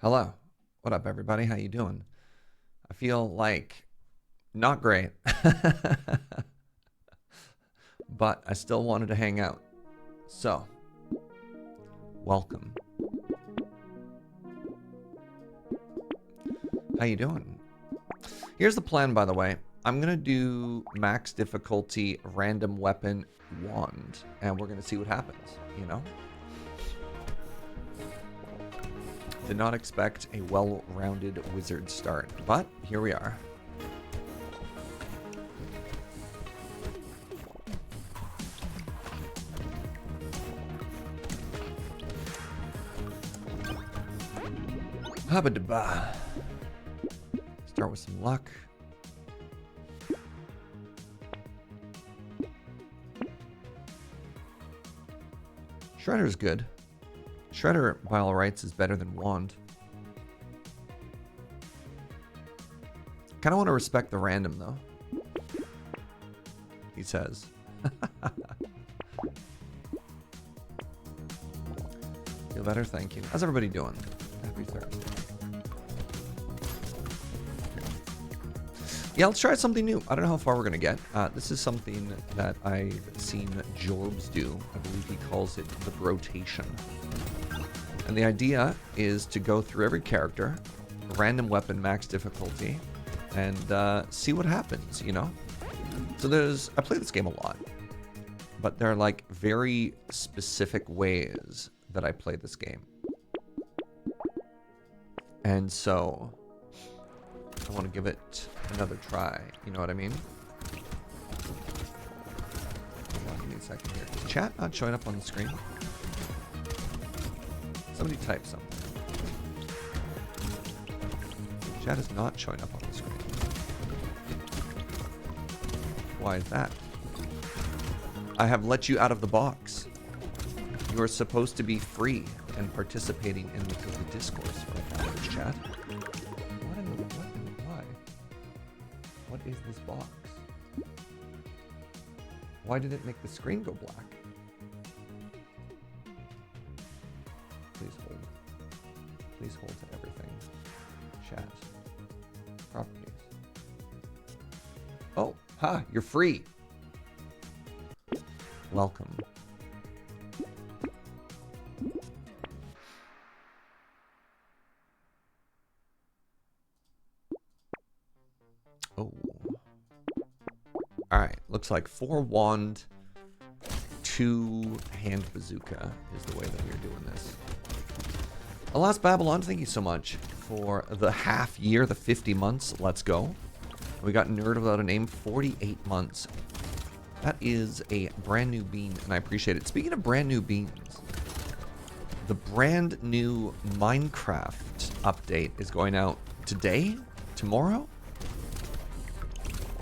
Hello. What up, everybody? How you doing? I feel like not great, but I still wanted to hang out. So, welcome. How you doing? Here's the plan, by the way. I'm going to do max difficulty random weapon wand, and we're going to see what happens, you know? Did not expect a well-rounded wizard start, but here we are. Habadaba. Start with some luck. Shredder's good. Shredder, by all rights, is better than Wand. Kind of want to respect the random, though. He says. Feel better? Thank you. How's everybody doing? Happy Thursday. Yeah, let's try something new. I don't know how far we're going to get. This is something that I've seen Jorbs do. I believe he calls it the Brotation. And the idea is to go through every character, random weapon, max difficulty, and see what happens, you know? So I play this game a lot, but there are like very specific ways that I play this game. And so I want to give it another try, you know what I mean? Hold on, give me a second here. Is chat not showing up on the screen? Somebody type something. Chat is not showing up on the screen. Why is that? I have let you out of the box. You are supposed to be free and participating in the discourse right now, chat. What is this box? Why did it make the screen go black? Please hold. Please hold to everything. Chat. Properties. Oh, ha, you're free. Welcome. Oh. Alright, looks like 4 wand, 2 hand bazooka is the way that we're doing this. Alas, Babylon, thank you so much for the half year, the 50 months. Let's go. We got Nerd Without a Name, 48 months. That is a brand new bean, and I appreciate it. Speaking of brand new beans, the brand new Minecraft update is going out today, tomorrow.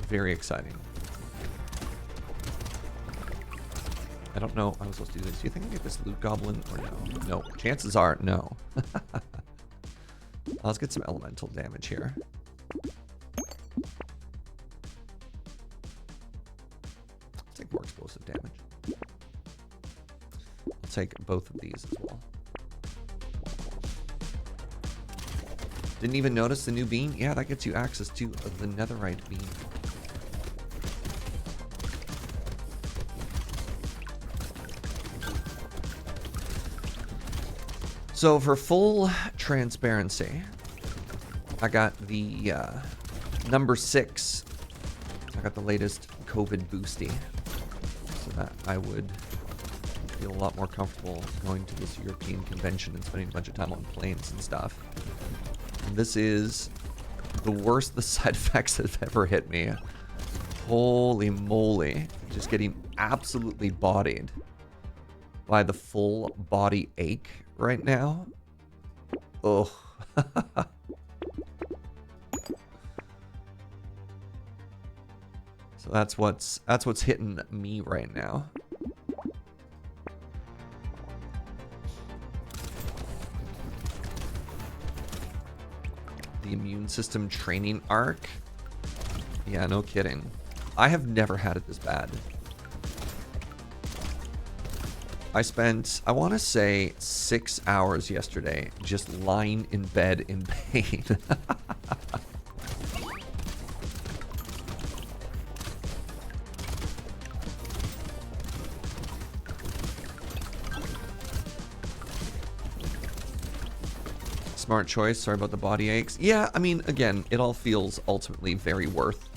Very exciting. I don't know. I was supposed to do this. Do you think I get this loot goblin or no? No. Chances are no. Let's get some elemental damage here. Let's take more explosive damage. I'll take both of these as well. Didn't even notice the new bean? Yeah, that gets you access to the netherite bean. So for full transparency, I got the number 6. I got the latest COVID boosty, so that I would feel a lot more comfortable going to this European convention and spending a bunch of time on planes and stuff. And this is the worst the side effects have ever hit me. Holy moly. Just getting absolutely bodied by the full body ache right now. Ugh. So that's what's hitting me right now. The immune system training arc. Yeah, no kidding. I have never had it this bad. I spent, I want to say, 6 hours yesterday just lying in bed in pain. Smart choice. Sorry about the body aches. Yeah, I mean, again, it all feels ultimately very worth.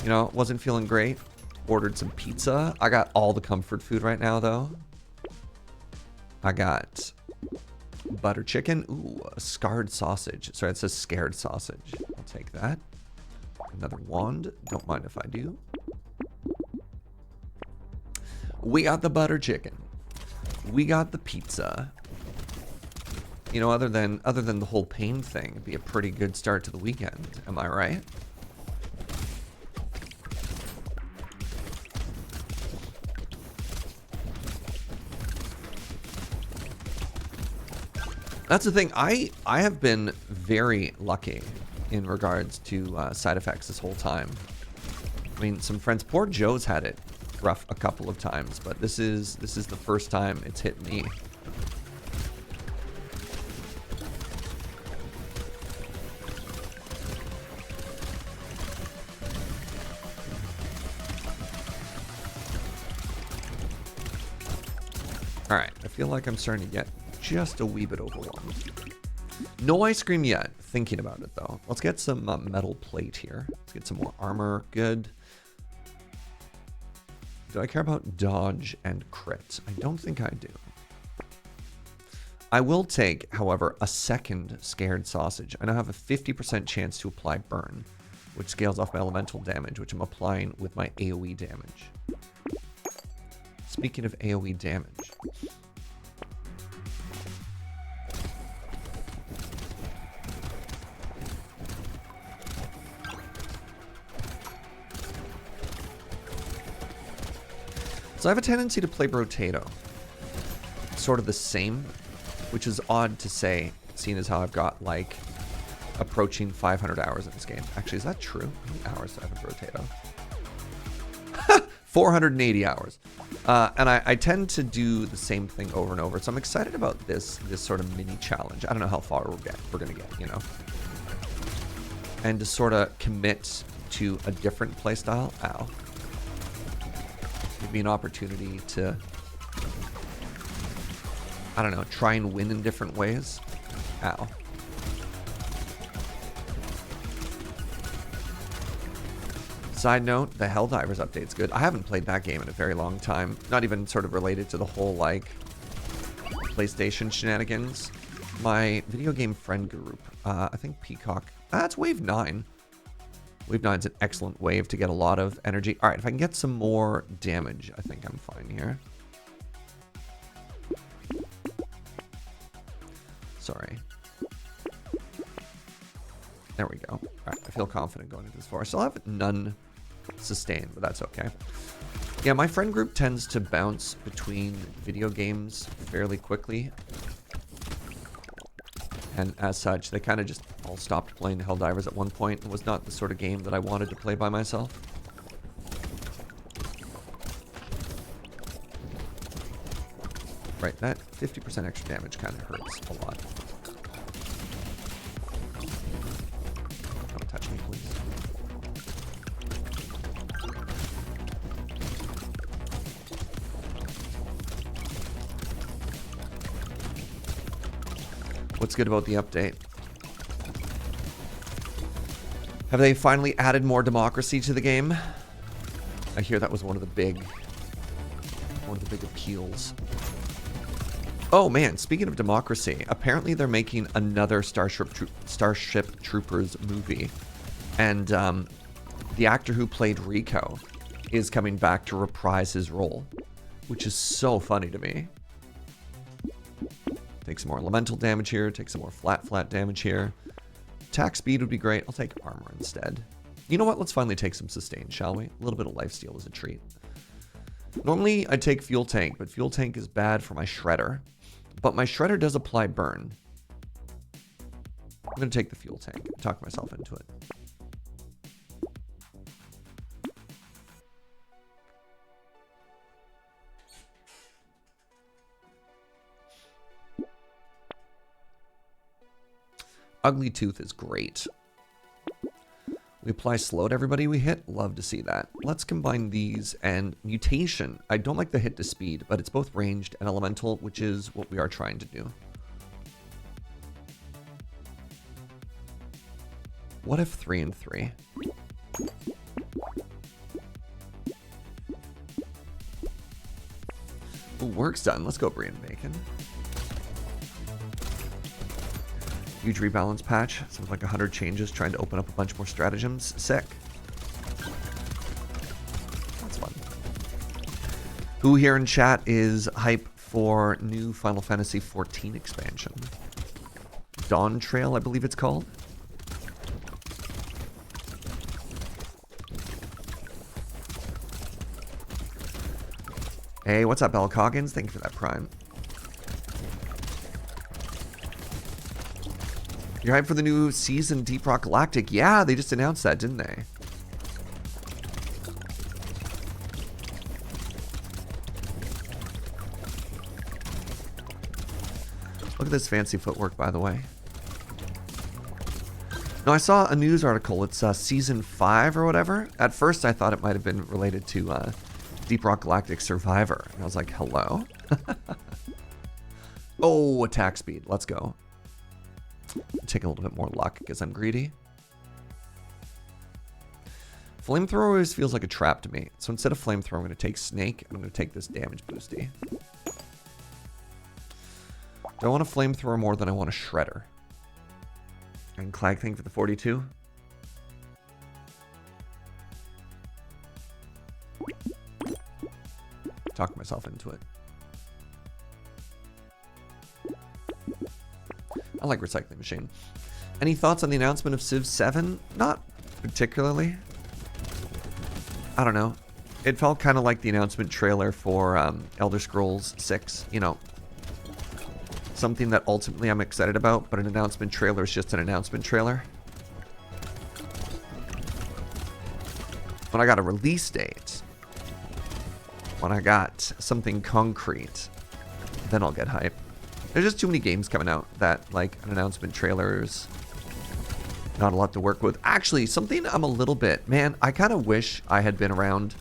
You know, wasn't feeling great. Ordered some pizza. I got all the comfort food right now, though. I got butter chicken. Ooh, a scarred sausage. Sorry, it says scared sausage. I'll take that. Another wand. Don't mind if I do. We got the butter chicken. We got the pizza. You know, other than the whole pain thing, it'd be a pretty good start to the weekend. Am I right? That's the thing. I have been very lucky in regards to side effects this whole time. I mean, some friends. Poor Joe's had it rough a couple of times, but this is the first time it's hit me. All right, I feel like I'm starting to get just a wee bit overwhelmed. No ice cream yet. Thinking about it though. Let's get some metal plate here. Let's get some more armor. Good. Do I care about dodge and crit? I don't think I do. I will take, however, a second scared sausage. I now have a 50% chance to apply burn, which scales off my elemental damage, which I'm applying with my AoE damage. Speaking of AoE damage. So I have a tendency to play Brotato. Sort of the same, which is odd to say, seeing as how I've got, like, approaching 500 hours in this game. Actually, is that true? How many hours do I have in Brotato? 480 hours. And I tend to do the same thing over and over. So I'm excited about this sort of mini challenge. I don't know how far we're going to get, you know. And to sort of commit to a different playstyle. Ow. Give me an opportunity to, I don't know, try and win in different ways. Ow. Side note, the Helldivers update's good. I haven't played that game in a very long time. Not even sort of related to the whole, like, PlayStation shenanigans. My video game friend group, I think Peacock, that's Wave 9. Wave 9's an excellent wave to get a lot of energy. All right, if I can get some more damage, I think I'm fine here. Sorry. There we go. All right, I feel confident going into this floor. I still have none sustained, but that's okay. Yeah, my friend group tends to bounce between video games fairly quickly. And as such, they kind of just all stopped playing Helldivers at one point. It was not the sort of game that I wanted to play by myself. Right, that 50% extra damage kind of hurts a lot. Don't touch me, please. What's good about the update? Have they finally added more democracy to the game? I hear that was one of the big appeals. Oh man, speaking of democracy, apparently they're making another Starship Troopers movie. And the actor who played Rico is coming back to reprise his role, which is so funny to me. Take some more elemental damage here. Take some more flat damage here. Attack speed would be great. I'll take armor instead. You know what? Let's finally take some sustain, shall we? A little bit of lifesteal is a treat. Normally, I'd take fuel tank, but fuel tank is bad for my shredder. But my shredder does apply burn. I'm going to take the fuel tank. Talk myself into it. Ugly Tooth is great. We apply slow to everybody we hit. Love to see that. Let's combine these and Mutation. I don't like the hit to speed, but it's both ranged and elemental, which is what we are trying to do. What if 3 and 3? Ooh, work's done. Let's go Brie and Bacon. Huge rebalance patch. Something like 100 changes, trying to open up a bunch more stratagems. Sick. That's fun. Who here in chat is hype for new Final Fantasy XIV expansion? Dawn Trail, I believe it's called. Hey, what's up, Bell Coggins? Thank you for that prime. You're hyped for the new season Deep Rock Galactic? Yeah, they just announced that, didn't they? Look at this fancy footwork, by the way. No, I saw a news article. It's season 5 or whatever. At first, I thought it might have been related to Deep Rock Galactic Survivor. And I was like, hello? Oh, attack speed. Let's go. Take a little bit more luck because I'm greedy. Flamethrower always feels like a trap to me. So instead of Flamethrower, I'm going to take Snake. I'm going to take this damage boosty. Do I want a Flamethrower more than I want a Shredder? And Clag thing for the 42. Talk myself into it. I like Recycling Machine. Any thoughts on the announcement of Civ 7? Not particularly. I don't know. It felt kind of like the announcement trailer for Elder Scrolls 6. You know, something that ultimately I'm excited about, but an announcement trailer is just an announcement trailer. When I got a release date, when I got something concrete, then I'll get hype. There's just too many games coming out that, like, an announcement trailer's not a lot to work with. Actually, something I'm a little bit... Man, I kind of wish I had been around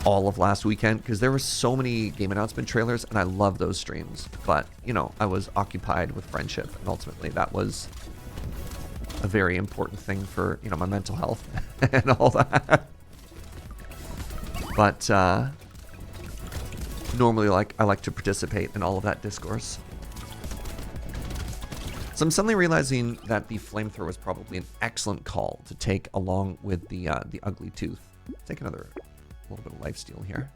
all of last weekend, because there were so many game announcement trailers, and I love those streams. But, you know, I was occupied with friendship, and ultimately that was a very important thing for, you know, my mental health and all that. But, normally, I like to participate in all of that discourse. So I'm suddenly realizing that the Flamethrower was probably an excellent call to take along with the Ugly Tooth. Take another little bit of lifesteal here.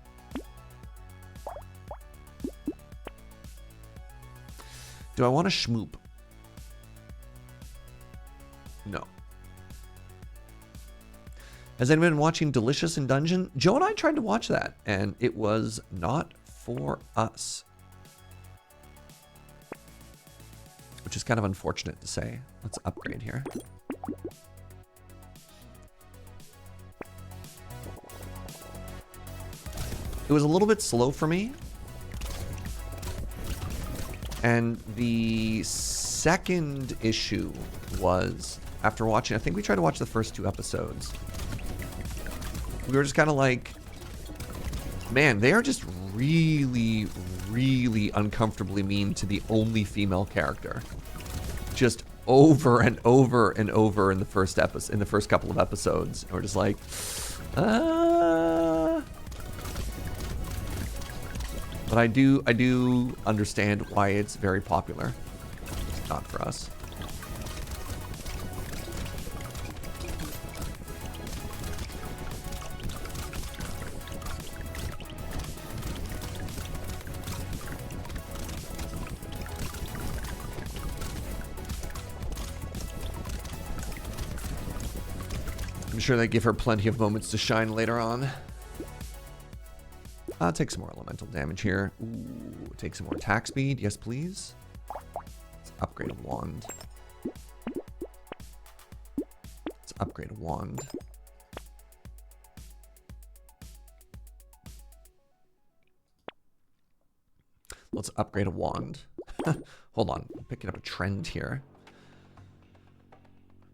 Do I want to schmoop? No. Has anyone been watching Delicious in Dungeon? Joe and I tried to watch that, and it was not for us. Which is kind of unfortunate to say. Let's upgrade here. It was a little bit slow for me. And the second issue was, after watching, I think we tried to watch the first 2 episodes. We were just kind of like, man, they are just really, really uncomfortably mean to the only female character. Just over and over and over in the first episode, in the first couple of episodes. And we're just like, But I do understand why it's very popular. It's not for us. I'm sure they give her plenty of moments to shine later on. I'll take some more elemental damage here. Ooh, take some more attack speed. Yes, please. Let's upgrade a wand. Let's upgrade a wand. Let's upgrade a wand. Hold on. I'm picking up a trend here.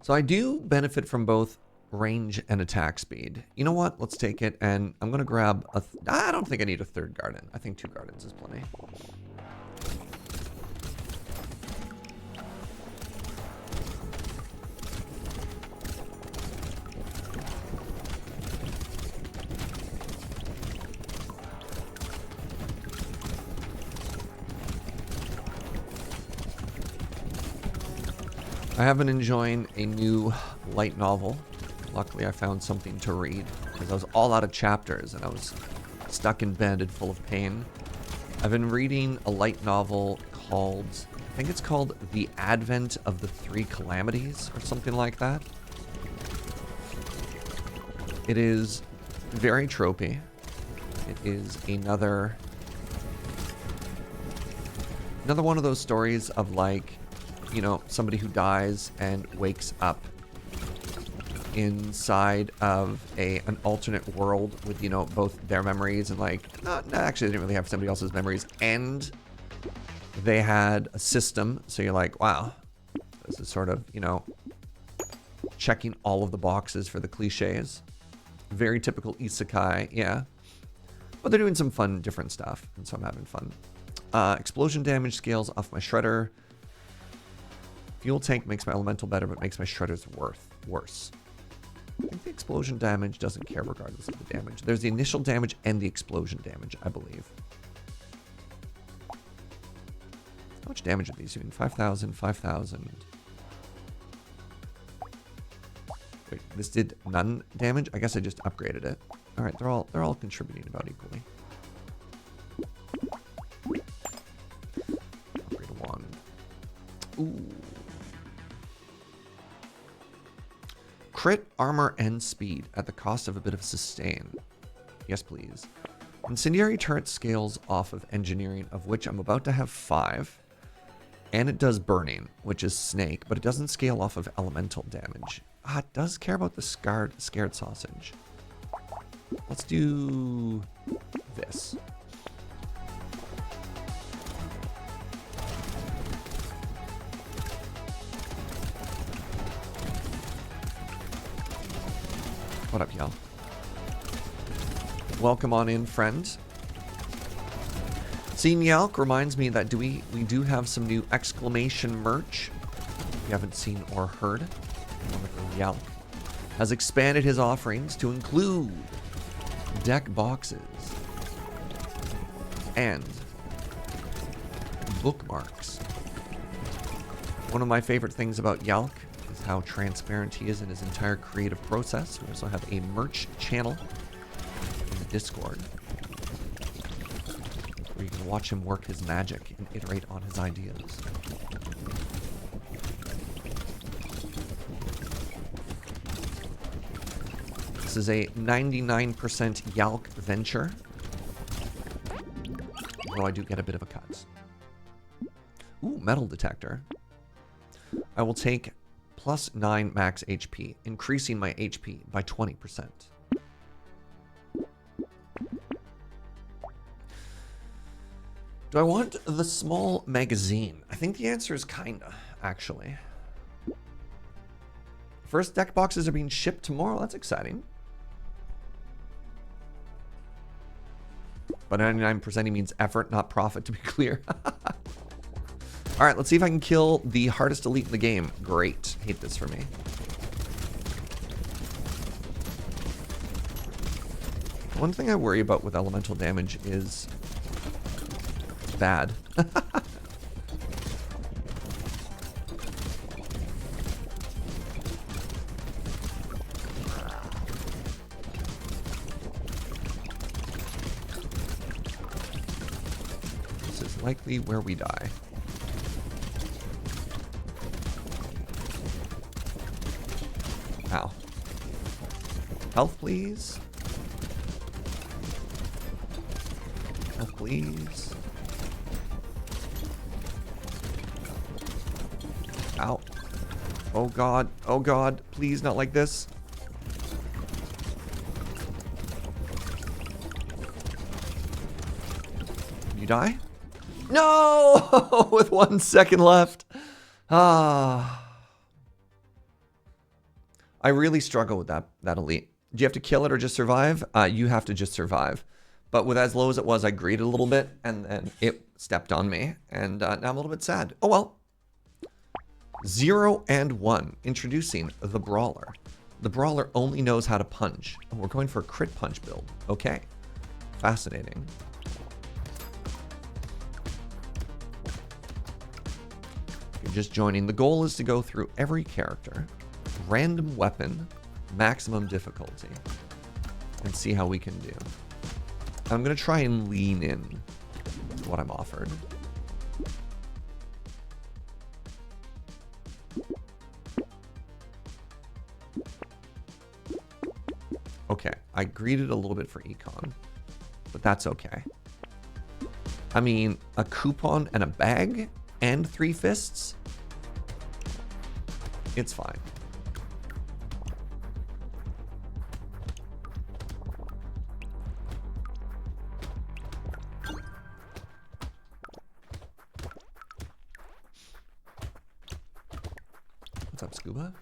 So I do benefit from both range and attack speed. You know what? Let's take it, and I'm going to grab a... I don't think I need a third garden. I think 2 gardens is plenty. I have been enjoying a new light novel. Luckily, I found something to read because I was all out of chapters and I was stuck in bed and full of pain. I've been reading a light novel called, I think it's called The Advent of the Three Calamities or something like that. It is very tropey. It is another one of those stories of, like, you know, somebody who dies and wakes up inside of an alternate world with, you know, both their memories and, like, actually they didn't really have somebody else's memories, and they had a system. So you're like, wow, this is sort of, you know, checking all of the boxes for the cliches. Very typical isekai, yeah. But they're doing some fun, different stuff, and so I'm having fun. Explosion damage scales off my shredder. Fuel tank makes my elemental better, but makes my shredders worse. I think the explosion damage doesn't care regardless of the damage. There's the initial damage and the explosion damage, I believe. How much damage are these doing? 5,000, 5,000. Wait, this did none damage? I guess I just upgraded it. All right, they're all contributing about equally. Upgrade a wand. Ooh. Crit, armor, and speed at the cost of a bit of sustain. Yes, please. Incendiary turret scales off of engineering, of which I'm about to have 5. And it does burning, which is snake, but it doesn't scale off of elemental damage. It does care about the scared sausage. Let's do this. What up, y'all? Welcome on in, friend. Seeing Yalk reminds me that we do have some new exclamation merch. If you haven't seen or heard, Yalk has expanded his offerings to include deck boxes and bookmarks. One of my favorite things about Yalk is how transparent he is in his entire creative process. We also have a merch channel in the Discord where you can watch him work his magic and iterate on his ideas. This is a 99% Yalk venture, though I do get a bit of a cut. Ooh, metal detector. I will take +9 max HP, increasing my HP by 20%. Do I want the small magazine? I think the answer is kinda, actually. First deck boxes are being shipped tomorrow. That's exciting. But 99% means effort, not profit, to be clear. All right, let's see if I can kill the hardest elite in the game. Great. Hate this for me. One thing I worry about with elemental damage is bad. This is likely where we die. Ow. Health, please. Health, please. Ow. Oh god. Oh god. Please, not like this. You die? No! With 1 second left. Ah. I really struggle with that elite. Do you have to kill it or just survive? You have to just survive. But with as low as it was, I greeted a little bit, and then it stepped on me, and now I'm a little bit sad. Oh well. 0 and 1, introducing the Brawler. The Brawler only knows how to punch. And we're going for a crit punch build. Okay. Fascinating. You're just joining. The goal is to go through every character, random weapon, maximum difficulty, and see how we can do. I'm going to try and lean in to what I'm offered. Okay, I greeted a little bit for econ, but that's okay. I mean, a coupon and a bag and 3 fists? It's fine. What's up, Scuba?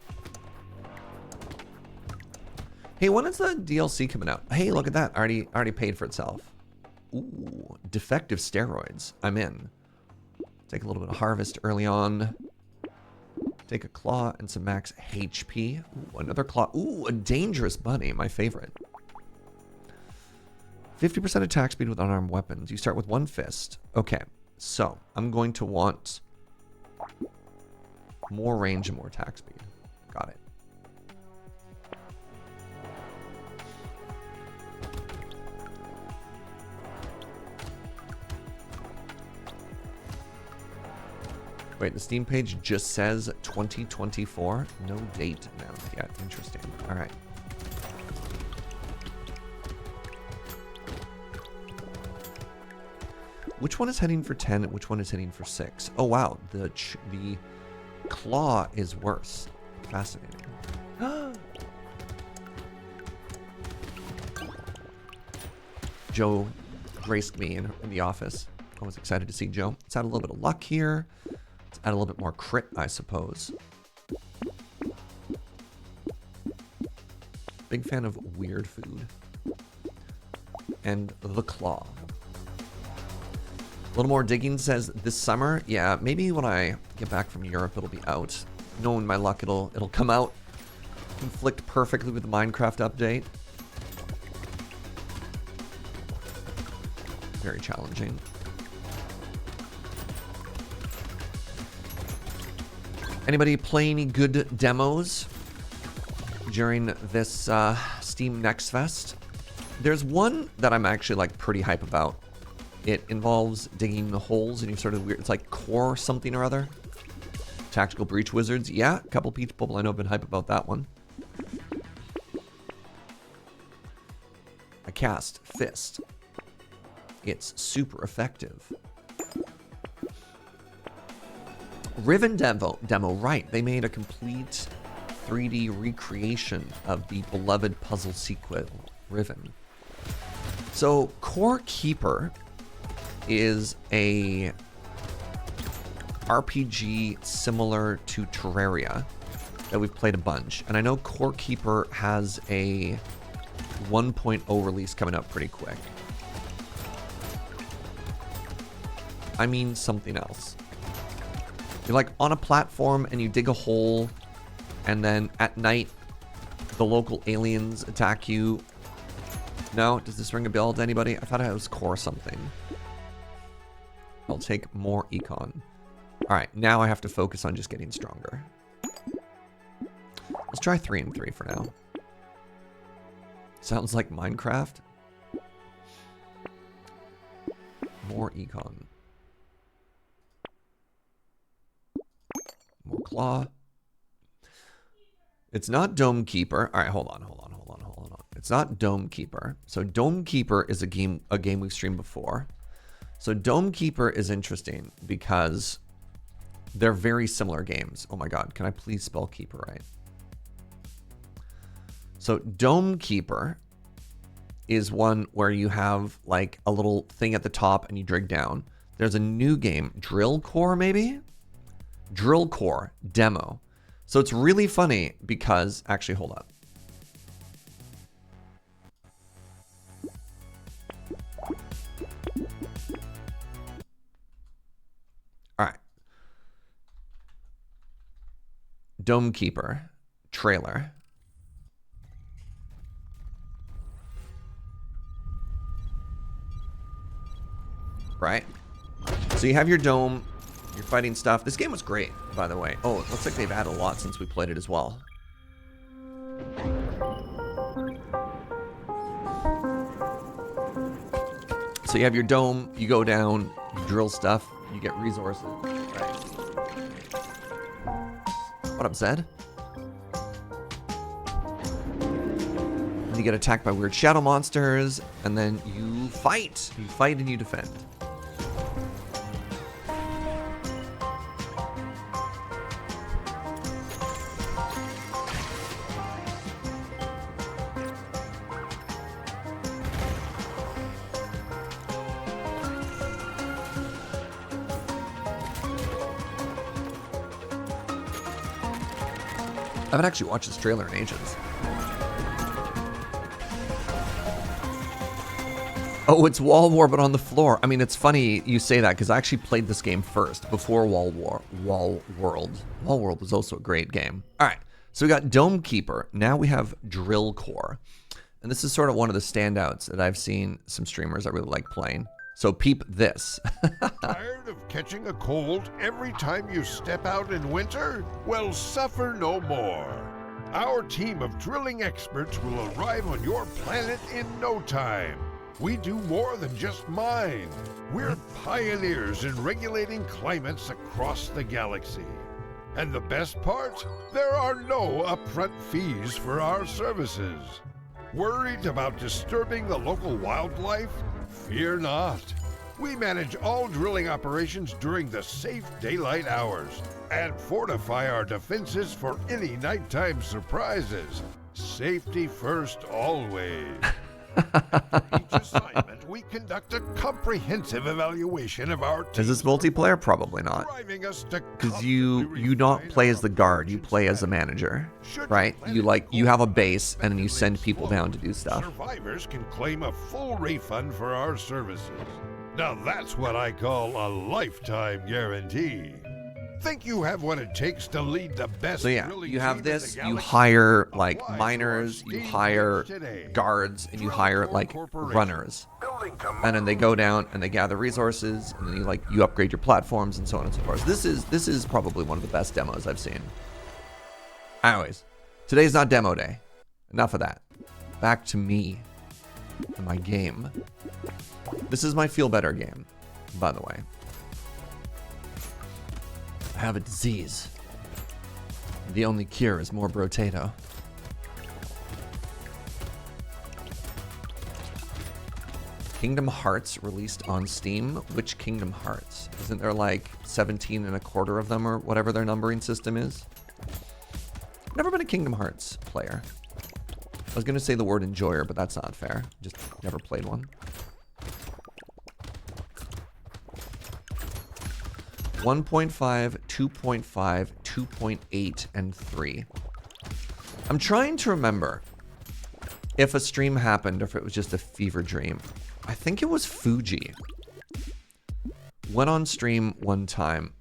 Hey, when is the DLC coming out? Hey, look at that. Already paid for itself. Ooh, defective steroids. I'm in. Take a little bit of harvest early on. Take a claw and some max HP. Ooh, another claw. Ooh, a dangerous bunny. My favorite. 50% attack speed with unarmed weapons. You start with 1 fist. Okay, so I'm going to want more range and more attack speed. Got it. Wait, the Steam page just says 2024. No date announced yet. Interesting. All right. Which one is heading for 10 and which one is heading for 6? Oh, wow. The claw is worse. Fascinating. Joe graced me in the office. I was excited to see Joe. Let's add a little bit of luck here. Let's add a little bit more crit, I suppose. Big fan of weird food. And the claw. A little more digging says this summer. Yeah, maybe when I get back from Europe, it'll be out. Knowing my luck, it'll come out. Conflict perfectly with the Minecraft update. Very challenging. Anybody play any good demos during this Steam Next Fest? There's one that I'm actually like pretty hype about. It involves digging the holes and you sort of weird. It's like core something or other. Tactical Breach Wizards. Yeah, a couple people I know have been hype about that one. I cast Fist. It's super effective. Riven demo, right. They made a complete 3D recreation of the beloved puzzle sequel, Riven. So, Core Keeper is a RPG similar to Terraria that we've played a bunch. And I know Core Keeper has a 1.0 release coming up pretty quick. I mean something else. You're like on a platform and you dig a hole, and then at night the local aliens attack you. No? Does this ring a bell to anybody? I thought it was Core something. I'll take more econ. Alright, now I have to focus on just getting stronger. Let's try 3 and 3 for now. Sounds like Minecraft. More econ. More claw. It's not Dome Keeper. All right, hold on. It's not Dome Keeper. So Dome Keeper is a game we've streamed before. So Dome Keeper is interesting because they're very similar games. Oh my God, can I please spell Keeper right? So Dome Keeper is one where you have like a little thing at the top and you dig down. There's a new game, Drill Core maybe? Drill Core demo. So it's really funny because, actually, hold up. All right. Dome Keeper trailer. Right? So you have your dome, you're fighting stuff. This game was great, by the way. Oh, it looks like they've added a lot since we played it as well. So you have your dome, you go down, you drill stuff, you get resources. Right. What up, Zed? And you get attacked by weird shadow monsters, and then you fight. You fight and you defend. I haven't actually watched this trailer in ages. Oh, it's Wall War, but on the floor. I mean, it's funny you say that because I actually played this game first before Wall World. Wall World was also a great game. All right, so we got Dome Keeper. Now we have Drill Core. And this is sort of one of the standouts that I've seen some streamers I really like playing. So peep this. Tired of catching a cold every time you step out in winter? Well, suffer no more. Our team of drilling experts will arrive on your planet in no time. We do more than just mine. We're pioneers in regulating climates across the galaxy. And the best part? There are no upfront fees for our services. Worried about disturbing the local wildlife? Fear not. We manage all drilling operations during the safe daylight hours and fortify our defenses for any nighttime surprises. Safety first always. For each assignment, we conduct a comprehensive evaluation of our team. Is this multiplayer? Probably not. Because you don't play as the guard, you play as the manager, right? You have a base and then you send people down to do stuff. Survivors can claim a full refund for our services. Now that's what I call a lifetime guarantee. Think you have what it takes to lead the best? So yeah, you have this, you hire like miners, you hire guards, and you hire like runners. And then they go down and they gather resources, and then you upgrade your platforms and so on and so forth. This is probably one of the best demos I've seen. Anyways, today's not demo day. Enough of that. Back to me and my game. This is my feel better game, by the way. I have a disease. The only cure is more Brotato. Kingdom Hearts released on Steam. Which Kingdom Hearts? Isn't there like 17 and a quarter of them or whatever their numbering system is? Never been a Kingdom Hearts player. I was going to say the word enjoyer, but that's not fair. Just never played one. 1.5, 2.5, 2.8, and 3. I'm trying to remember if a stream happened or if it was just a fever dream. I think it was Fuji. Went on stream one time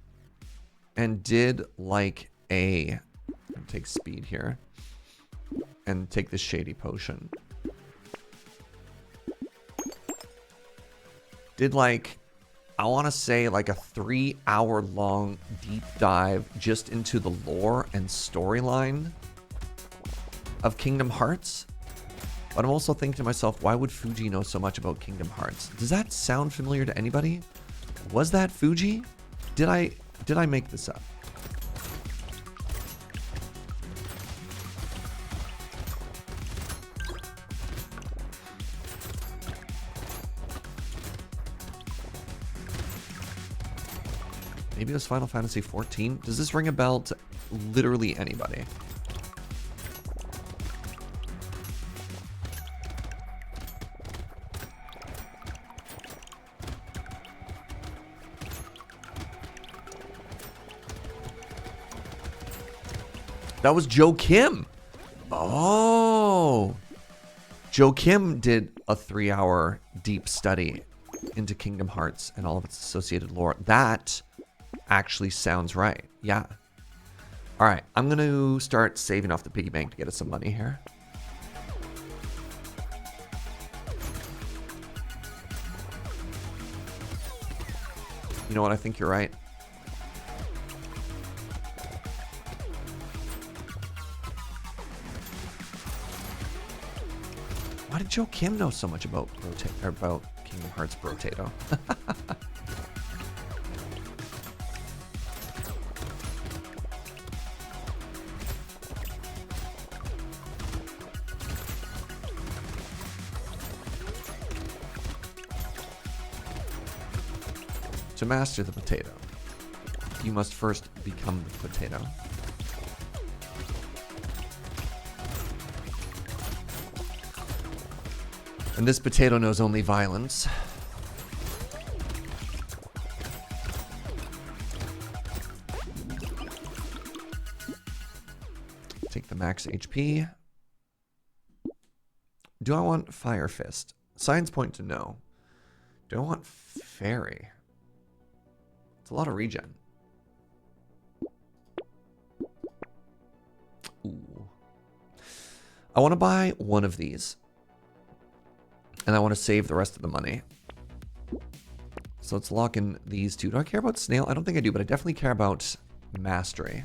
and did like a... I'll take speed here. And take the shady potion. Did like... I want to say like a 3-hour-long deep dive just into the lore and storyline of Kingdom Hearts. But I'm also thinking to myself, why would Fuji know so much about Kingdom Hearts? Does that sound familiar to anybody? Was that Fuji? Did I make this up? Maybe it was Final Fantasy XIV. Does this ring a bell to literally anybody? That was Joe Kim. Oh. Joe Kim did a 3-hour deep study into Kingdom Hearts and all of its associated lore. That actually sounds right. Yeah. All right. I'm going to start saving off the piggy bank to get us some money here. You know what? I think you're right. Why did Joe Kim know so much about Kingdom Hearts Brotato? To master the potato, you must first become the potato. And this potato knows only violence. Take the max HP. Do I want Fire Fist? Signs point to no. Do I want Fairy? It's a lot of regen. Ooh. I want to buy one of these. And I want to save the rest of the money. So let's lock in these two. Do I care about Snail? I don't think I do, but I definitely care about Mastery.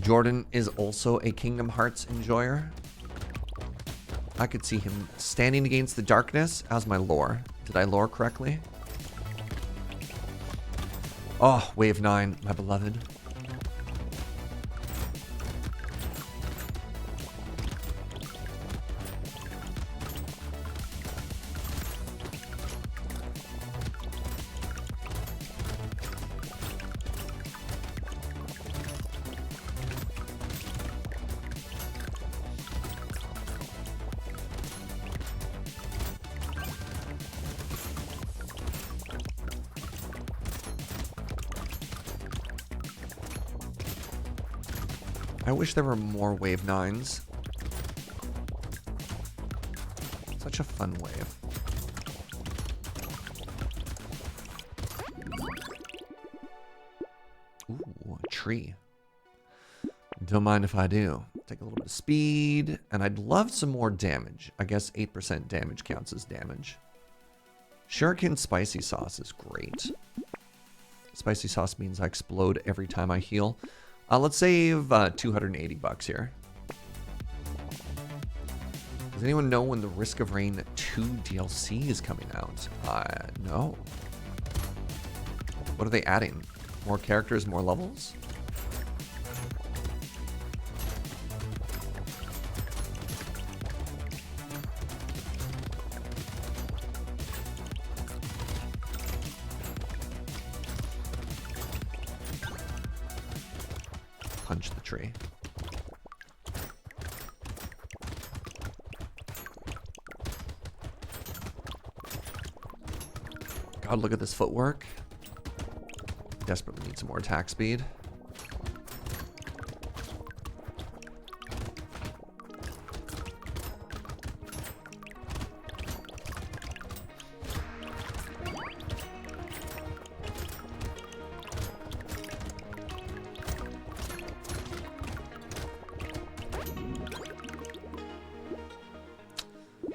Jordan is also a Kingdom Hearts enjoyer. I could see him standing against the darkness. How's my lore? Did I lore correctly? Oh, Wave 9, my beloved. I wish there were more Wave 9s. Such a fun wave. Ooh, a tree. Don't mind if I do. Take a little bit of speed, and I'd love some more damage. I guess 8% damage counts as damage. Shuriken Spicy Sauce is great. Spicy Sauce means I explode every time I heal. Let's save $280 here. Does anyone know when the Risk of Rain 2 DLC is coming out? No. What are they adding? More characters, more levels? Punch the tree. God, look at this footwork. Desperately need some more attack speed.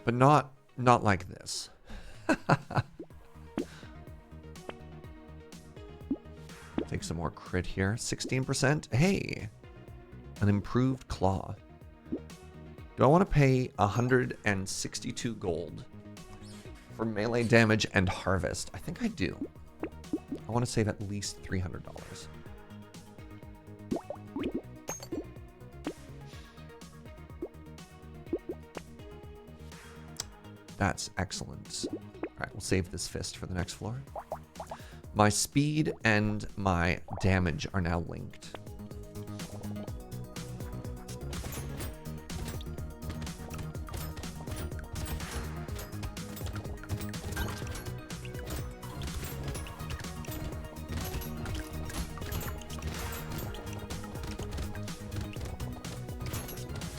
But not like this. Take some more crit here. 16%. Hey, an improved claw. Do I want to pay 162 gold for melee damage and harvest? I think I do. I want to save at least $300. That's excellent. All right, we'll save this fist for the next floor. My speed and my damage are now linked.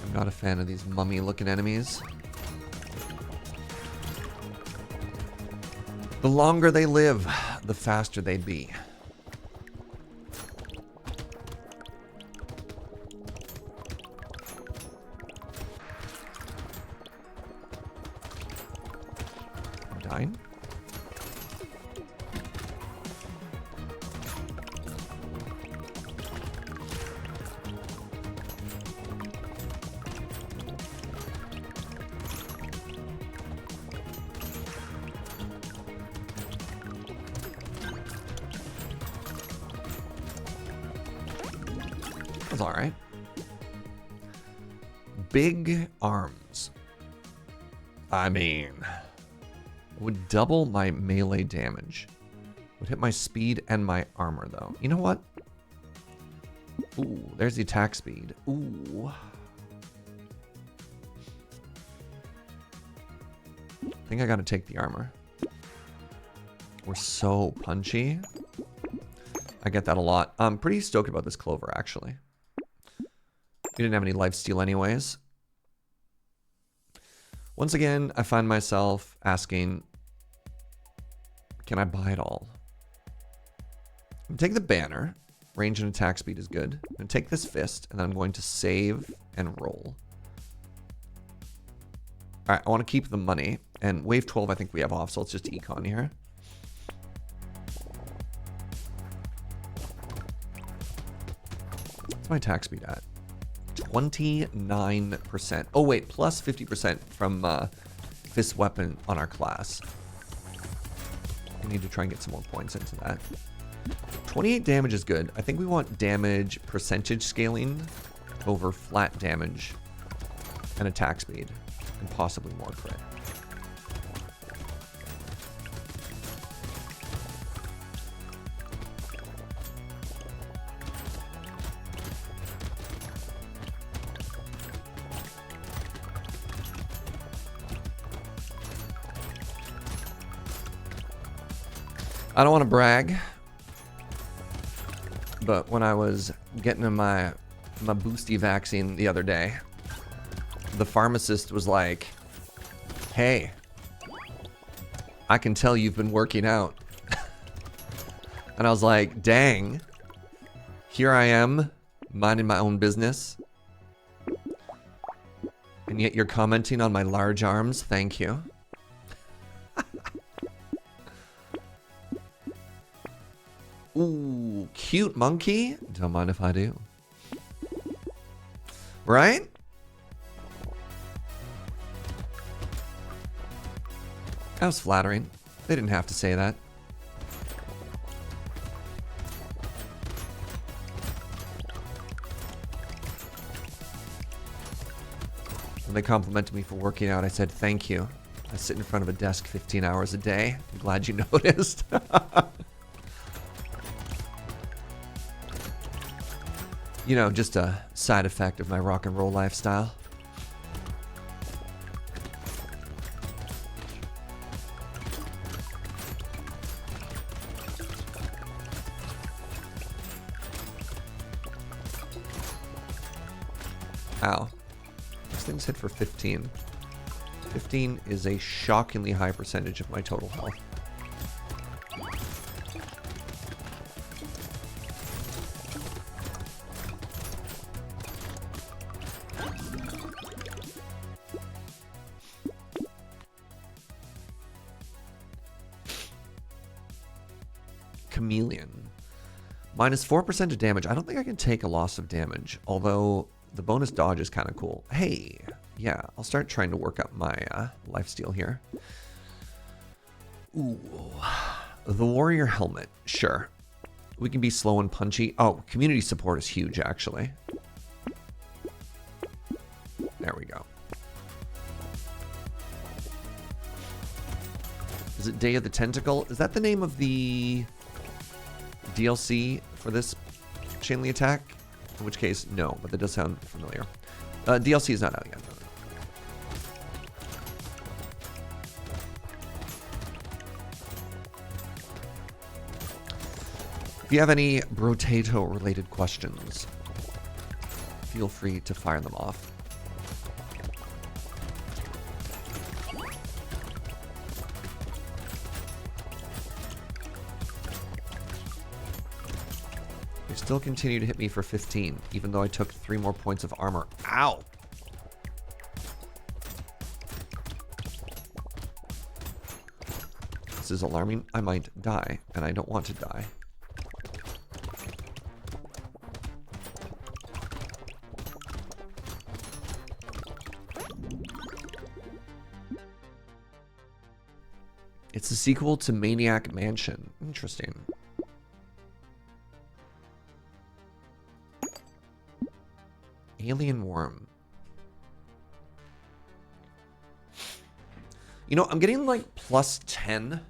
I'm not a fan of these mummy-looking enemies. The longer they live, the faster they be. I'm dying. That's all right. Big arms. I mean, would double my melee damage. Would hit my speed and my armor, though. You know what? Ooh, there's the attack speed. Ooh. I think I gotta take the armor. We're so punchy. I get that a lot. I'm pretty stoked about this clover, actually. We didn't have any lifesteal anyways. Once again, I find myself asking, can I buy it all? I'm gonna take the banner. Range and attack speed is good. I'm gonna take this fist, and then I'm going to save and roll. All right, I want to keep the money. And wave 12 I think we have off, so let's just econ here. What's my attack speed at? 29%. Oh wait, plus 50% from fist weapon on our class. We need to try and get some more points into that. 28 damage is good. I think we want damage percentage scaling over flat damage and attack speed, and possibly more crit. I don't want to brag, but when I was getting my boosty vaccine the other day, the pharmacist was like, "Hey, I can tell you've been working out." And I was like, "Dang, here I am, minding my own business. And yet you're commenting on my large arms? Thank you." Ooh, cute monkey. Don't mind if I do. Right? That was flattering. They didn't have to say that. When they complimented me for working out, I said, "Thank you. I sit in front of a desk 15 hours a day. I'm glad you noticed." You know, just a side effect of my rock and roll lifestyle. Ow. This thing's hit for 15. 15 is a shockingly high percentage of my total health. Chameleon. Minus 4% of damage. I don't think I can take a loss of damage, although the bonus dodge is kind of cool. Hey, yeah, I'll start trying to work up my lifesteal here. Ooh, the warrior helmet. Sure. We can be slow and punchy. Oh, community support is huge, actually. There we go. Is it Day of the Tentacle? Is that the name of the DLC for this chainly attack? In which case, no, but that does sound familiar. DLC is not out yet. No. If you have any Brotato related questions, feel free to fire them off. still continue to hit me for 15, even though I took 3 more points of armor. Ow! This is alarming. I might die, and I don't want to die. It's a sequel to Maniac Mansion. Interesting. Alien Worm. You know, I'm getting like plus 10.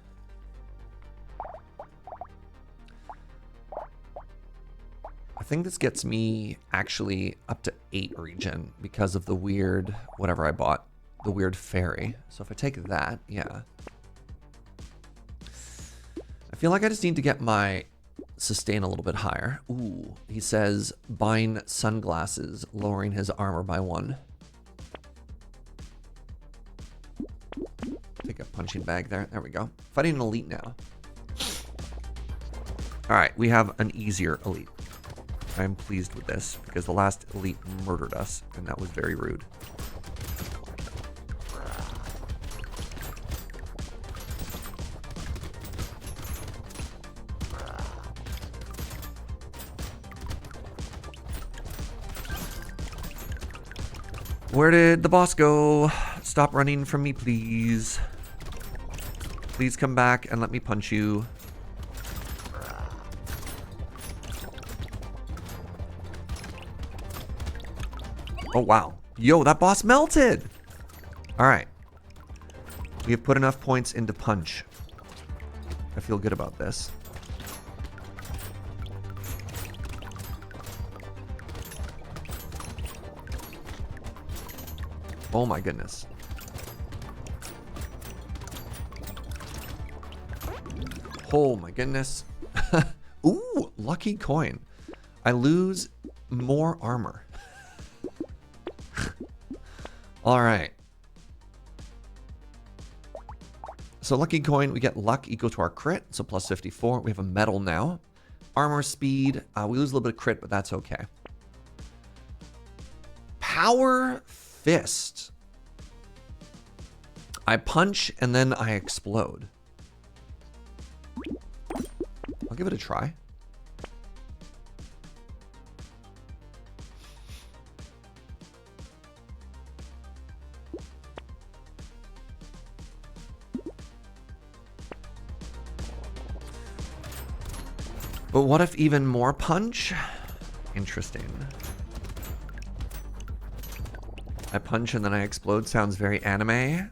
I think this gets me actually up to 8 regen because of the weird, whatever I bought, the weird fairy. So if I take that, yeah. I feel like I just need to get my sustain a little bit higher. Ooh, he says buying sunglasses, lowering his armor by 1. Take a punching bag there. There we go. Fighting an elite now. All right, we have an easier elite. I am pleased with this because the last elite murdered us, and that was very rude. Where did the boss go? Stop running from me, please. Please come back and let me punch you. Oh, wow. Yo, that boss melted. All right. We have put enough points into punch. I feel good about this. Oh my goodness. Oh my goodness. Ooh, lucky coin. I lose more armor. All right. So lucky coin, we get luck equal to our crit, so plus 54. We have a medal now. Armor speed, we lose a little bit of crit, but that's okay. Power fist. I punch and then I explode. I'll give it a try. But what if even more punch? Interesting. I punch and then I explode sounds very anime.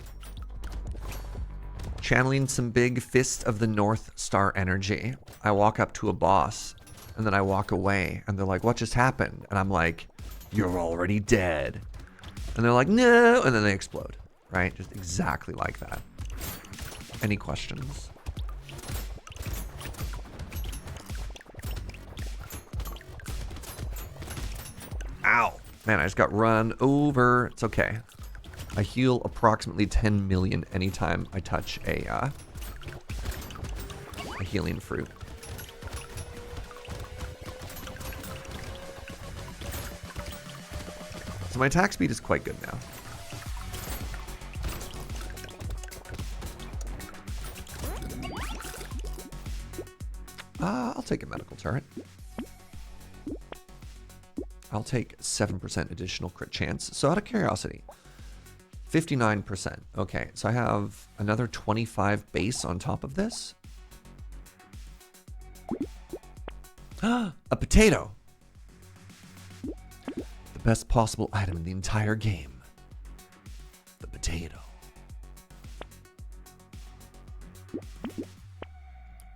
Channeling some big Fist of the North Star energy. I walk up to a boss and then I walk away and they're like, what just happened? And I'm like, you're already dead. And they're like, no. And then they explode, right? Just exactly like that. Any questions? Ow. Man, I just got run over. It's okay. I heal approximately 10 million anytime I touch a healing fruit. So my attack speed is quite good now. I'll take a medical turret. I'll take 7% additional crit chance. So out of curiosity, 59%. Okay, so I have another 25 base on top of this. A potato. The best possible item in the entire game. The potato.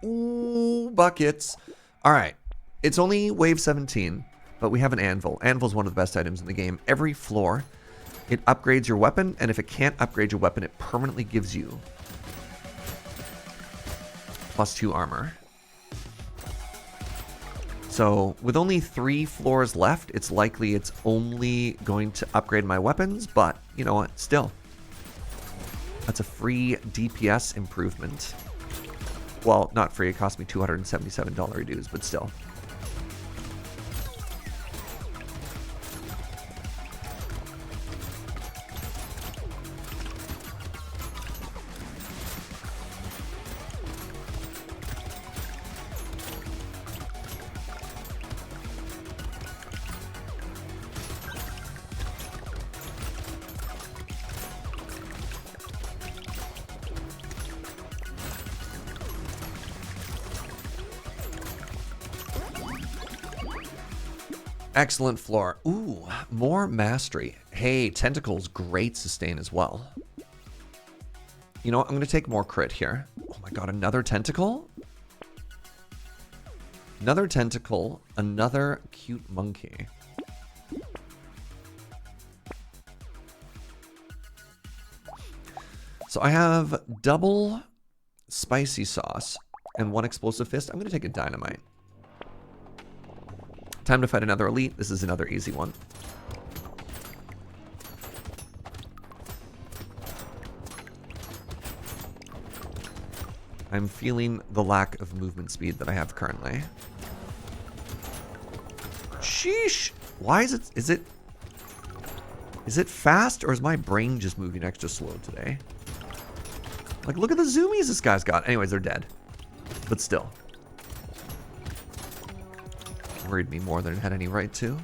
Ooh, buckets. All right, it's only wave 17. But we have an anvil. Anvil's one of the best items in the game. Every floor, it upgrades your weapon, and if it can't upgrade your weapon, it permanently gives you +2 armor. So with only 3 floors left, it's likely it's only going to upgrade my weapons, but you know what, still. That's a free DPS improvement. Well, not free, it cost me $277 dues, but still. Excellent floor. Ooh, more mastery. Hey, tentacles, great sustain as well. You know what? I'm going to take more crit here. Oh my god, another tentacle? Another tentacle, another cute monkey. So I have double spicy sauce and 1 explosive fist. I'm going to take a dynamite. Time to fight another elite. This is another easy one. I'm feeling the lack of movement speed that I have currently. Sheesh! Why is it fast, or is my brain just moving extra slow today? Like, look at the zoomies this guy's got. Anyways, they're dead. But still. Worried me more than it had any right to.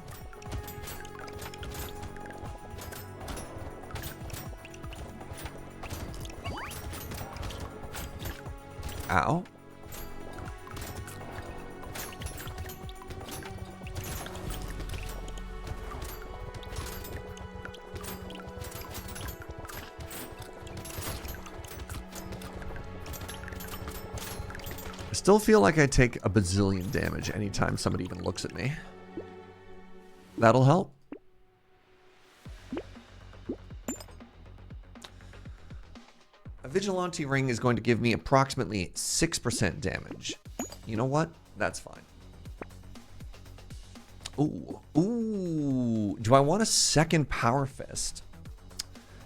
Ow. I still feel like I take a bazillion damage anytime somebody even looks at me. That'll help. A Vigilante ring is going to give me approximately 6% damage. You know what? That's fine. Ooh. Ooh. Do I want a second Power Fist?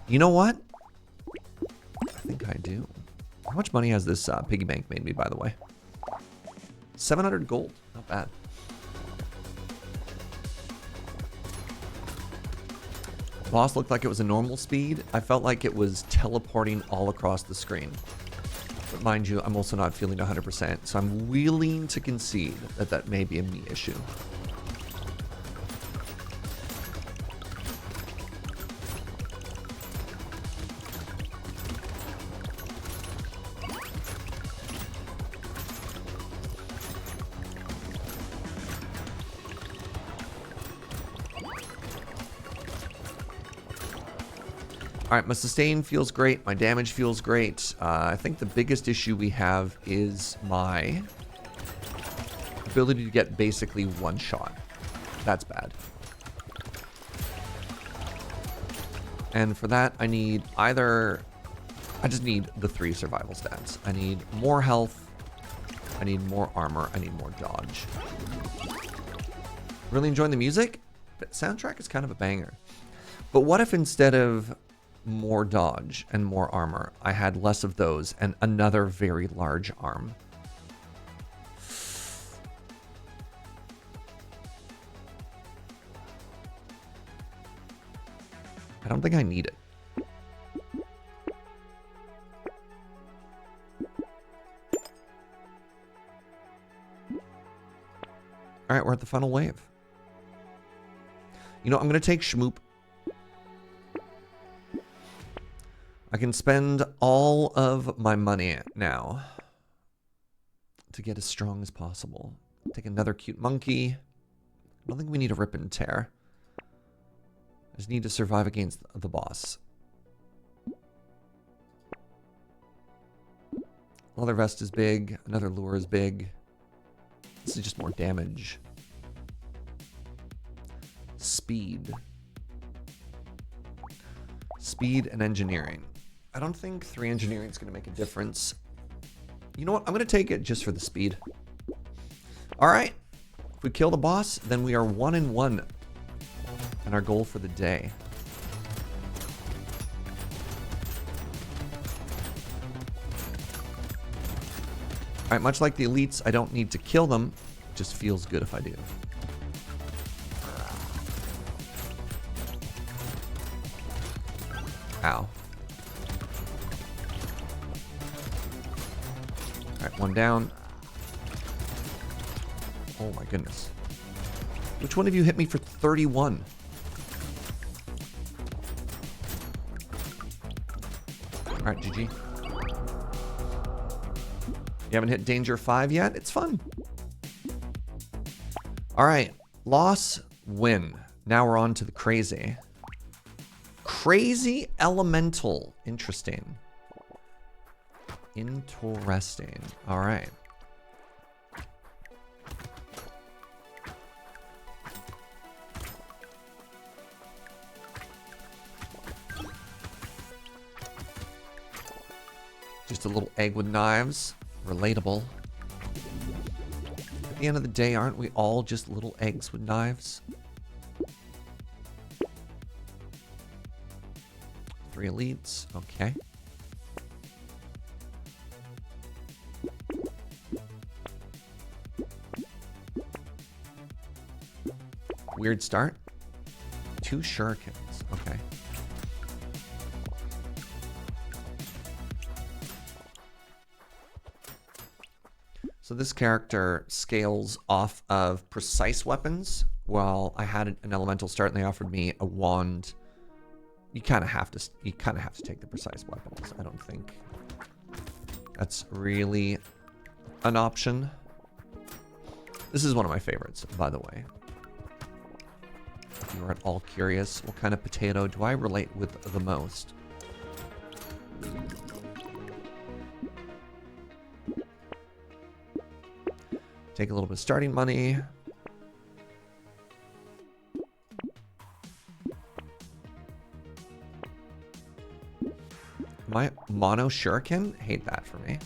You know what? I think I do. How much money has this piggy bank made me, by the way? 700 gold. Not bad. Boss looked like it was a normal speed. I felt like it was teleporting all across the screen. But mind you, I'm also not feeling 100%, so I'm willing to concede that that may be a me issue. All right, my sustain feels great. My damage feels great. I think the biggest issue we have is my ability to get basically one shot. That's bad. And for that, I need either... I just need the 3 survival stats. I need more health. I need more armor. I need more dodge. Really enjoying the music? The soundtrack is kind of a banger. But what if instead of more dodge and more armor, I had less of those and another very large arm? I don't think I need it. All right, we're at the final wave. You know, I'm going to take Shmoop. I can spend all of my money now to get as strong as possible. Take another cute monkey. I don't think we need a rip and tear. I just need to survive against the boss. Another vest is big. Another lure is big. This is just more damage. Speed. Speed and engineering. I don't think 3 engineering is going to make a difference. You know what? I'm going to take it just for the speed. All right. If we kill the boss, then we are 1-1. And our goal for the day. All right. Much like the elites, I don't need to kill them. It just feels good if I do. Ow. Alright, one down. Oh my goodness. Which one of you hit me for 31? Alright, GG. You haven't hit Danger 5 yet? It's fun. Alright, loss Win. Now we're on to the crazy. Crazy elemental. Interesting. Interesting. All right. Just a little egg with knives. Relatable. At the end of the day, aren't we all just little eggs with knives? 3 elites. Okay. Weird start. 2 shurikens. Okay. So this character scales off of precise weapons. While I had an elemental start and they offered me a wand, you kind of have to take the precise weapons. I don't think that's really an option. This is one of my favorites, by the way. If you are at all curious, what kind of potato do I relate with the most? Take a little bit of starting money. My mono shuriken? Hate that for me.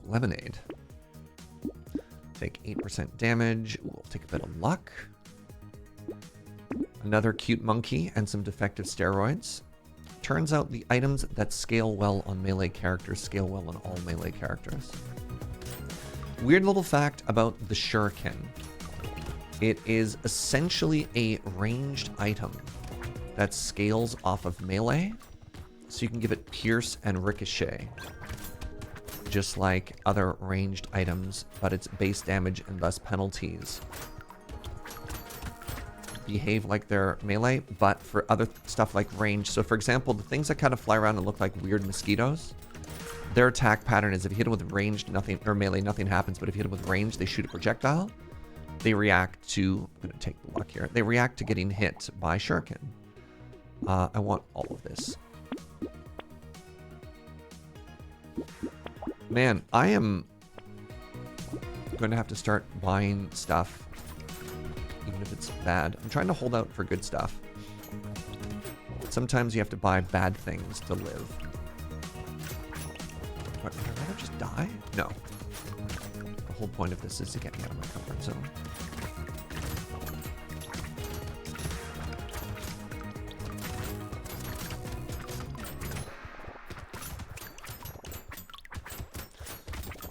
Lemonade. Take 8% damage. Ooh, we'll take a bit of luck. Another cute monkey and some defective steroids. Turns out the items that scale well on melee characters scale well on all melee characters. Weird little fact about the shuriken. It is essentially a ranged item that scales off of melee, so you can give it pierce and ricochet, just like other ranged items, but its base damage and thus penalties behave like they're melee, but for other stuff like range. So for example, the things that kind of fly around and look like weird mosquitoes, their attack pattern is if you hit them with ranged, nothing, or melee, nothing happens, but if you hit them with range, they shoot a projectile. They react to, I'm gonna take the luck here, they react to getting hit by shuriken. I want all of this. Man, I am going to have to start buying stuff, even if it's bad. I'm trying to hold out for good stuff. Sometimes you have to buy bad things to live. What, would I rather just die? No. The whole point of this is to get me out of my comfort zone.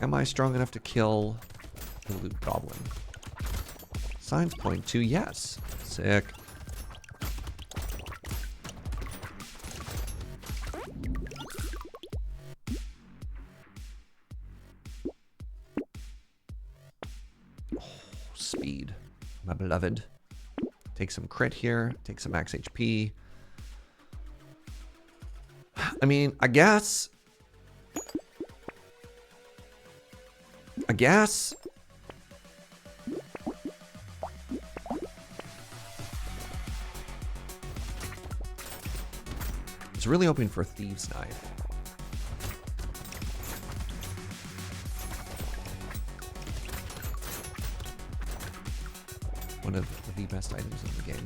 Am I strong enough to kill the loot goblin? Signs point to yes. Sick. Oh, speed. My beloved. Take some crit here. Take some max HP. I mean, I guess... I was really hoping for a thieves' knife. One of the best items in the game.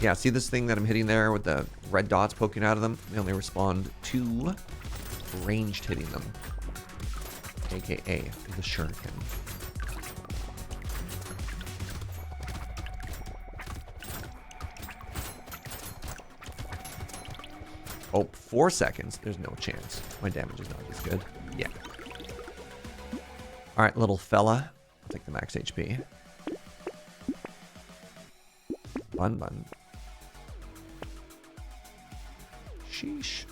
Yeah, see this thing that I'm hitting there with the red dots poking out of them? They only respond to ranged hitting them, aka the shuriken. Oh, 4 seconds. There's no chance. My damage is not as good. Yeah. All right, little fella. I'll take the max HP. Bun. Sheesh.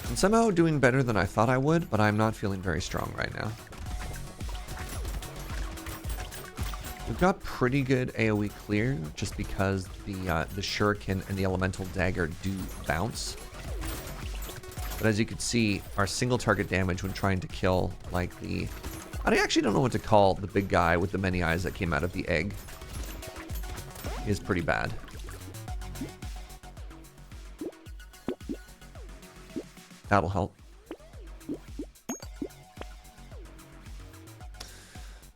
I'm somehow doing better than I thought I would, but I'm not feeling very strong right now. We've got pretty good AoE clear, just because the Shuriken and the Elemental Dagger do bounce. But as you can see, our single target damage when trying to kill, like the... I actually don't know what to call the big guy with the many eyes that came out of the egg, is pretty bad. That'll help.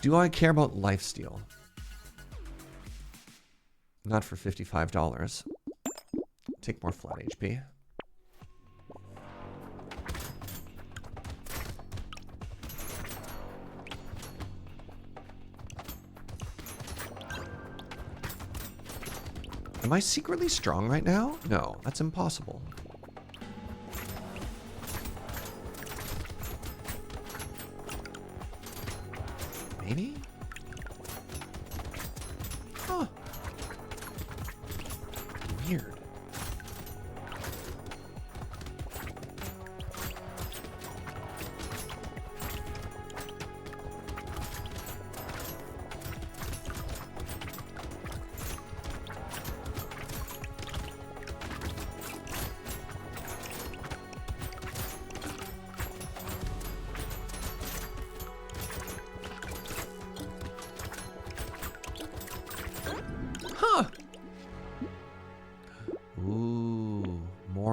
Do I care about lifesteal? Not for $55. Take more flat HP. Am I secretly strong right now? No, that's impossible. Maybe? Huh. Weird.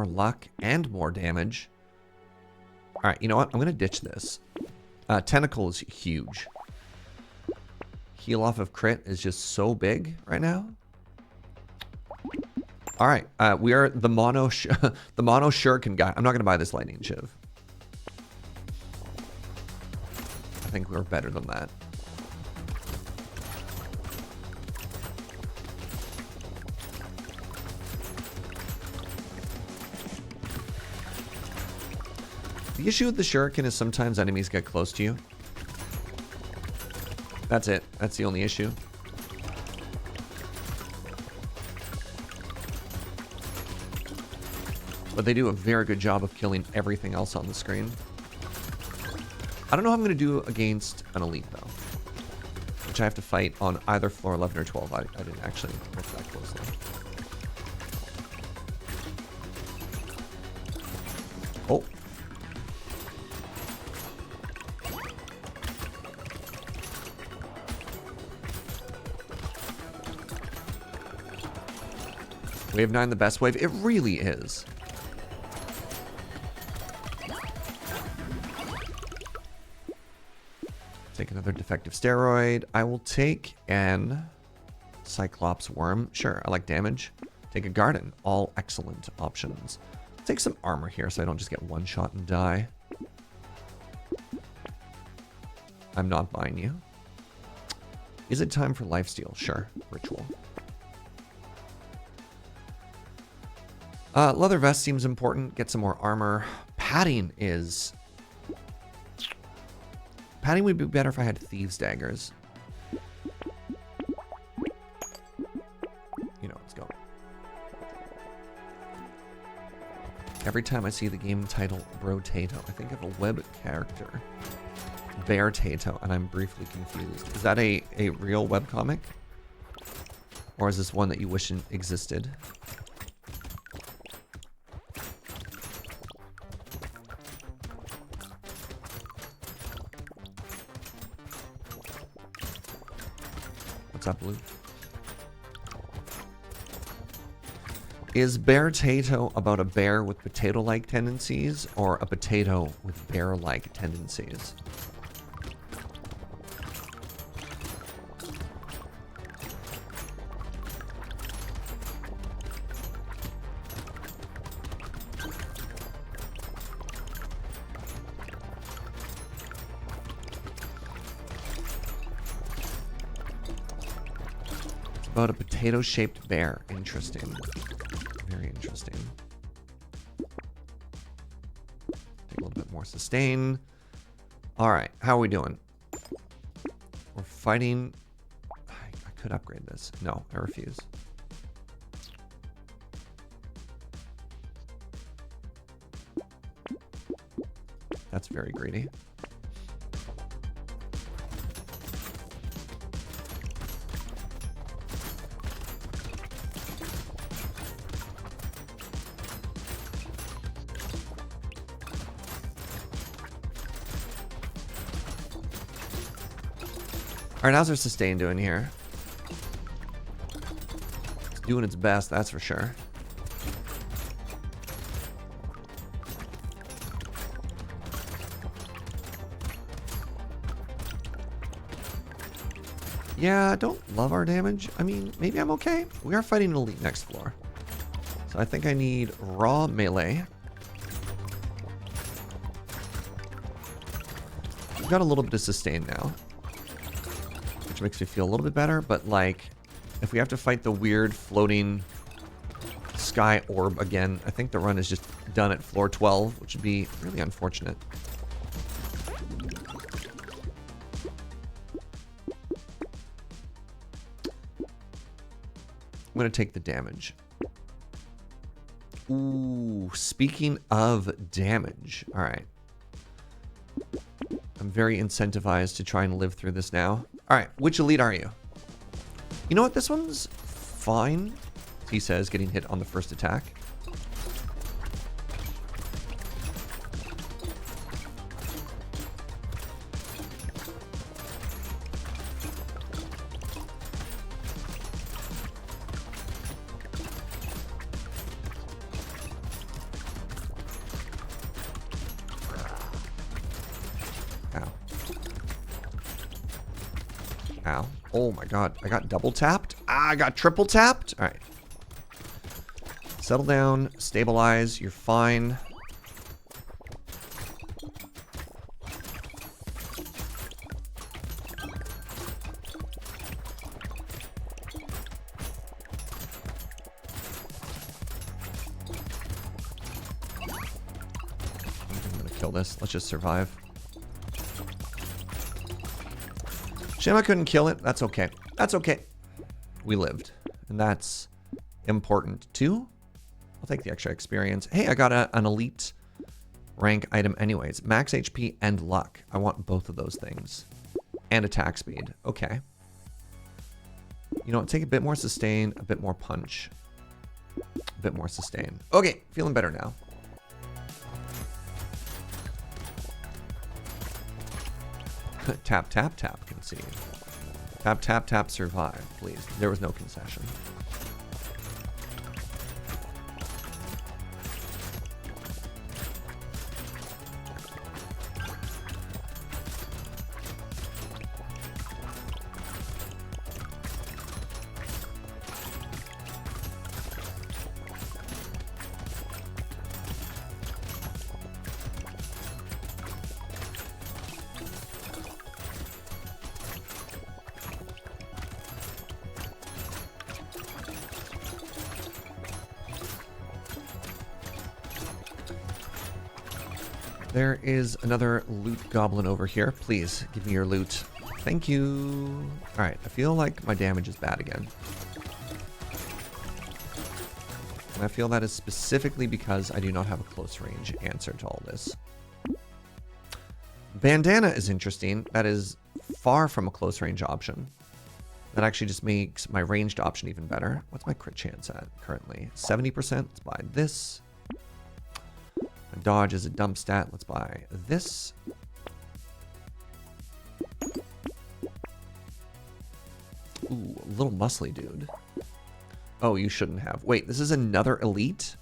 Luck and more damage. All right, you know what? I'm going to ditch this. Tentacle is huge. Heal off of crit is just so big right now. All right, we are the mono shuriken guy. I'm not going to buy this lightning shiv. I think we're better than that. The issue with the shuriken is sometimes enemies get close to you. That's it. That's the only issue. But they do a very good job of killing everything else on the screen. I don't know how I'm going to do against an elite, though. Which I have to fight on either floor 11 or 12. I didn't actually look that closely. Oh. Wave 9 the best wave? It really is. Take another defective steroid. I will take an Cyclops worm. Sure, I like damage. Take a garden. All excellent options. Take some armor here so I don't just get one shot and die. I'm not buying you. Is it time for lifesteal? Sure. Ritual. Leather vest seems important. Get some more armor. Padding is... Padding would be better if I had thieves' daggers. You know, let's go. Every time I see the game title Brotato, I think of a web character. Beartato, and I'm briefly confused. Is that a real webcomic? Or is this one that you wish existed? What's up, Blue? Is Brotato about a bear with potato-like tendencies or a potato with bear-like tendencies? About a potato-shaped bear. Interesting. Very interesting. Take a little bit more sustain. All right, how are we doing? We're fighting. I could upgrade this. No, I refuse. That's very greedy. All right, how's our sustain doing here? It's doing its best, that's for sure. Yeah, I don't love our damage. I mean, maybe I'm okay. We are fighting an elite next floor. So I think I need raw melee. We've got a little bit of sustain now, which makes me feel a little bit better, but like, if we have to fight the weird floating sky orb again, I think the run is just done at floor 12, which would be really unfortunate. I'm going to take the damage. Ooh, speaking of damage. All right. I'm very incentivized to try and live through this now. All right, which elite are you? You know what? This one's fine, he says, getting hit on the first attack. Ow. Oh my god. I got double tapped. Ah, I got triple tapped. Alright. Settle down. Stabilize. You're fine. I'm gonna kill this. Let's just survive. Shame I couldn't kill it. That's okay. That's okay. We lived. And that's important too. I'll take the extra experience. Hey, I got an elite rank item anyways. Max HP and luck. I want both of those things. And attack speed. Okay. You know what? Take a bit more sustain, a bit more punch. A bit more sustain. Okay. Feeling better now. Tap, tap, tap, concede. Tap, tap, tap, survive, please. There was no concession. There is another loot goblin over here. Please, give me your loot. Thank you. Alright, I feel like my damage is bad again. And I feel that is specifically because I do not have a close range answer to all this. Bandana is interesting. That is far from a close range option. That actually just makes my ranged option even better. What's my crit chance at currently? 70%. Let's buy this. My dodge is a dump stat. Let's buy this. Ooh, a little muscly dude. Oh, you shouldn't have. Wait, this is another elite?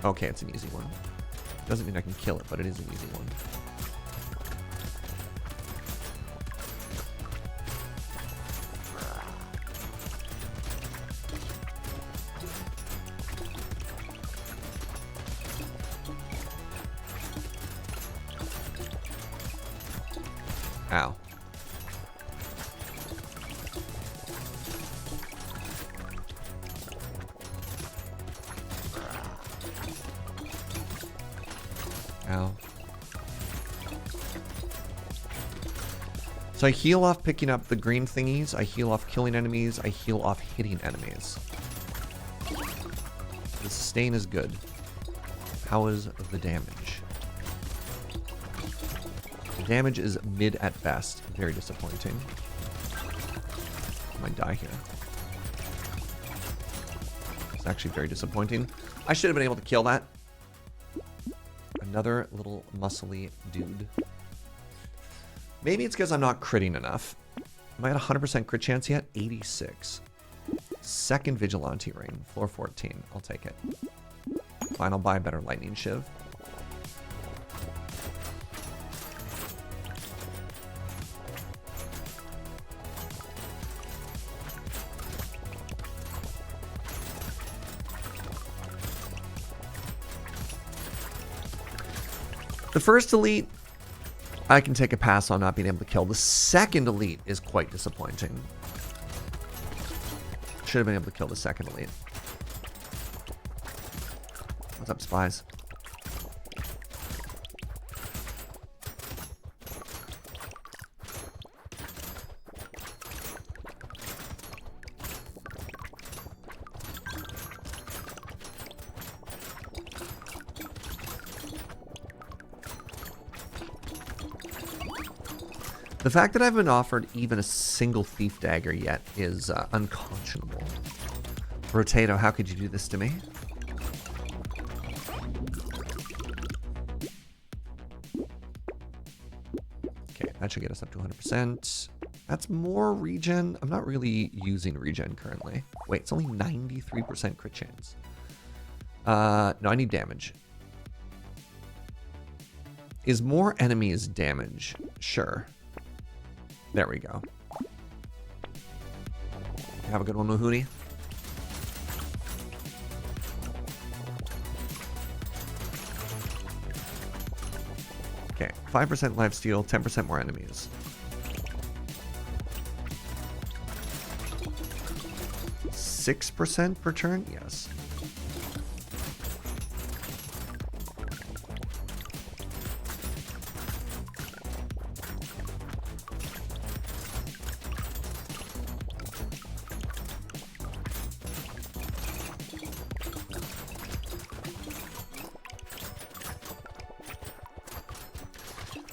Okay, it's an easy one. Doesn't mean I can kill it, but it is an easy one. Ow. Ow. So I heal off picking up the green thingies, I heal off killing enemies, I heal off hitting enemies. The sustain is good. How is the damage? The damage is mid at best. Very disappointing. I might die here. It's actually very disappointing. I should have been able to kill that. Another little muscly dude. Maybe it's because I'm not critting enough. Am I at 100% crit chance yet? 86. Second Vigilante ring. Floor 14. I'll take it. Fine, I'll buy a better lightning shiv. The first elite, I can take a pass on not being able to kill. The second elite is quite disappointing. Should have been able to kill the second elite. What's up, spies? The fact that I haven't been offered even a single thief dagger yet is unconscionable. Brotato, how could you do this to me? Okay, that should get us up to 100%. That's more regen. I'm not really using regen currently. Wait, it's only 93% crit chance. No, I need damage. Is more enemies damage? Sure. There we go. Have a good one, Mahoney. Okay, 5% lifesteal, 10% more enemies. 6% per turn? Yes.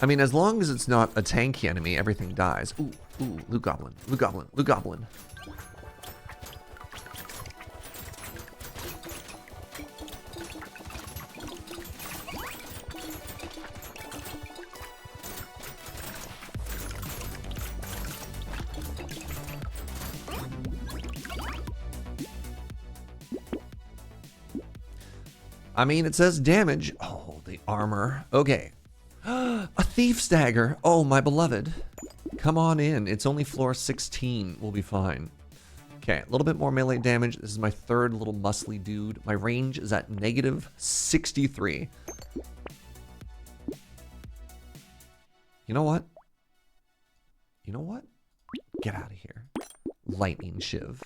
I mean, as long as it's not a tanky enemy, everything dies. Ooh, ooh, loot goblin, loot goblin, loot goblin. I mean, it says damage. Oh, the armor. Okay. A thief's dagger. Oh, my beloved. Come on in. It's only floor 16. We'll be fine. Okay, a little bit more melee damage. This is my third little muscly dude. My range is at negative 63. You know what? You know what? Get out of here. Lightning shiv.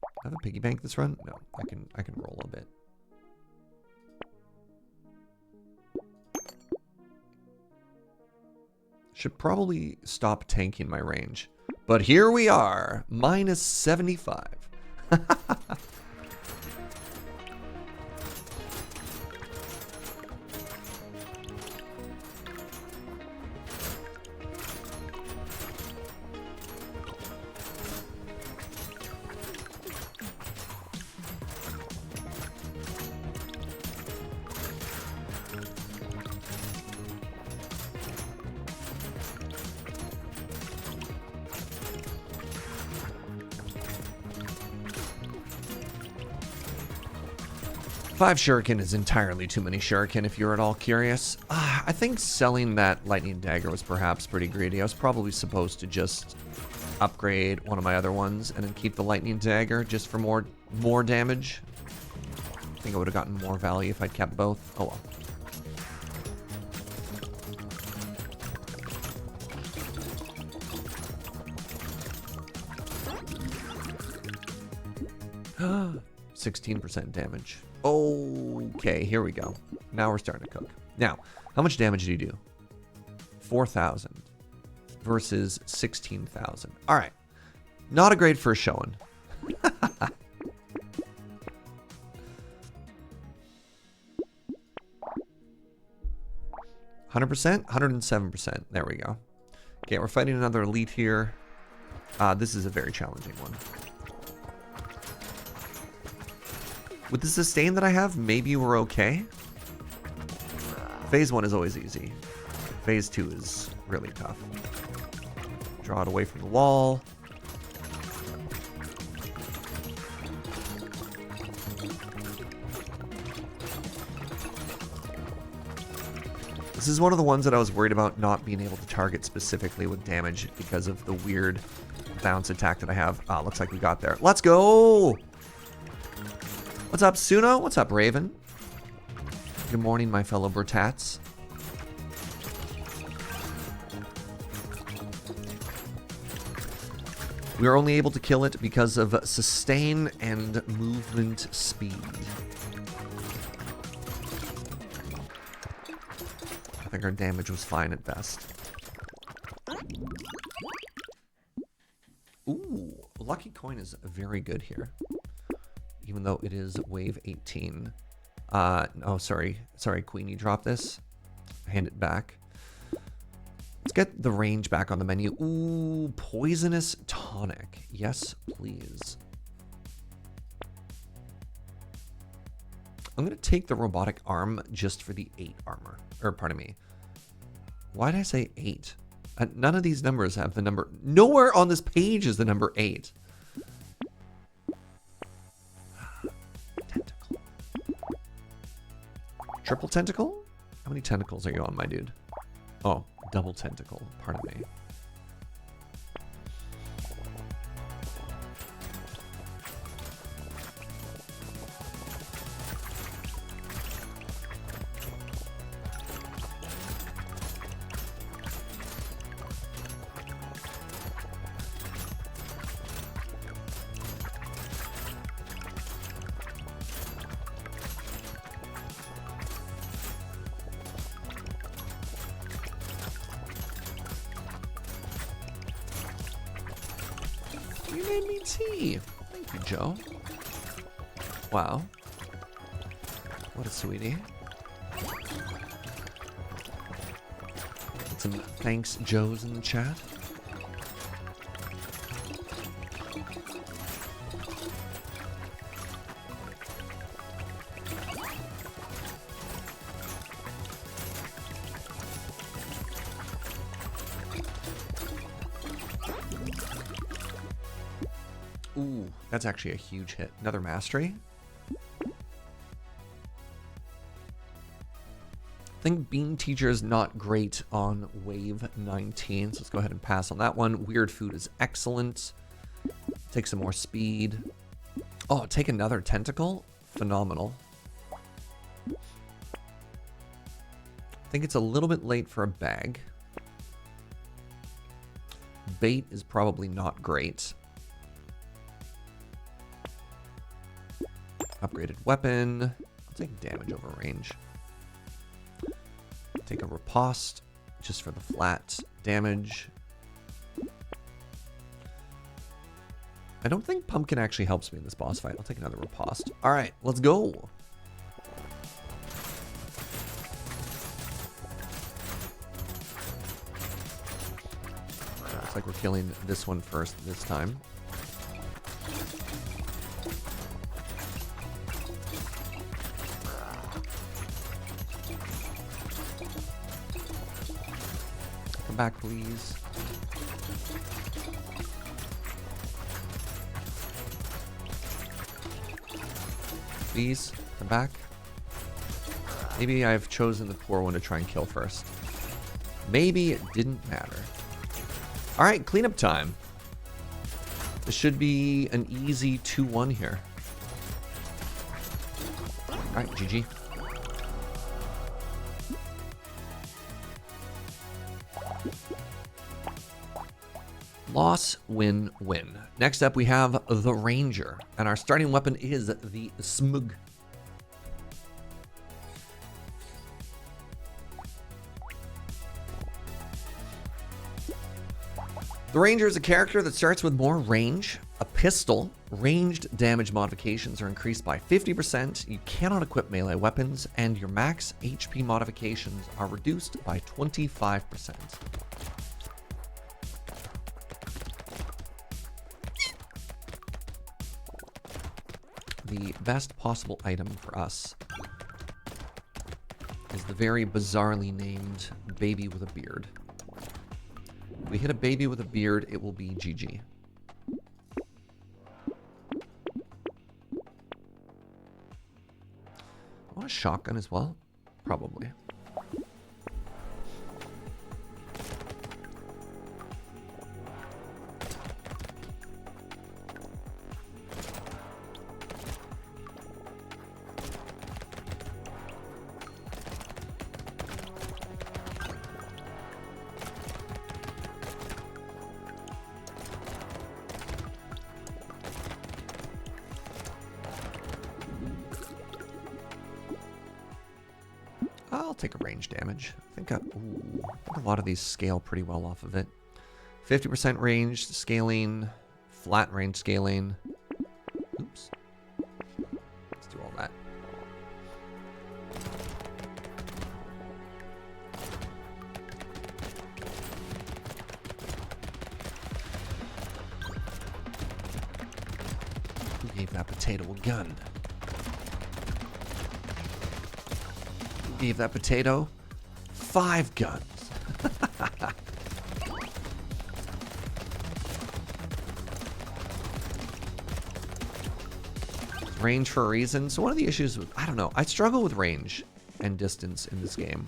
Do I have a piggy bank this run? No, I can roll a bit. Should probably stop tanking my range. But here we are, minus 75. 5 shuriken is entirely too many shuriken if you're at all curious. I think selling that lightning dagger was perhaps pretty greedy. I was probably supposed to just upgrade one of my other ones and then keep the lightning dagger just for more damage. I think I would have gotten more value if I'd kept both. Oh well. 16% damage. Okay, here we go. Now we're starting to cook. Now, how much damage do you do? 4,000 versus 16,000. All right. Not a great first showing. 100%? 107%. There we go. Okay, we're fighting another elite here. This is a very challenging one. With the sustain that I have, maybe we're okay. Phase 1 is always easy. Phase 2 is really tough. Draw it away from the wall. This is one of the ones that I was worried about not being able to target specifically with damage because of the weird bounce attack that I have. Looks like we got there. Let's go! What's up, Suno? What's up, Raven? Good morning, my fellow Brotats. We are only able to kill it because of sustain and movement speed. I think our damage was fine at best. Ooh, Lucky Coin is very good here. Even though it is wave 18. Oh, sorry, Queen, you dropped this. Hand it back. Let's get the range back on the menu. Ooh, Poisonous Tonic. Yes, please. I'm going to take the robotic arm just for the 8 armor. Or, pardon me. Why did I say 8? None of these numbers have the number. Nowhere on this page is the number 8. Triple tentacle? How many tentacles are you on, my dude? Oh, double tentacle. Pardon me. You made me tea. Thank you, Joe. Wow. What a sweetie. Get some thanks, Joes, in the chat. Ooh, that's actually a huge hit. Another mastery. I think Bean Teacher is not great on wave 19, so let's go ahead and pass on that one. Weird Food is excellent. Take some more speed. Oh, take another tentacle? Phenomenal. I think it's a little bit late for a bag. Bait is probably not great. Upgraded weapon. I'll take damage over range. Take a riposte just for the flat damage. I don't think pumpkin actually helps me in this boss fight. I'll take another riposte. All right, let's go. Looks like we're killing this one first this time. Come back, please. Please, come back. Maybe I've chosen the poor one to try and kill first. Maybe it didn't matter. All right, cleanup time. This should be an easy 2-1 here. All right, GG. Loss, win, win. Next up, we have the Ranger, and our starting weapon is the Smug. The Ranger is a character that starts with more range, a pistol. Ranged damage modifications are increased by 50%. You cannot equip melee weapons, and your max HP modifications are reduced by 25%. The best possible item for us is the very bizarrely named Baby with a Beard. If we hit a baby with a beard, it will be GG. I want a shotgun as well? Probably. I'll take a range damage. I think a lot of these scale pretty well off of it. 50% range scaling, flat range scaling. Oops. Let's do all that. Who gave that potato a gun? Gave that potato 5 guns. Range for a reason. So one of the issues with, I don't know, I struggle with range and distance in this game.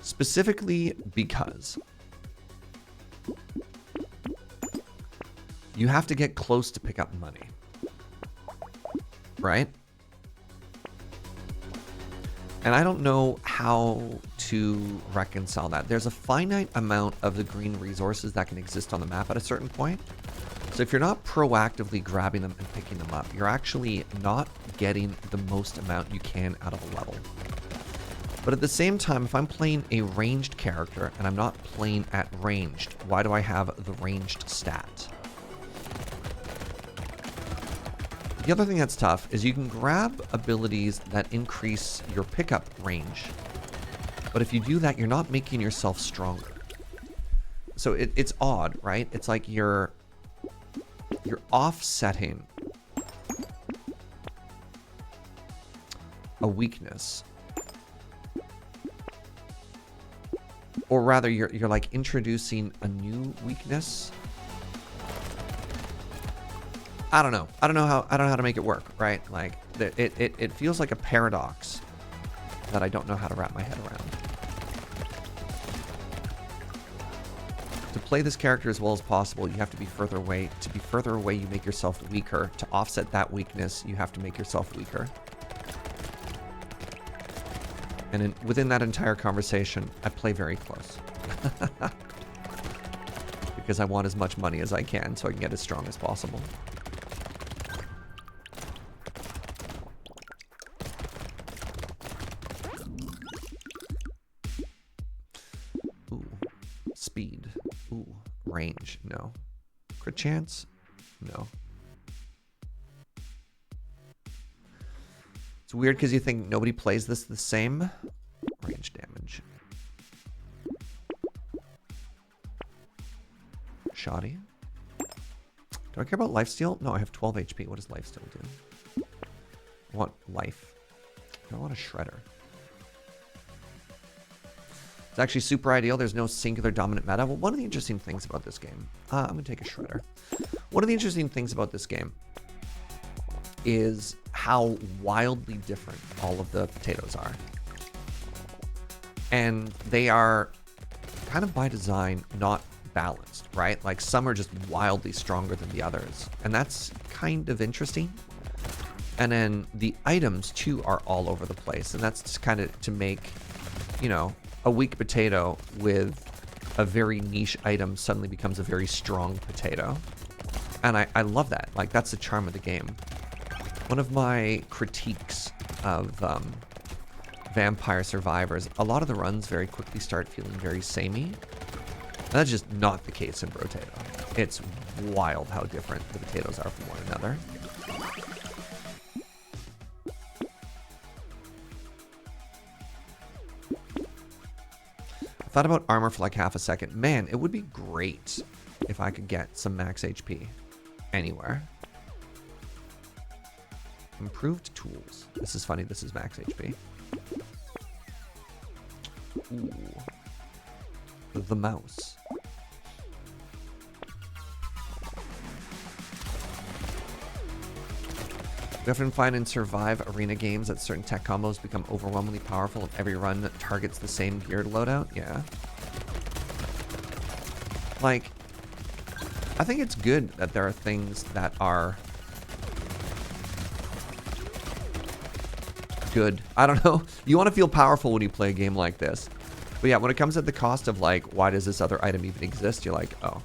Specifically because you have to get close to pick up money. Right? And I don't know how to reconcile that. There's a finite amount of the green resources that can exist on the map at a certain point. So if you're not proactively grabbing them and picking them up, you're actually not getting the most amount you can out of a level. But at the same time, if I'm playing a ranged character and I'm not playing at ranged, why do I have the ranged stat? The other thing that's tough is you can grab abilities that increase your pickup range. But if you do that, you're not making yourself stronger. So it's odd, right? It's like you're offsetting a weakness. Or rather, you're like introducing a new weakness. I don't know. I don't know how to make it work, right? Like it feels like a paradox that I don't know how to wrap my head around. To play this character as well as possible, you have to be further away. To be further away, you make yourself weaker. To offset that weakness, you have to make yourself weaker. And within that entire conversation, I play very close. Because I want as much money as I can so I can get as strong as possible. Speed. Ooh. Range. No. Crit chance? No. It's weird because you think nobody plays this the same. Range damage. Shoddy. Do I care about lifesteal? No, I have 12 HP. What does lifesteal do? I want life. I want a shredder. It's actually super ideal. There's no singular dominant meta. Well, one of the interesting things about this game... I'm going to take a shredder. One of the interesting things about this game is how wildly different all of the potatoes are. And they are kind of by design not balanced, right? Like some are just wildly stronger than the others. And that's kind of interesting. And then the items too are all over the place. And that's just kind of to make, you know, a weak potato with a very niche item suddenly becomes a very strong potato. And I love that. Like, that's the charm of the game. One of my critiques of Vampire Survivors, a lot of the runs very quickly start feeling very samey. And that's just not the case in Brotato. It's wild how different the potatoes are from one another. I thought about armor for like half a second. Man, it would be great if I could get some max HP anywhere. Improved tools. This is funny. This is max HP. Ooh. The mouse. We often find in survive arena games that certain tech combos become overwhelmingly powerful if every run targets the same geared loadout. Yeah. Like, I think it's good that there are things that are good. I don't know. You want to feel powerful when you play a game like this. But yeah, when it comes at the cost of like, why does this other item even exist? You're like, oh.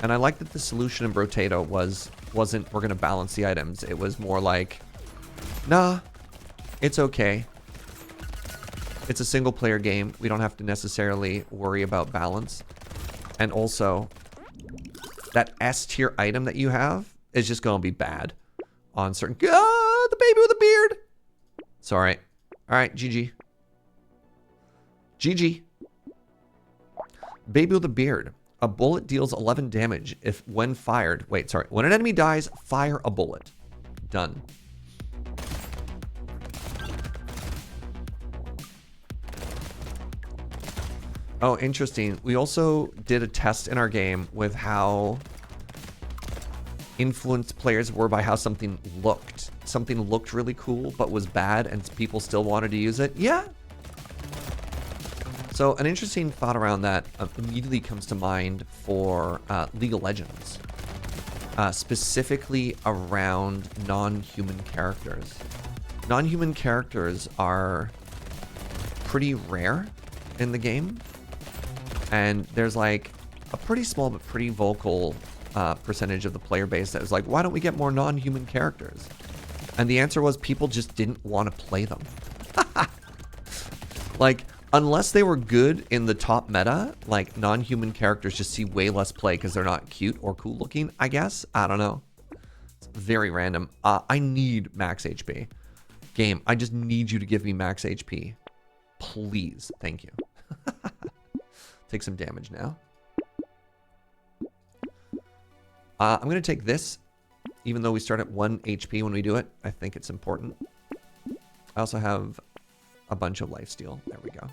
And I like that the solution in Brotato wasn't we're gonna balance the items. It was more like, nah, it's okay. It's a single player game. We don't have to necessarily worry about balance. And also, that S tier item that you have is just gonna be bad on certain. Ah, the baby with a beard. It's all right. All right, GG. GG. Baby with a beard. A bullet deals 11 damage if when fired. Wait, sorry. When an enemy dies, fire a bullet. Done. Oh, interesting. We also did a test in our game with how influenced players were by how something looked. Something looked really cool, but was bad, and people still wanted to use it. Yeah. So an interesting thought around that immediately comes to mind for League of Legends, specifically around non-human characters. Non-human characters are pretty rare in the game, and there's like a pretty small but pretty vocal percentage of the player base that was like, why don't we get more non-human characters? And the answer was people just didn't want to play them. Like, unless they were good in the top meta, like non-human characters just see way less play because they're not cute or cool looking, I guess. I don't know. It's very random. I need max HP. Game, I just need you to give me max HP. Please. Thank you. Take some damage now. I'm going to take this, even though we start at 1 HP when we do it. I think it's important. I also have a bunch of lifesteal. There we go.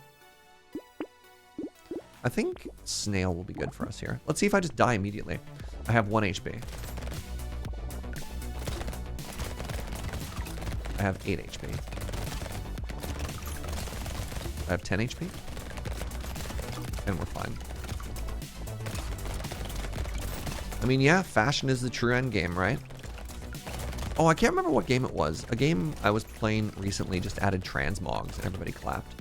I think snail will be good for us here. Let's see if I just die immediately. I have 1 HP. I have 8 HP. I have 10 HP. And we're fine. I mean, yeah, fashion is the true end game, right? Oh, I can't remember what game it was. A game I was playing recently just added transmogs and everybody clapped.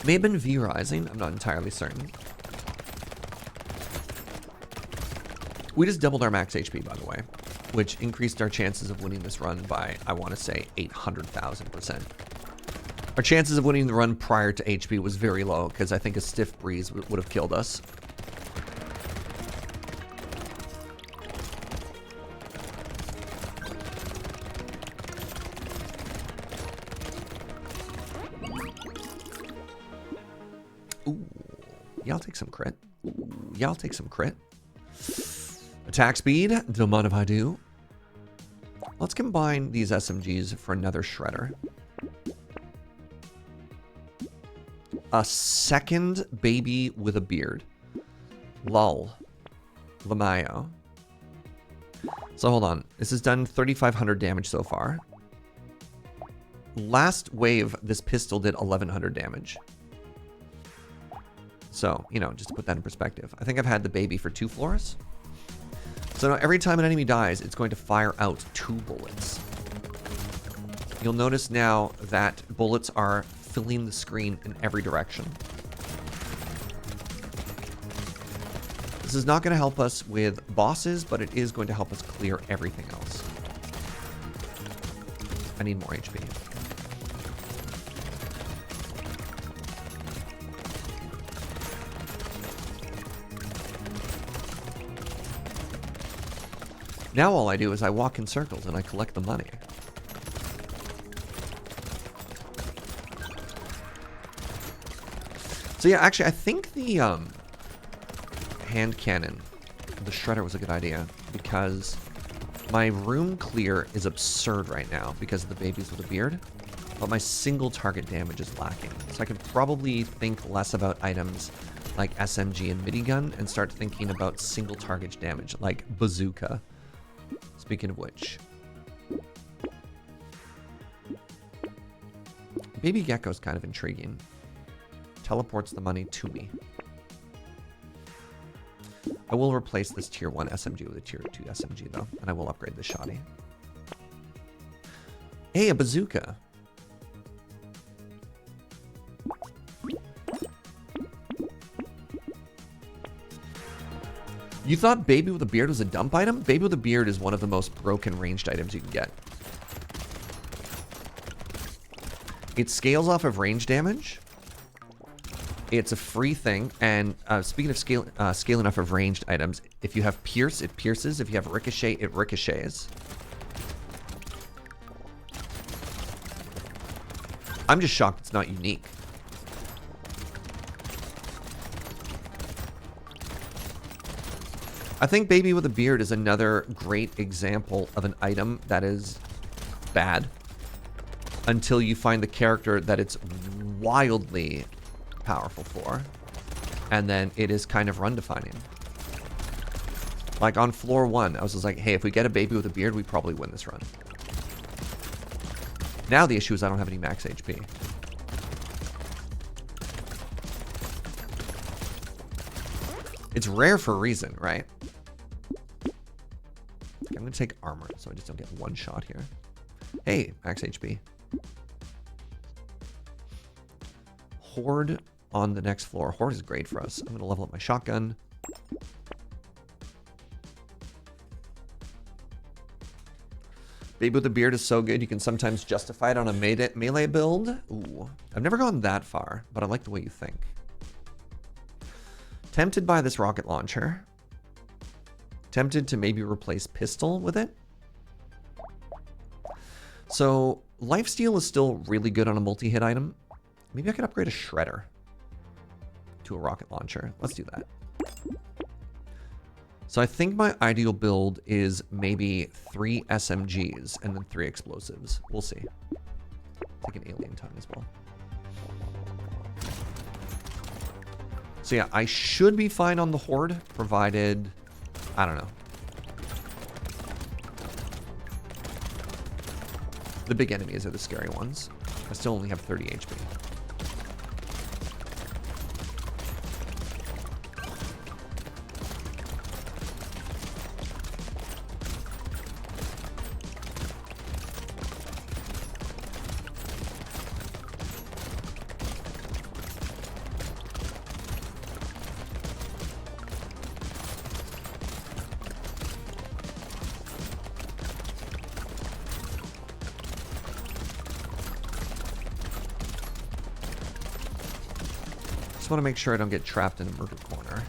May have been V Rising. I'm not entirely certain. We just doubled our max HP, by the way, which increased our chances of winning this run by, I want to say, 800,000%. Our chances of winning the run prior to HP was very low, because I think a stiff breeze would have killed us. Ooh, yeah, I'll take some crit. Ooh, yeah, I'll take some crit. Attack speed, don't mind if I do. Let's combine these SMGs for another shredder. A second baby with a beard. Lol. Lamayo. So hold on. This has done 3,500 damage so far. Last wave, this pistol did 1,100 damage. So, you know, just to put that in perspective. I think I've had the baby for 2 floors. So now every time an enemy dies, it's going to fire out 2 bullets. You'll notice now that bullets are filling the screen in every direction. This is not going to help us with bosses, but it is going to help us clear everything else. I need more HP. Now all I do is I walk in circles and I collect the money. So yeah, actually I think the hand cannon, the shredder was a good idea because my room clear is absurd right now because of the babies with a beard, but my single target damage is lacking. So I can probably think less about items like SMG and minigun and start thinking about single target damage like bazooka. Speaking of which, Baby Gecko's kind of intriguing. Teleports the money to me. I will replace this tier 1 SMG with a tier 2 SMG though, and I will upgrade the shoddy. Hey, a bazooka. You thought Baby with a Beard was a dump item? Baby with a Beard is one of the most broken ranged items you can get. It scales off of range damage. It's a free thing, and speaking of scaling off of ranged items, if you have Pierce, it pierces. If you have Ricochet, it ricochets. I'm just shocked it's not unique. I think Baby with a Beard is another great example of an item that is bad until you find the character that it's wildly powerful for, and then it is kind of run defining. Like on floor 1, I was just like, hey, if we get a Baby with a Beard, we probably win this run. Now the issue is I don't have any max HP. It's rare for a reason, right? Okay, I'm gonna take armor so I just don't get one shot here. Hey, max HP. Horde on the next floor. Horde is great for us. I'm gonna level up my shotgun. Baby with a Beard is so good, you can sometimes justify it on a melee build. Ooh, I've never gone that far, but I like the way you think. Tempted by this rocket launcher. Tempted to maybe replace pistol with it. So, lifesteal is still really good on a multi-hit item. Maybe I could upgrade a shredder to a rocket launcher. Let's do that. So I think my ideal build is maybe 3 SMGs and then 3 explosives. We'll see. Take an alien tongue as well. So yeah, I should be fine on the Horde, provided, I don't know. The big enemies are the scary ones. I still only have 30 HP. Want to make sure I don't get trapped in a murder corner.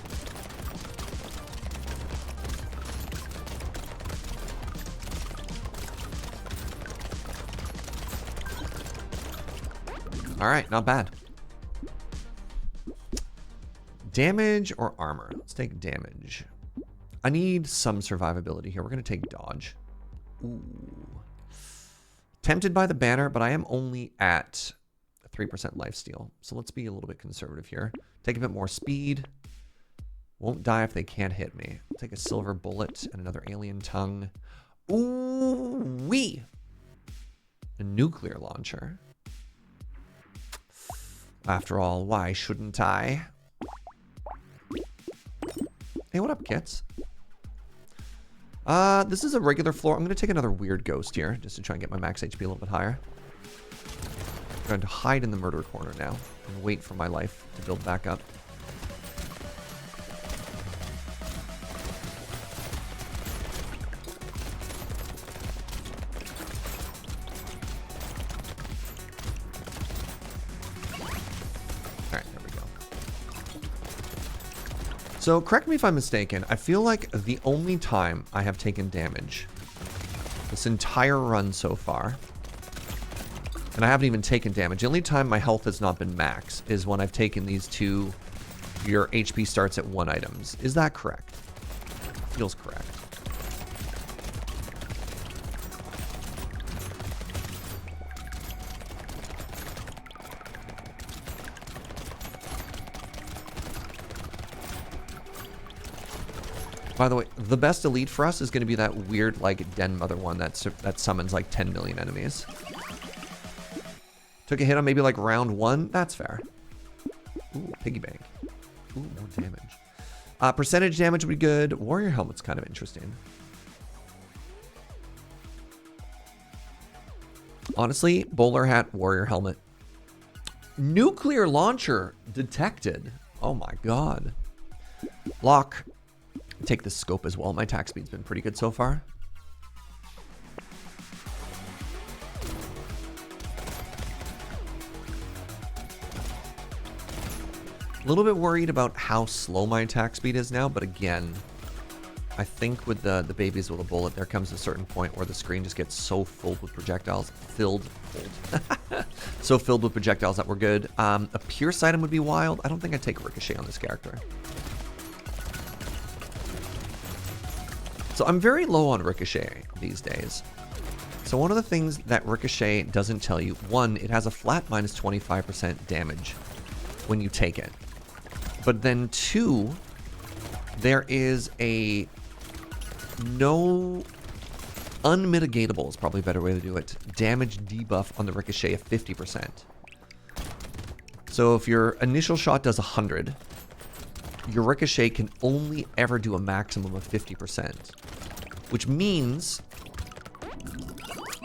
All right, not bad. Damage or armor? Let's take damage. I need some survivability here. We're going to take dodge. Ooh. Tempted by the banner, but I am only at 3% lifesteal. So let's be a little bit conservative here. Take a bit more speed. Won't die if they can't hit me. Take a silver bullet and another alien tongue. Ooh-wee! A nuclear launcher. After all, why shouldn't I? Hey, what up, kits? This is a regular floor. I'm going to take another weird ghost here, just to try and get my max HP a little bit higher. I'm going to hide in the murder corner now and wait for my life to build back up. So, correct me if I'm mistaken, I feel like the only time I have taken damage this entire run so far, and I haven't even taken damage, the only time my health has not been max is when I've taken these two, your HP starts at 1 items. Is that correct? Feels correct. By the way, the best elite for us is going to be that weird, like, Den Mother one that summons, like, 10 million enemies. Took a hit on maybe, like, round 1. That's fair. Ooh, piggy bank. Ooh, more damage. Percentage damage would be good. Warrior helmet's kind of interesting. Honestly, bowler hat, warrior helmet. Nuclear launcher detected. Oh, my God. Lock. Take this scope as well. My attack speed's been pretty good so far. A little bit worried about how slow my attack speed is now, but again, I think with the babies with a bullet, there comes a certain point where the screen just gets so filled with projectiles. So filled with projectiles that we're good. A Pierce item would be wild. I don't think I'd take Ricochet on this character. So I'm very low on Ricochet these days. So one of the things that Ricochet doesn't tell you, one, it has a flat minus 25% damage when you take it. But then two, there is a no unmitigatable is probably a better way to do it. Damage debuff on the Ricochet of 50%. So if your initial shot does 100, your Ricochet can only ever do a maximum of 50%. Which means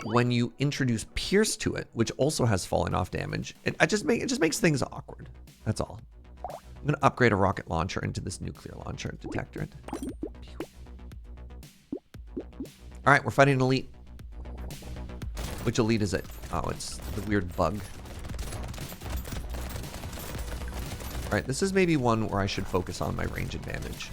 when you introduce Pierce to it, which also has falling off damage, it just makes things awkward. That's all. I'm going to upgrade a rocket launcher into this nuclear launcher and detector it. All right, we're fighting an elite. Which elite is it? Oh, it's the weird bug. All right, this is maybe one where I should focus on my range advantage.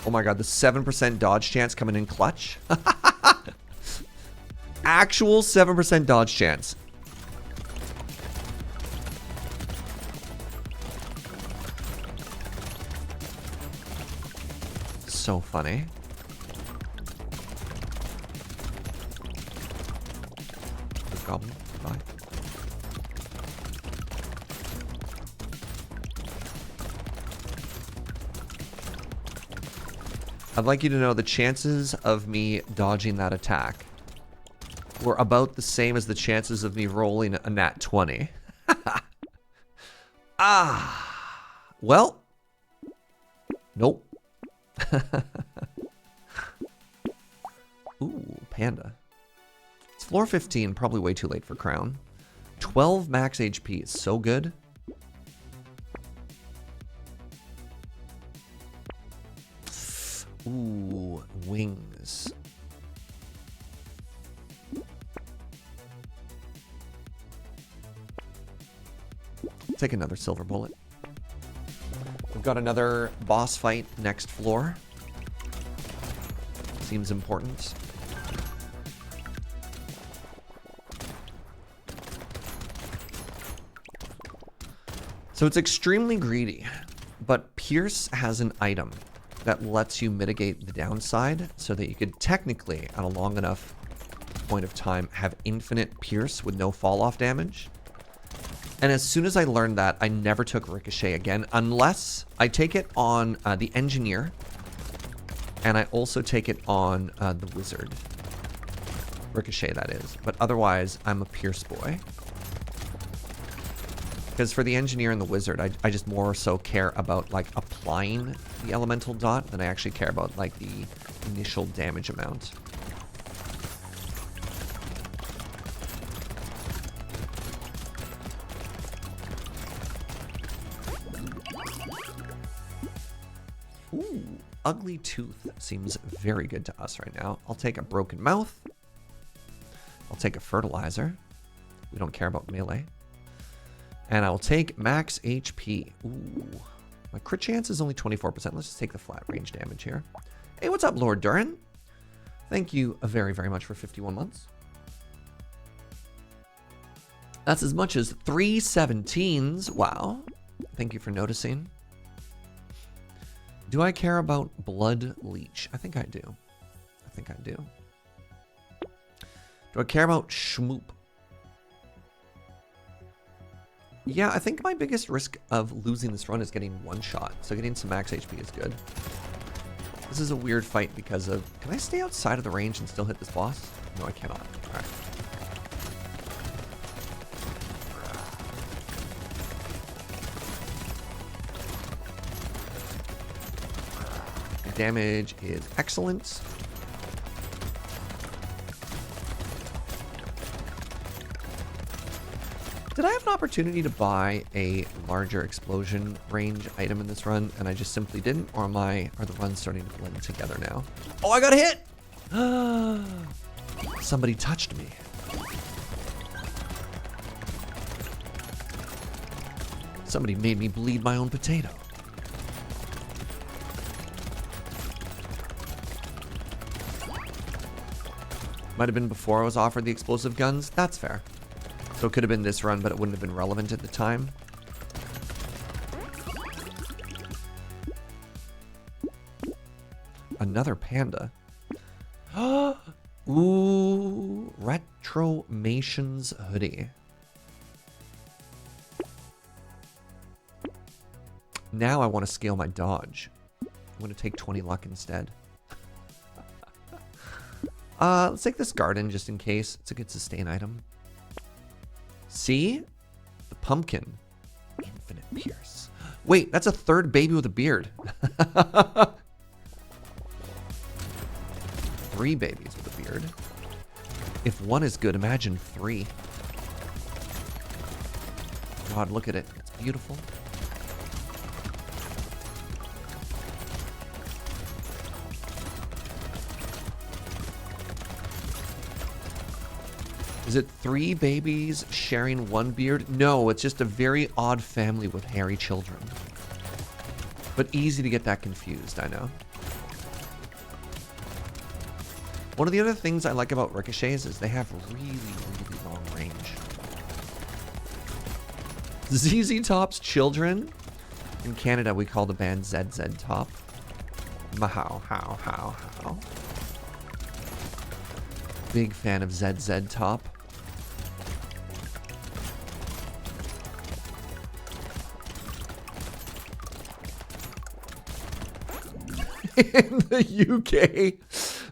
Oh my God, the 7% dodge chance coming in clutch. Actual 7% dodge chance. So funny. Goblin, bye. I'd like you to know the chances of me dodging that attack were about the same as the chances of me rolling a nat 20. Well, nope. Ooh, panda. It's floor 15, probably way too late for crown. 12 max HP is so good. Ooh, wings. Take another silver bullet. We've got another boss fight next floor. Seems important. So it's extremely greedy, but Pierce has an item that lets you mitigate the downside so that you could technically, at a long enough point of time, have infinite pierce with no fall off damage. And as soon as I learned that, I never took Ricochet again, unless I take it on the Engineer, and I also take it on the Wizard. Ricochet, that is. But otherwise, I'm a Pierce boy. Because for the Engineer and the Wizard, I just more so care about, like, applying the elemental dot than I actually care about, like, the initial damage amount. Ooh, Ugly Tooth seems very good to us right now. I'll take a Broken Mouth. I'll take a Fertilizer. We don't care about melee. And I'll take max HP. Ooh. My crit chance is only 24%. Let's just take the flat range damage here. Hey, what's up, Lord Durin? Thank you very, very much for 51 months. That's as much as 3 17s. Wow. Thank you for noticing. Do I care about Blood Leech? I think I do. I think I do. Do I care about Shmoop? Yeah, I think my biggest risk of losing this run is getting one shot. So getting some max HP is good. This is a weird fight because of... Can I stay outside of the range and still hit this boss? No, I cannot. All right. The damage is excellent. Did I have an opportunity to buy a larger explosion range item in this run and I just simply didn't? Or are the runs starting to blend together now? Oh, I got a hit! Somebody touched me. Somebody made me bleed my own potato. Might have been before I was offered the explosive guns. That's fair. So it could have been this run, but it wouldn't have been relevant at the time. Another panda. Ooh, Retromation's hoodie. Now I want to scale my dodge. I'm going to take 20 luck instead. Let's take this garden just in case. It's a good sustain item. See? The pumpkin. Infinite pierce. Wait, that's a third baby with a beard. 3 babies with a beard. If 1 is good, imagine 3. God, look at it. It's beautiful. Is it 3 babies sharing 1 beard? No, it's just a very odd family with hairy children. But easy to get that confused, I know. One of the other things I like about ricochets is they have really, really long range. ZZ Top's children. In Canada, we call the band ZZ Top. Mahow, how. Big fan of ZZ Top. In the UK,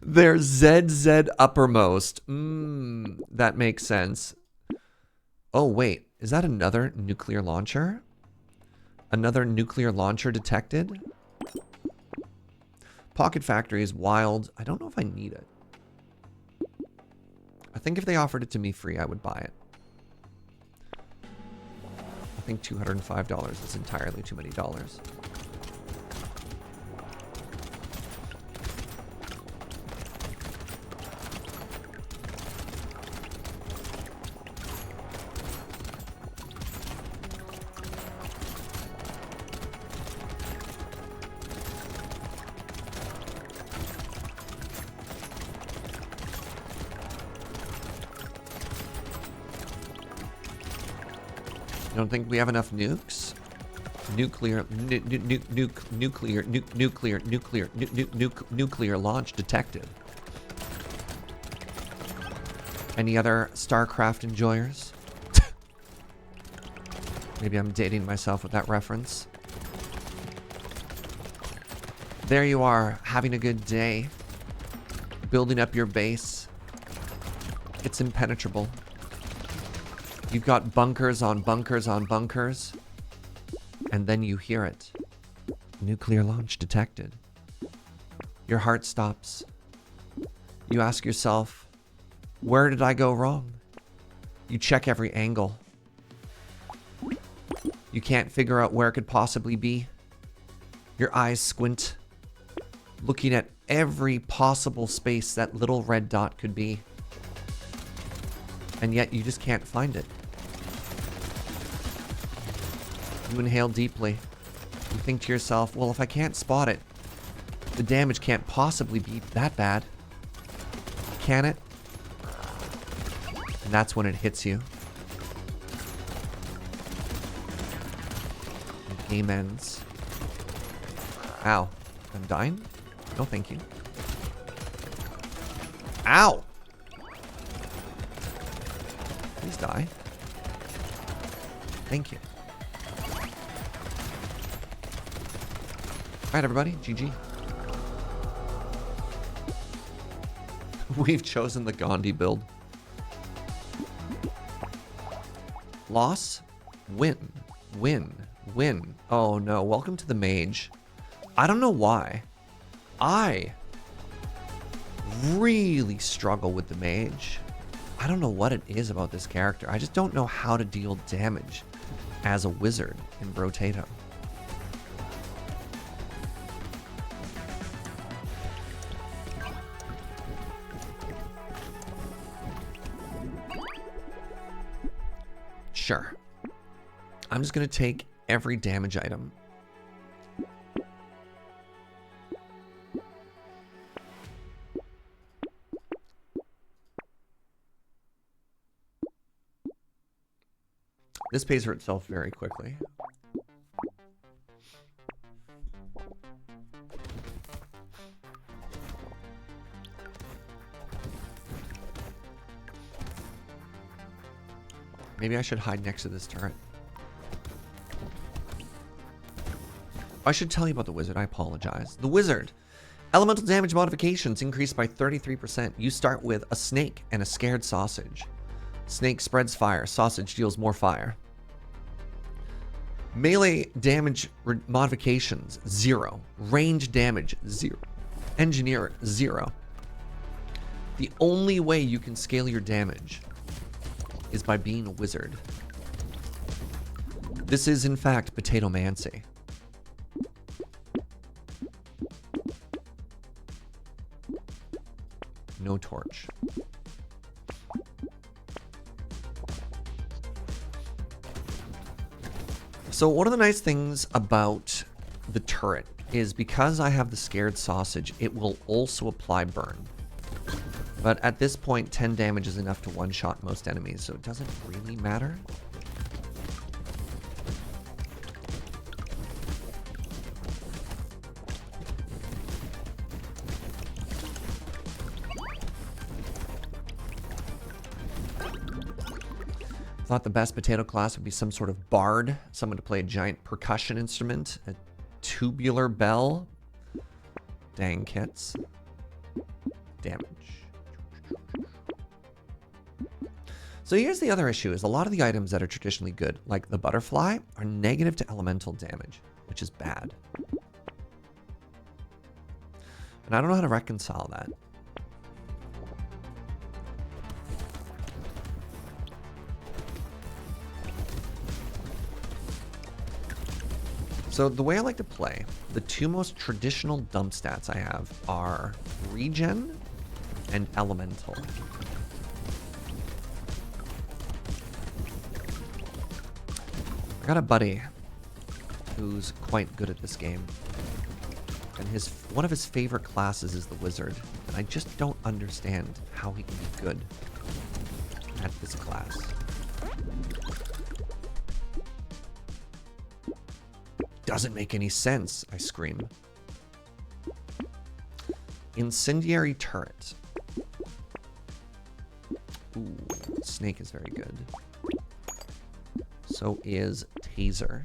they're ZZ uppermost. That makes sense. Oh, wait. Is that another nuclear launcher? Another nuclear launcher detected? Pocket Factory is wild. I don't know if I need it. I think if they offered it to me free, I would buy it. I think $205 is entirely too many dollars. You don't think we have enough nukes? Nuclear launch detected. Any other StarCraft enjoyers? Maybe I'm dating myself with that reference. There you are, having a good day. Building up your base. It's impenetrable. You've got bunkers on bunkers on bunkers. And then you hear it. Nuclear launch detected. Your heart stops. You ask yourself, where did I go wrong? You check every angle. You can't figure out where it could possibly be. Your eyes squint, looking at every possible space that little red dot could be. And yet you just can't find it. You inhale deeply. You think to yourself, well, if I can't spot it, the damage can't possibly be that bad. Can it? And that's when it hits you. The game ends. Ow. I'm dying? No, thank you. Ow! Please die. Thank you. Alright, everybody. GG. We've chosen the Gandhi build. Loss? Win. Win. Win. Oh no. Welcome to the mage. I don't know why. I really struggle with the mage. I don't know what it is about this character. I just don't know how to deal damage as a wizard in Brotato. Sure. I'm just going to take every damage item. This pays for itself very quickly. Maybe I should hide next to this turret. I should tell you about the wizard. I apologize. The wizard. Elemental damage modifications increased by 33%. You start with a snake and a scared sausage. Snake spreads fire. Sausage deals more fire. Melee damage modifications, 0. Range damage, 0. Engineer, 0. The only way you can scale your damage is by being a wizard. This is, in fact, potatomancy. No torch. So one of the nice things about the turret is because I have the scared sausage, it will also apply burn. But at this point, 10 damage is enough to one-shot most enemies, so it doesn't really matter. I thought the best potato class would be some sort of bard, someone to play a giant percussion instrument, a tubular bell. Dang kits. Damage. So here's the other issue, is a lot of the items that are traditionally good, like the butterfly, are negative to elemental damage, which is bad. And I don't know how to reconcile that. So the way I like to play, the two most traditional dump stats I have are regen and elemental. I got a buddy who's quite good at this game, and one of his favorite classes is the wizard, and I just don't understand how he can be good at this class. doesn't make any sense, I scream. Incendiary turret. Ooh, snake is very good. So is taser.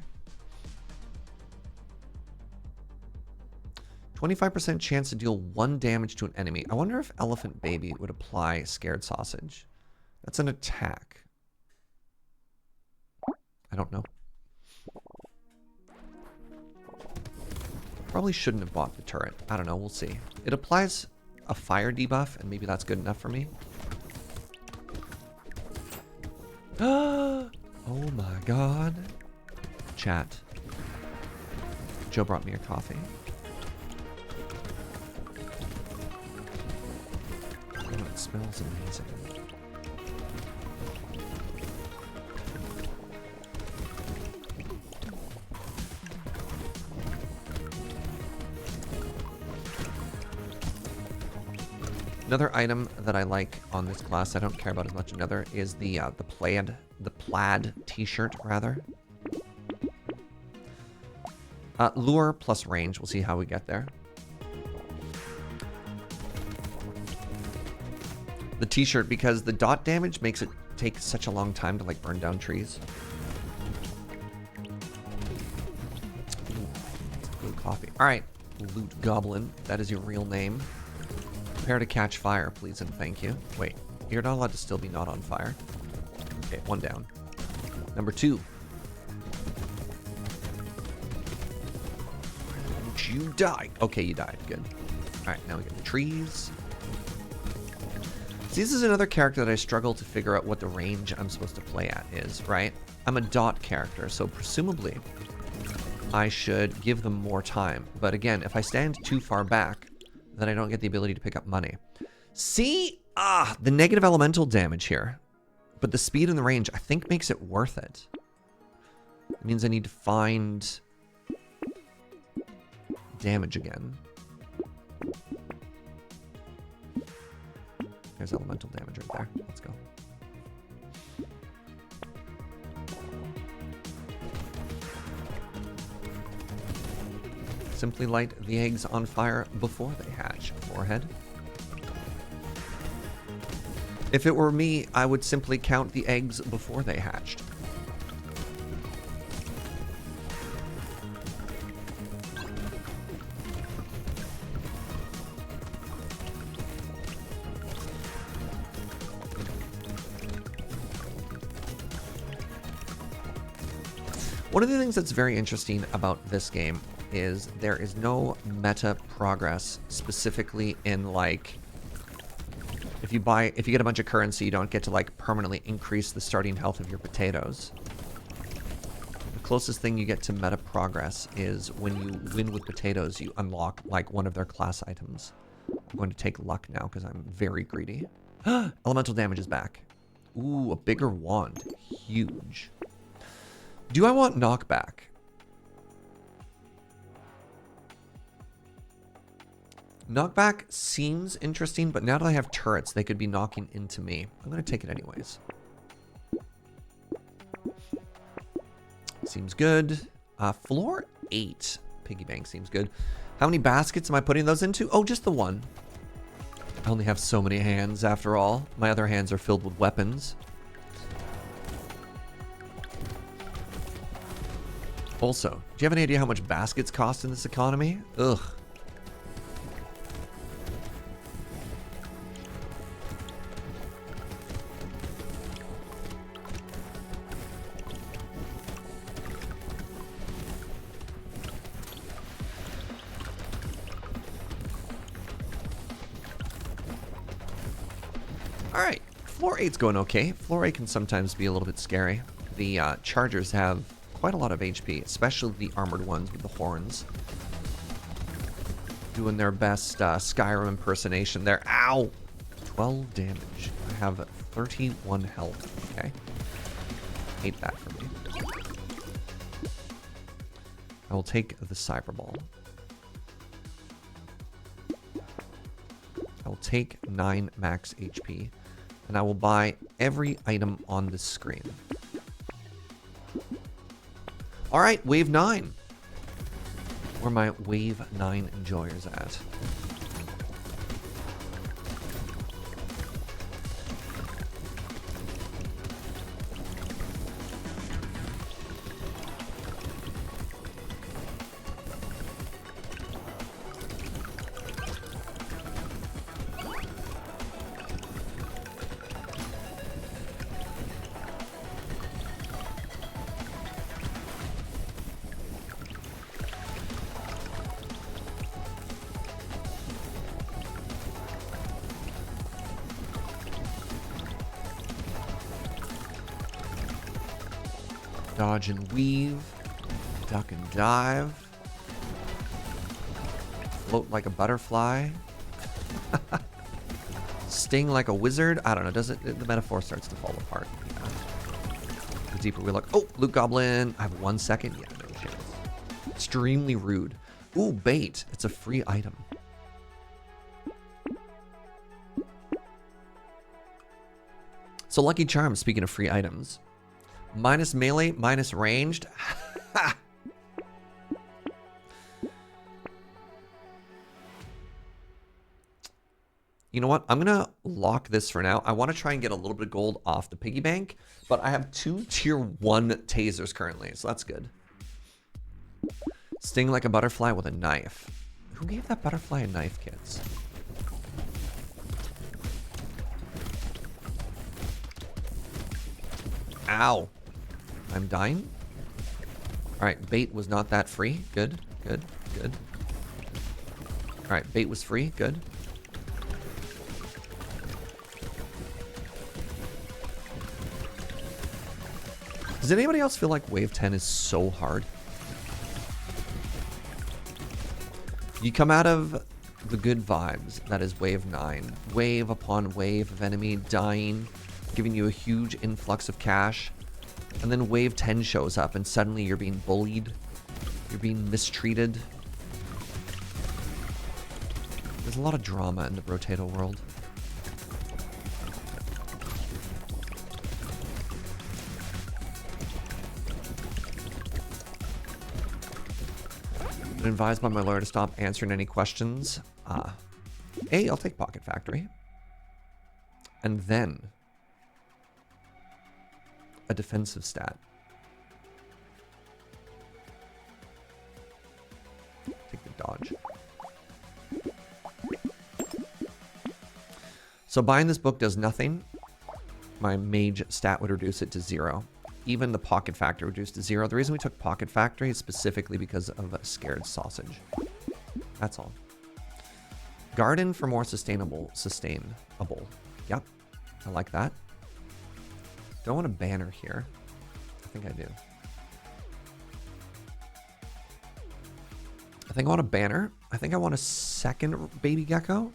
25% chance to deal 1 damage to an enemy. I wonder if Elephant Baby would apply Scared Sausage. That's an attack. I don't know. Probably shouldn't have bought the turret. I don't know. We'll see. It applies a fire debuff, and maybe that's good enough for me. Oh my god. Chat. Joe brought me a coffee. Oh, it smells amazing. Another item that I like on this class, I don't care about as much another, is the plaid t-shirt rather. Lure plus range. We'll see how we get there. The t-shirt, because the dot damage makes it take such a long time to like burn down trees. Ooh, good coffee. All right, Loot Goblin. That is your real name. Prepare to catch fire, please and thank you. Wait, you're not allowed to still be not on fire. Okay, 1 down. Number 2. Don't you die. Okay, you died. Good. All right, now we get the trees. See, this is another character that I struggle to figure out what the range I'm supposed to play at is, right? I'm a dot character, so presumably I should give them more time. But again, if I stand too far back, then I don't get the ability to pick up money. See? The negative elemental damage here. But the speed and the range, I think, makes it worth it. It means I need to find damage again. There's elemental damage right there. Let's go. Simply light the eggs on fire before they hatch. Forehead. If it were me, I would simply count the eggs before they hatched. One of the things that's very interesting about this game is there is no meta progress specifically in like if you get a bunch of currency, you don't get to like permanently increase the starting health of your potatoes. The closest thing you get to meta progress is when you win with potatoes, you unlock like one of their class items. I'm going to take luck now because I'm very greedy. Elemental damage is back. Ooh, a bigger wand. Huge. Do I want knockback? Knockback seems interesting, but now that I have turrets, they could be knocking into me. I'm going to take it anyways. Seems good. Floor 8. Piggy bank seems good. How many baskets am I putting those into? Oh, just the one. I only have so many hands after all. My other hands are filled with weapons. Also, do you have any idea how much baskets cost in this economy? Ugh. Alright, floor 8's going okay. Floor 8 can sometimes be a little bit scary. The chargers have quite a lot of HP, especially the armored ones with the horns. Doing their best Skyrim impersonation there. Ow! 12 damage. I have 31 health. Okay. Hate that for me. I will take the Cyber Ball. I will take 9 max HP. And I will buy every item on this screen. All right, wave 9. Where my wave 9 enjoyers at? Dodge and weave, duck and dive, float like a butterfly, sting like a wizard. I don't know. Does it? The metaphor starts to fall apart. Yeah. The deeper we look. Oh, loot goblin. I have 1 second. Yeah, no chance. Extremely rude. Ooh, bait. It's a free item. So Lucky Charm. Speaking of free items. Minus melee, minus ranged. You know what? I'm going to lock this for now. I want to try and get a little bit of gold off the piggy bank, but I have 2 tier 1 tasers currently, so that's good. Sting like a butterfly with a knife. Who gave that butterfly a knife, kids? Ow. I'm dying. All right, bait was not that free. Good, good, good. All right, bait was free. Good. Does anybody else feel like wave 10 is so hard? You come out of the good vibes, that is wave 9. Wave upon wave of enemy dying, giving you a huge influx of cash. And then wave 10 shows up and suddenly you're being bullied. You're being mistreated. There's a lot of drama in the Brotato world. Been advised by my lawyer to stop answering any questions. I'll take Pocket Factory. And then a defensive stat. Take the dodge. So buying this book does nothing. My mage stat would reduce it to 0. Even the Pocket Factory reduced to 0. The reason we took Pocket Factory is specifically because of a scared sausage. That's all. Garden for more sustainable. Yep. I like that. Do I want a banner here? I think I do. I think I want a banner. I think I want a second baby gecko.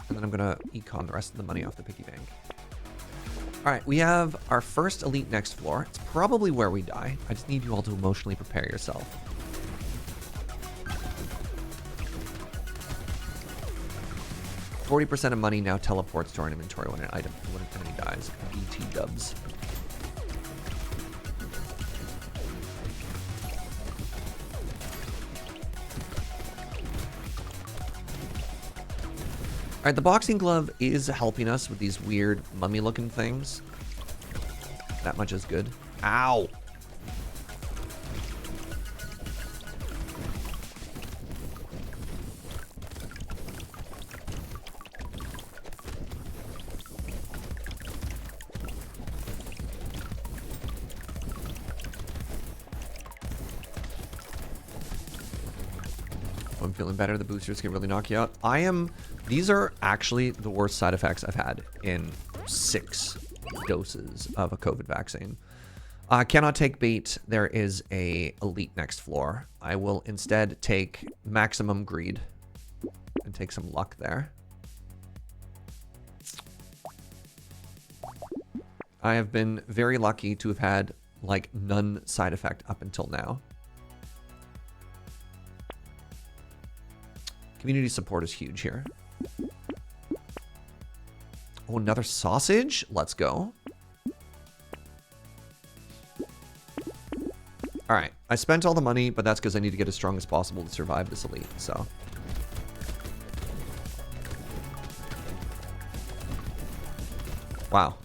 And then I'm going to econ the rest of the money off the piggy bank. All right, we have our first elite next floor. It's probably where we die. I just need you all to emotionally prepare yourself. %40 of money now teleports to our inventory when an enemy dies. BT dubs. All right, the boxing glove is helping us with these weird mummy-looking things. That much is good. Ow! I'm feeling better. The boosters can really knock you out. These are actually the worst side effects I've had in 6 doses of a COVID vaccine. Cannot take bait. There is a elite next floor. I will instead take maximum greed and take some luck there. I have been very lucky to have had like none side effect up until now. Community support is huge here. Oh, another sausage? Let's go. All right, I spent all the money, but that's because I need to get as strong as possible to survive this elite, so. Wow.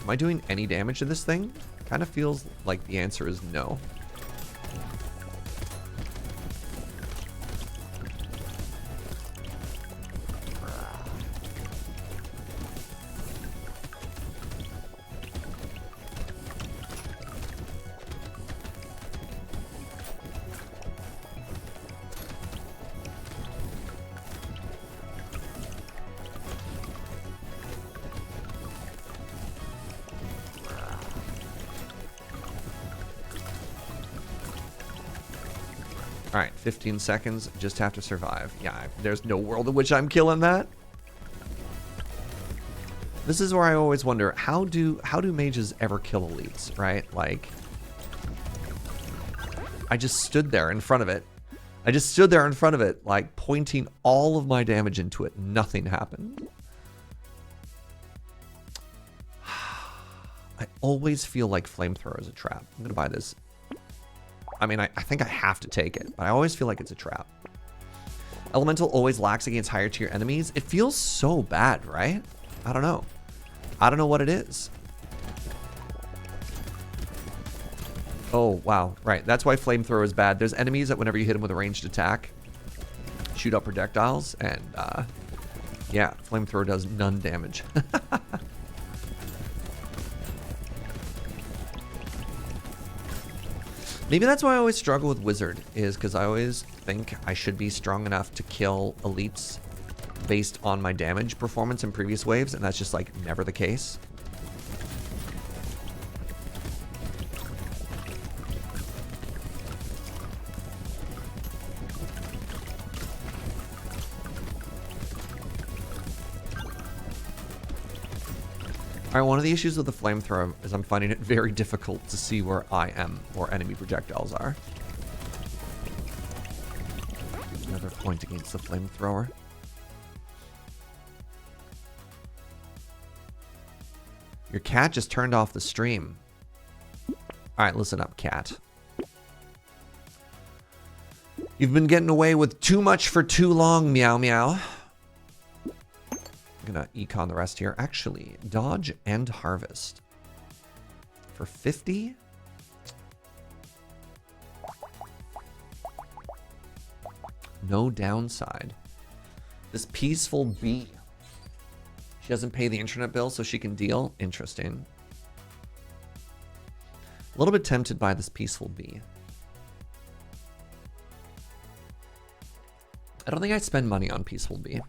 Am I doing any damage to this thing? Kind of feels like the answer is no. All right, 15 seconds, just have to survive. Yeah, there's no world in which I'm killing that. This is where I always wonder, how do mages ever kill elites, right? Like, I just stood there in front of it. I just stood there in front of it, like, pointing all of my damage into it. Nothing happened. I always feel like flamethrower is a trap. I'm gonna buy this. I mean, I think I have to take it, but I always feel like it's a trap. Elemental always lacks against higher tier enemies. It feels so bad, right? I don't know. I don't know what it is. Oh, wow. Right. That's why flamethrower is bad. There's enemies that whenever you hit them with a ranged attack, shoot up projectiles, and yeah, flamethrower does none damage. Maybe that's why I always struggle with Wizard, is because I always think I should be strong enough to kill elites based on my damage performance in previous waves, and that's just like never the case. Alright, one of the issues with the flamethrower is I'm finding it very difficult to see where I am or enemy projectiles are. Another point against the flamethrower. Your cat just turned off the stream. Alright, listen up, cat. You've been getting away with too much for too long, meow meow. I'm gonna econ the rest here. Actually, dodge and harvest for 50. No downside. This peaceful bee. She doesn't pay the internet bill, so she can deal. Interesting. A little bit tempted by this peaceful bee. I don't think I'd spend money on peaceful bee.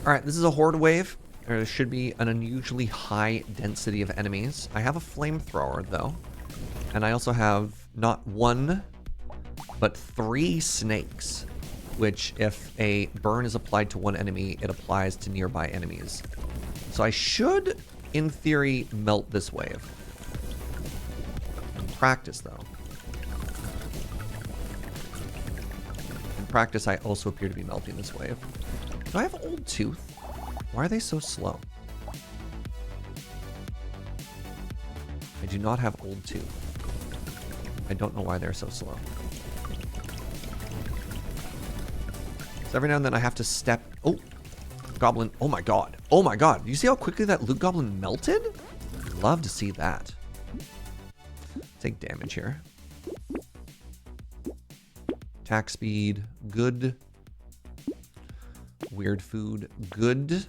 Alright, this is a horde wave. There should be an unusually high density of enemies. I have a flamethrower, though. And I also have not one, but 3 snakes. Which, if a burn is applied to one enemy, it applies to nearby enemies. So I should, in theory, melt this wave. In practice, though. In practice, I also appear to be melting this wave. Do I have Old Tooth? Why are they so slow? I do not have Old Tooth. I don't know why they're so slow. So every now and then I have to step... Oh! Goblin. Oh my god. Oh my god. You see how quickly that loot goblin melted? Love to see that. Take damage here. Attack speed. Good. Weird food. Good.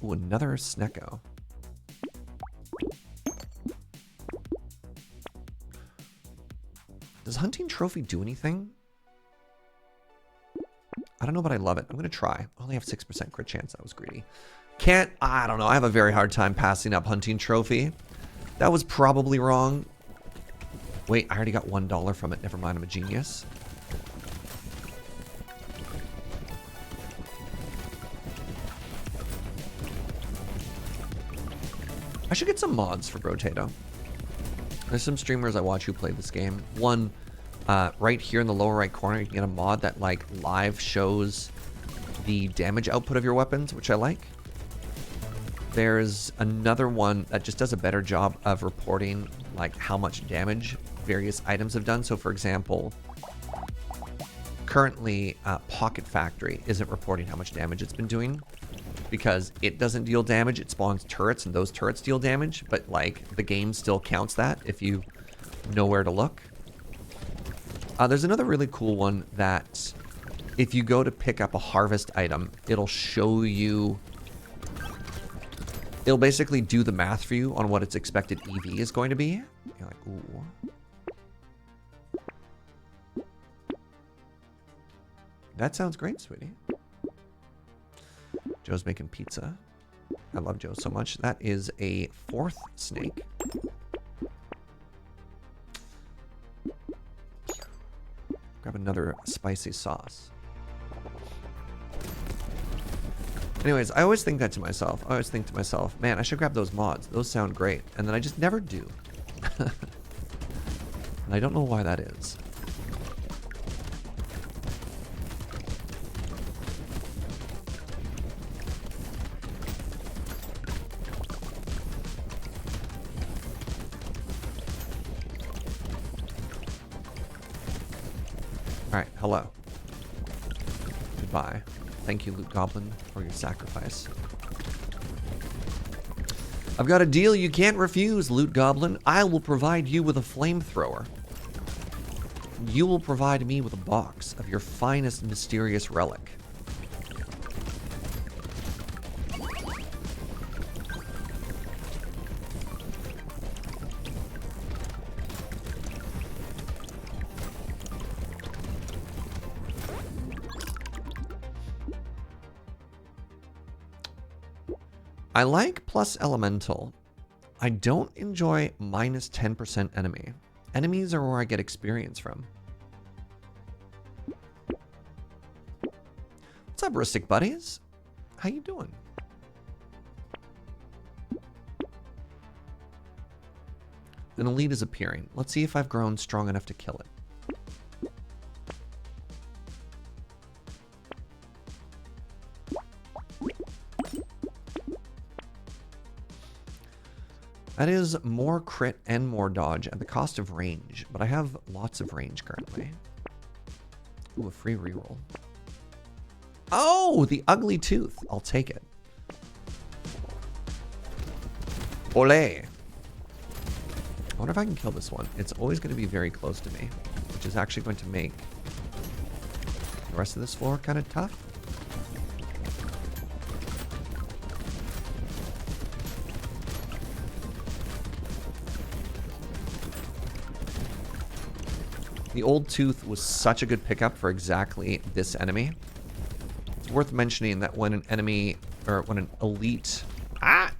Ooh, another Snecko. Does hunting trophy do anything? I don't know, but I love it. I'm going to try. I only have 6% crit chance. That was greedy. I don't know. I have a very hard time passing up hunting trophy. That was probably wrong. Wait, I already got $1 from it. Never mind. I'm a genius. I should get some mods for Brotato. There's some streamers I watch who play this game. One, right here in the lower right corner, you can get a mod that like live shows the damage output of your weapons, which I like. There's another one that just does a better job of reporting like how much damage various items have done. So for example, currently Pocket Factory isn't reporting how much damage it's been doing because it doesn't deal damage. It spawns turrets and those turrets deal damage, but like the game still counts that if you know where to look. There's another really cool one that if you go to pick up a harvest item, it'll show you, it'll basically do the math for you on what its expected EV is going to be. You're like, ooh. That sounds great, sweetie. Joe's making pizza. I love Joe so much. That is a 4th snake. Grab another spicy sauce. Anyways, I always think that to myself. I always think to myself, man, I should grab those mods. Those sound great. And then I just never do. And I don't know why that is. Alright, hello. Goodbye. Thank you, Loot Goblin, for your sacrifice. I've got a deal you can't refuse, Loot Goblin. I will provide you with a flamethrower. You will provide me with a box of your finest mysterious relic. I like plus elemental. I don't enjoy minus 10% enemy. Enemies are where I get experience from. What's up, Rustic Buddies? How you doing? An elite is appearing. Let's see if I've grown strong enough to kill it. That is more crit and more dodge at the cost of range, but I have lots of range currently. Ooh, a free reroll. Oh, the ugly tooth. I'll take it. Olé. I wonder if I can kill this one. It's always going to be very close to me, which is actually going to make the rest of this floor kind of tough. The old tooth was such a good pickup for exactly this enemy. It's worth mentioning that when an enemy, or when an elite... Ah!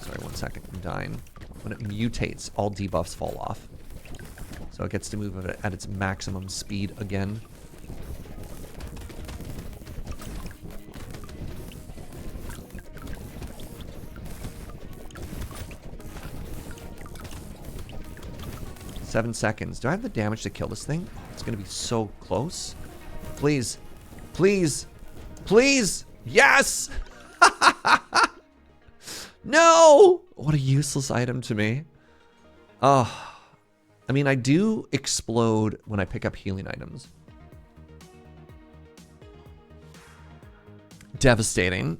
Sorry, 1 second, I'm dying. When it mutates, all debuffs fall off. So it gets to move at its maximum speed again. Seven seconds. Do I have the damage to kill this thing? It's going to be so close. Please. Please. Please. Yes! No! What a useless item to me. Oh. I mean, I do explode when I pick up healing items. Devastating.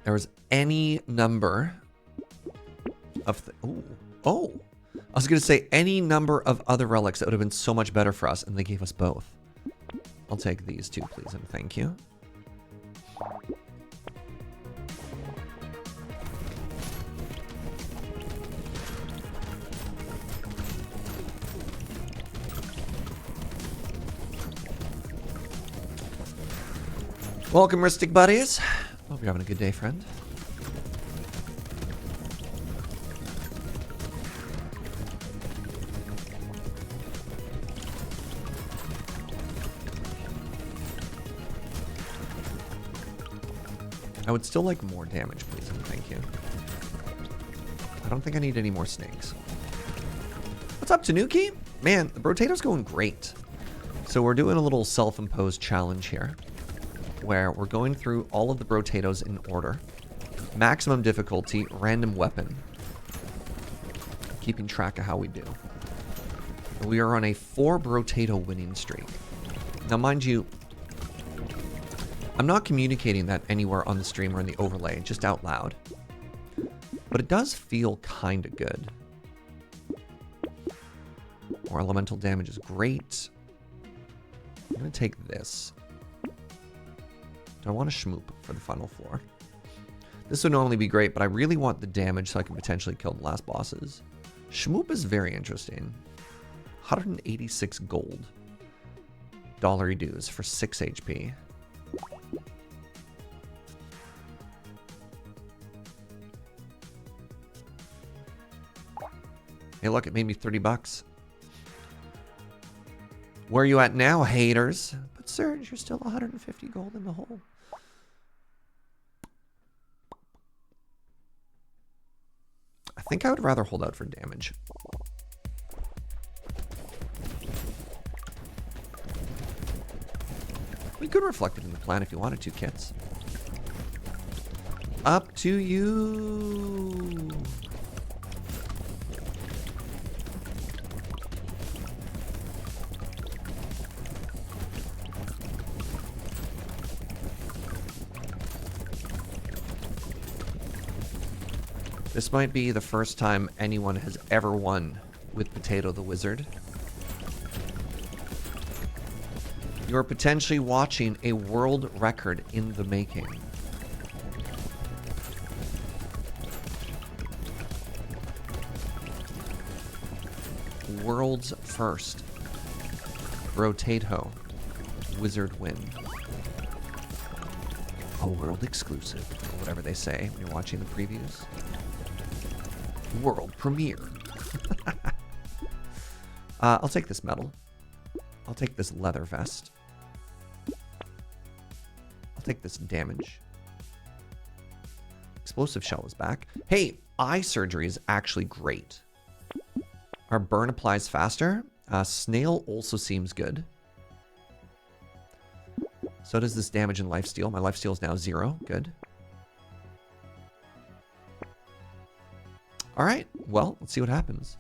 There was any number of... Ooh. Oh, I was going to say any number of other relics that would have been so much better for us, and they gave us both. I'll take these two, please, and thank you. Welcome, Ristic Buddies. Hope you're having a good day, friend. I would still like more damage, please, and thank you. I don't think I need any more snakes. What's up, Tanuki? Man, the Brotato's going great. So we're doing a little self-imposed challenge here, where we're going through all of the Brotatos in order. Maximum difficulty, random weapon. Keeping track of how we do. We are on a 4 Brotato winning streak. Now, mind you, I'm not communicating that anywhere on the stream or in the overlay, just out loud. But it does feel kind of good. More elemental damage is great. I'm going to take this. Do I want a shmoop for the final floor? This would normally be great, but I really want the damage so I can potentially kill the last bosses. Shmoop is very interesting. 186 gold. Dollary dues for 6 HP. Hey, look, it made me 30 bucks. Where are you at now, haters? But Serge, you're still 150 gold in the hole. I think I would rather hold out for damage. We could reflect it in the plan if you wanted to, kits. Up to you. This might be the first time anyone has ever won with Brotato the Wizard. You're potentially watching a world record in the making. World's first Brotato Wizard win. A world exclusive, or whatever they say when you're watching the previews. World premiere. I'll take this medal. I'll take this leather vest. I'll take this damage. Explosive shell is back. Hey, eye surgery is actually great. Our burn applies faster. Snail also seems good. So does this damage and lifesteal. My lifesteal is now 0. Good. All right, well, let's see what happens.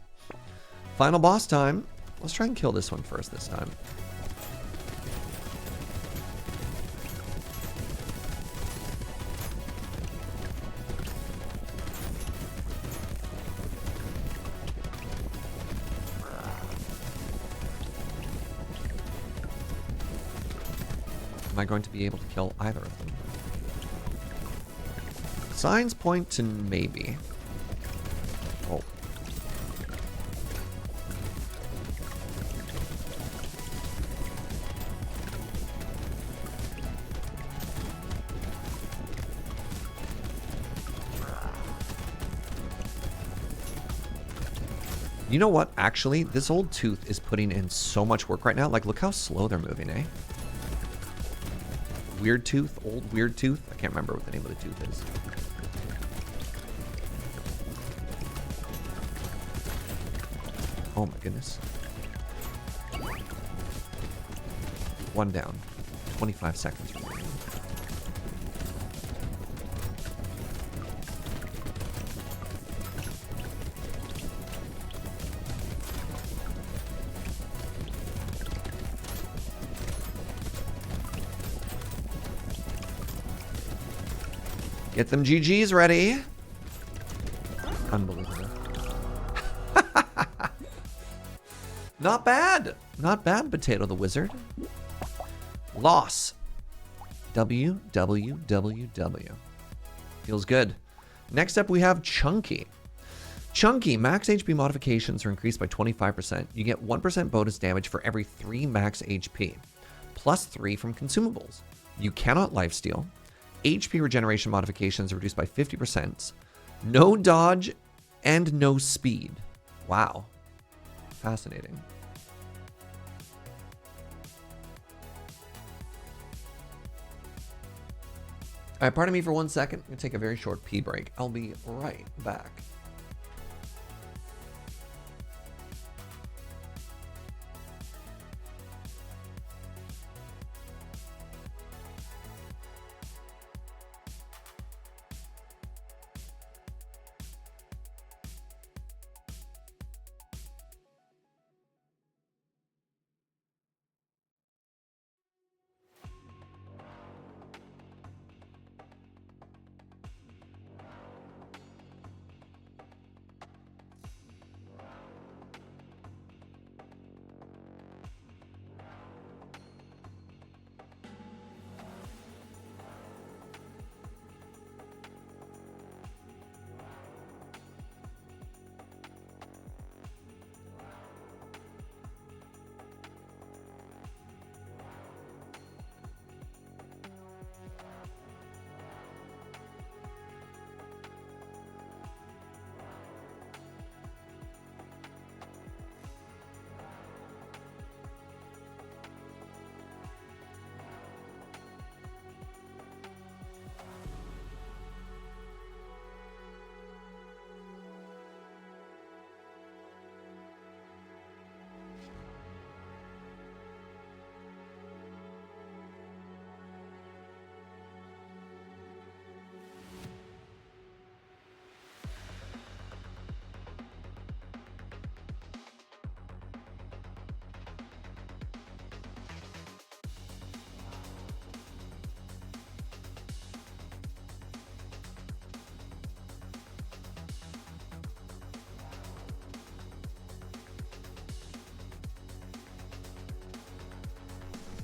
Final boss time. Let's try and kill this one first this time. Am I going to be able to kill either of them? Signs point to maybe. Oh. You know what? Actually, this old tooth is putting in so much work right now. Like, look how slow they're moving, eh? Weird tooth, old weird tooth. I can't remember what the name of the tooth is. Oh my goodness. One down. 25 seconds remaining. Get them GGs ready. Unbelievable. Not bad. Not bad, Brotato the Wizard. Loss. WWWW. Feels good. Next up, we have Chunky. Chunky, max HP modifications are increased by 25%. You get 1% bonus damage for every 3 max HP, plus 3 from consumables. You cannot lifesteal. HP regeneration modifications are reduced by 50%. No dodge and no speed. Wow. Fascinating. All right, pardon me for 1 second. I'm going to take a very short pee break. I'll be right back.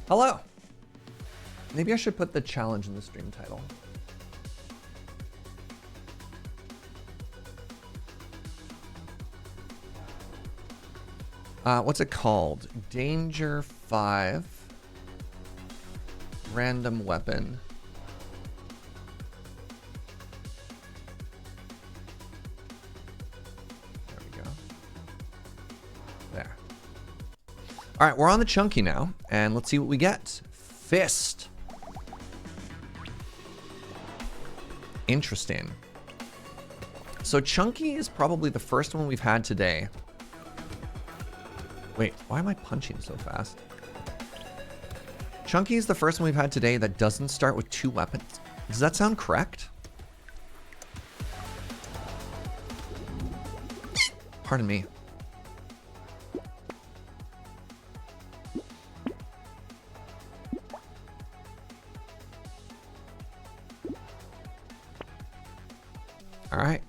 Hello. Maybe I should put the challenge in the stream title. What's it called? Danger 5. Random weapon. There we go. There. All right, we're on the chunky now, and let's see what we get. Fist. Interesting. So chunky is probably the first one we've had today. Wait, why am I punching so fast? Chunky is the first one we've had today that doesn't start with 2 weapons. Does that sound correct? Pardon me. All right.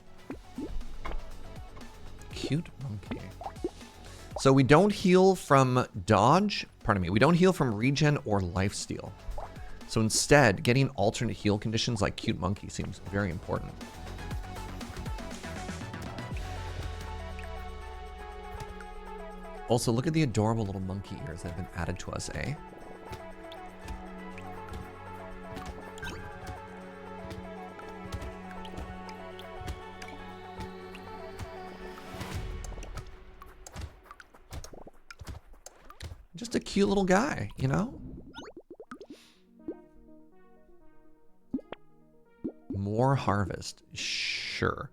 Cute monkey. So we don't heal from dodge. Pardon me. We don't heal from regen or lifesteal. So instead, getting alternate heal conditions like cute monkey seems very important. Also, look at the adorable little monkey ears that have been added to us, eh? Just a cute little guy, you know? More harvest. Sure.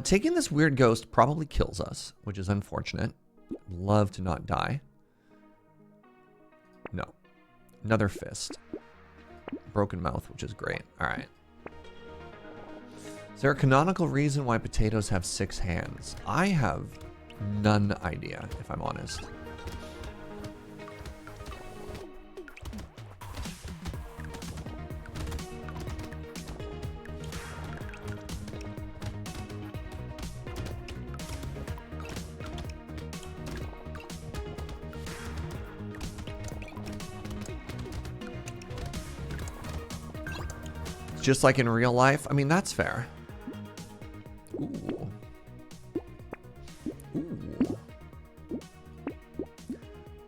Taking this weird ghost probably kills us, which is unfortunate. Love to not die. No. Another fist. Broken mouth, which is great. All right. Is there a canonical reason why potatoes have 6 hands? I have none idea, if I'm honest. Just like in real life? I mean, that's fair. Ooh. Ooh.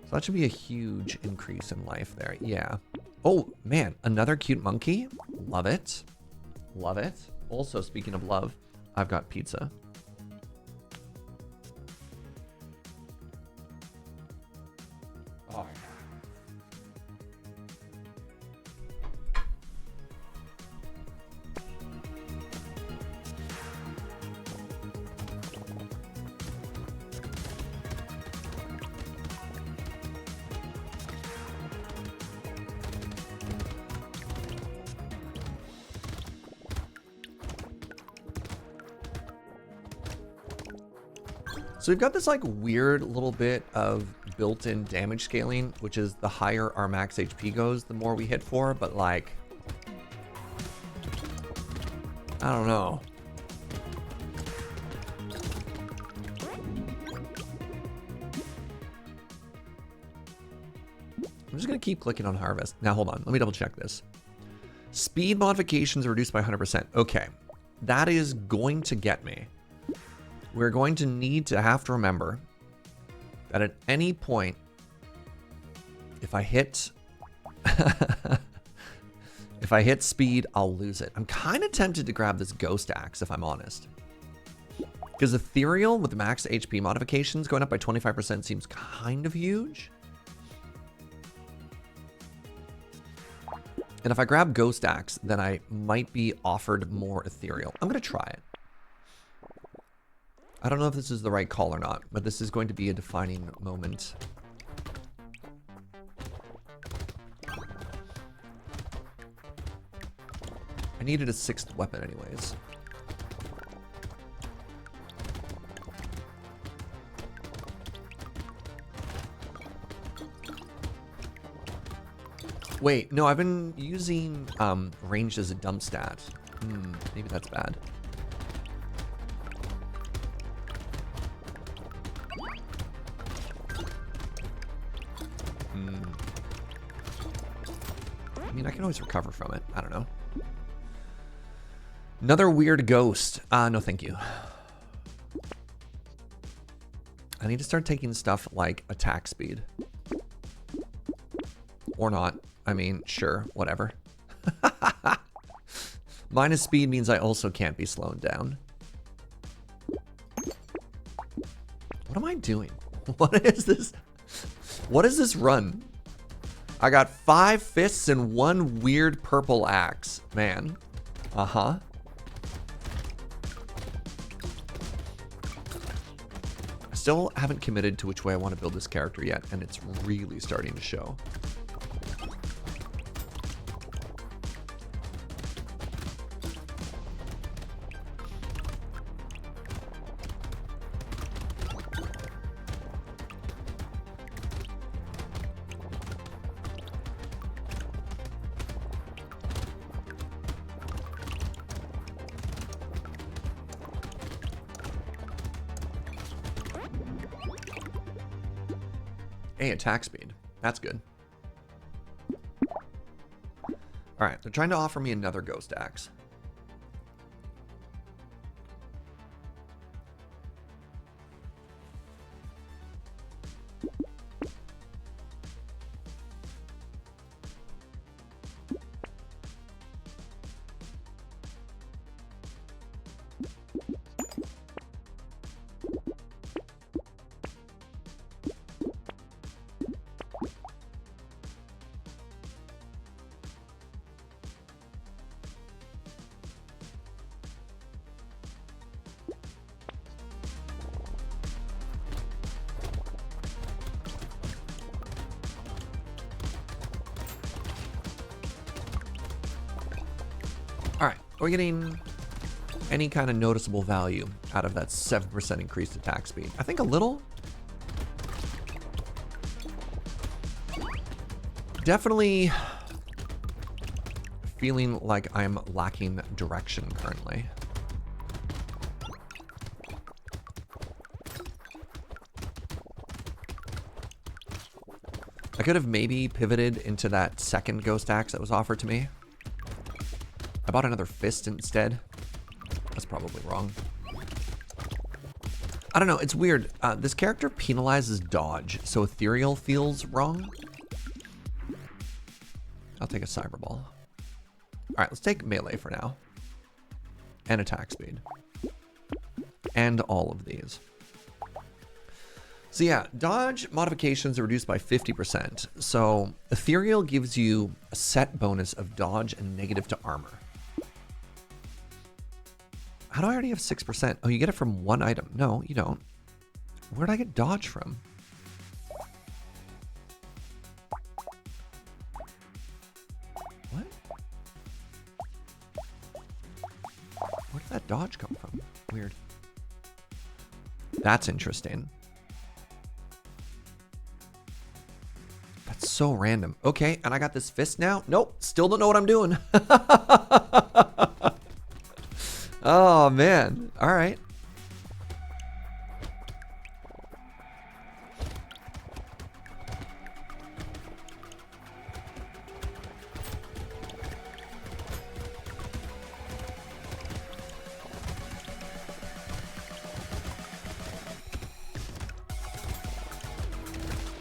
So that should be a huge increase in life there. Yeah. Oh, man. Another cute monkey. Love it. Love it. Also, speaking of love, I've got pizza. So we've got this like weird little bit of built-in damage scaling, which is the higher our max HP goes, the more we hit for, but like, I don't know. I'm just gonna keep clicking on harvest. Now hold on, let me double check this. Speed modifications are reduced by 100%. Okay, that is going to get me. We're going to have to remember that at any point, if I hit if I hit speed, I'll lose it. I'm kind of tempted to grab this ghost axe if I'm honest. Because ethereal with max HP modifications going up by 25% seems kind of huge. And if I grab ghost axe, then I might be offered more ethereal. I'm going to try it. I don't know if this is the right call or not, but this is going to be a defining moment. I needed a 6th weapon anyways. Wait, no, I've been using ranged as a dump stat. Maybe that's bad. I mean, I can always recover from it. I don't know. Another weird ghost. No, thank you. I need to start taking stuff like attack speed. Or not. I mean, sure, whatever. Minus speed means I also can't be slowed down. What am I doing? What is this? What is this run? I got 5 fists and 1 weird purple axe. Man. Uh-huh. I still haven't committed to which way I want to build this character yet, and it's really starting to show. Hey, attack speed. That's good. Alright, they're trying to offer me another ghost axe. Are we getting any kind of noticeable value out of that 7% increased attack speed? I think a little. Definitely feeling like I'm lacking direction currently. I could have maybe pivoted into that second ghost axe that was offered to me. I bought another fist instead. That's probably wrong. I don't know, it's weird. This character penalizes dodge, so ethereal feels wrong. I'll take a cyber ball. Alright, let's take melee for now. And attack speed. And all of these. So yeah, dodge modifications are reduced by 50%. So ethereal gives you a set bonus of dodge and negative to armor. How do I already have 6%? Oh, you get it from one item. No, you don't. Where'd I get dodge from? What? Where did that dodge come from? Weird. That's interesting. That's so random. Okay, and I got this fist now? Nope, still don't know what I'm doing. Oh, man. All right.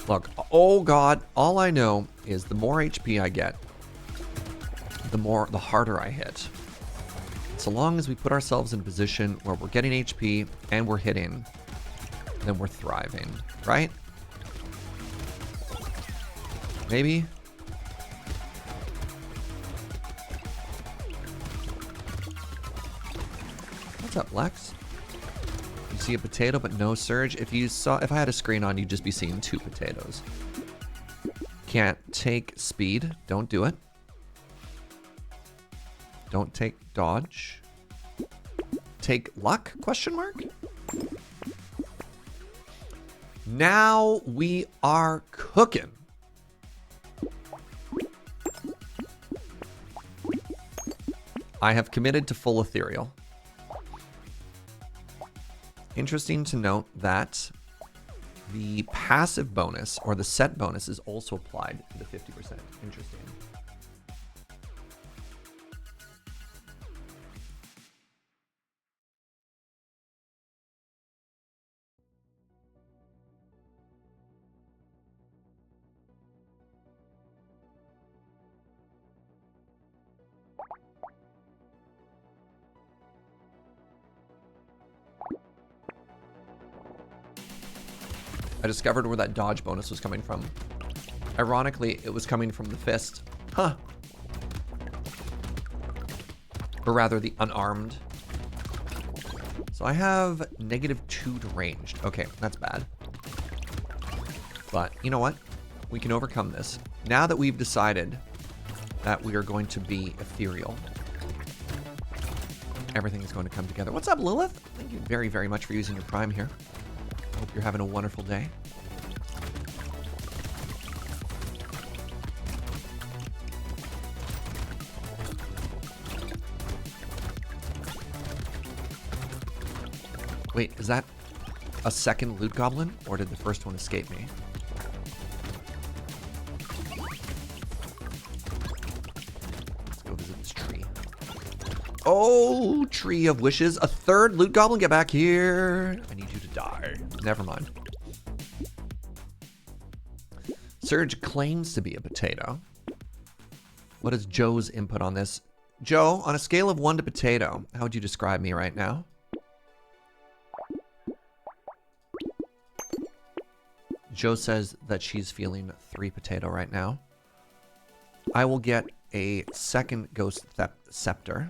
Look, oh god, all I know is the more HP I get, the harder I hit. So long as we put ourselves in a position where we're getting HP and we're hitting, then we're thriving, right? Maybe? What's up, Lex? You see a potato but no Surge. If I had a screen on, you'd just be seeing 2 potatoes. Can't take speed. Don't do it. Don't take dodge. Take luck? Question mark? Now we are cooking. I have committed to full ethereal. Interesting to note that the passive bonus or the set bonus is also applied to the 50%. Interesting. I discovered where that dodge bonus was coming from. Ironically, it was coming from the fist. Huh. Or rather, the unarmed. So I have -2 to ranged. Okay, that's bad. But you know what? We can overcome this. Now that we've decided that we are going to be ethereal, everything is going to come together. What's up, Lilith? Thank you very, very much for using your Prime here. Hope you're having a wonderful day. Wait, is that a second loot goblin? Or did the first one escape me? Let's go visit this tree. Oh, Tree of Wishes. A third loot goblin? Get back here. I need you to die. Never mind. Surge claims to be a potato. What is Joe's input on this? Joe, on a scale of 1 to potato, how would you describe me right now? Joe says that she's feeling 3 potato right now. I will get a second ghost scepter.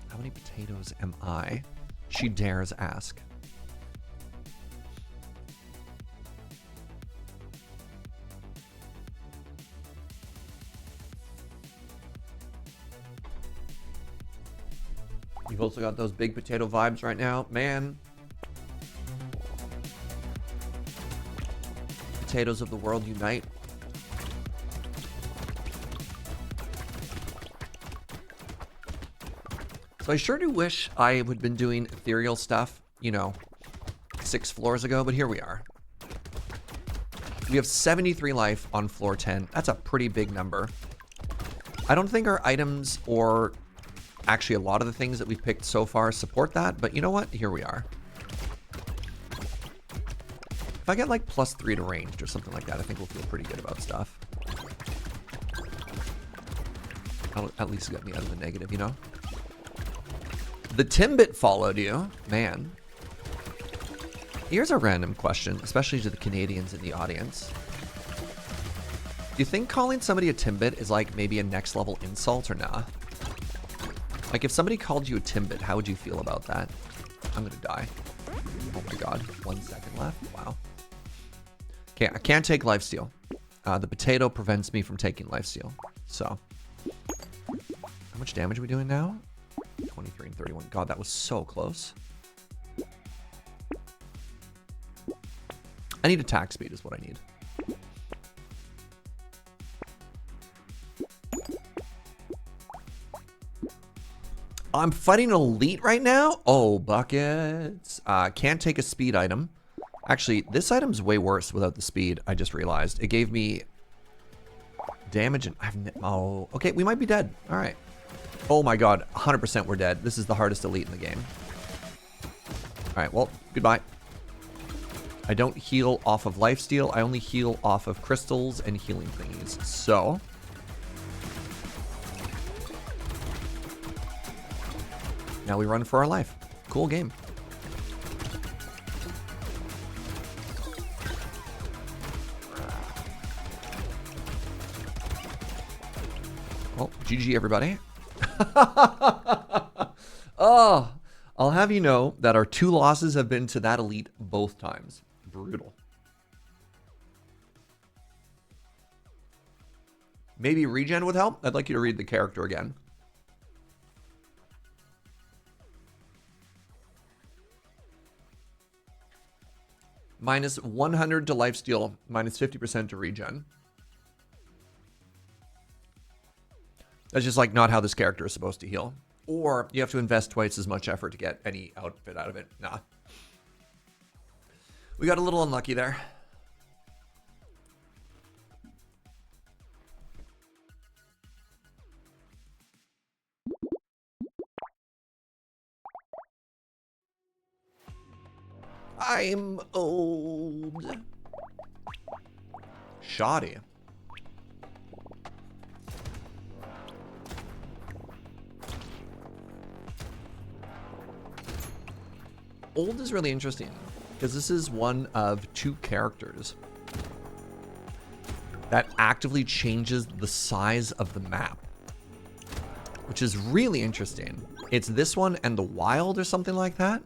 How many potatoes am I? She dares ask. You've also got those big potato vibes right now. Man. Potatoes of the world unite. So I sure do wish I would have been doing ethereal stuff, you know, 6 floors ago, but here we are. We have 73 life on floor 10. That's a pretty big number. I don't think our items or actually a lot of the things that we've picked so far support that, but you know what? Here we are. If I get like +3 to ranged or something like that, I think we'll feel pretty good about stuff. I'll at least get me out of the negative, you know? The Timbit followed you. Man. Here's a random question, especially to the Canadians in the audience. Do you think calling somebody a Timbit is like maybe a next level insult or nah? Like if somebody called you a Timbit, how would you feel about that? I'm gonna die. Oh my god, 1 second left. Wow. Okay, I can't take lifesteal. The potato prevents me from taking lifesteal. So, how much damage are we doing now? 23 and 31. God, that was so close. I need attack speed is what I need. I'm fighting elite right now? Oh, buckets. Can't take a speed item. Actually, this item's way worse without the speed, I just realized. It gave me damage and oh, okay, we might be dead. All right. Oh my god, 100% we're dead. This is the hardest elite in the game. All right, well, goodbye. I don't heal off of lifesteal. I only heal off of crystals and healing thingies. So now we run for our life. Cool game. Well, GG everybody. Oh, I'll have you know that our 2 losses have been to that elite both times. Brutal. Maybe regen would help. I'd like you to read the character again. Minus 100 to lifesteal, minus 50% to regen. That's just like not how this character is supposed to heal. Or you have to invest twice as much effort to get any outfit out of it. Nah. We got a little unlucky there. I'm old. Shoddy. Old is really interesting because this is one of 2 characters that actively changes the size of the map, which is really interesting. It's this one and the wild or something like that.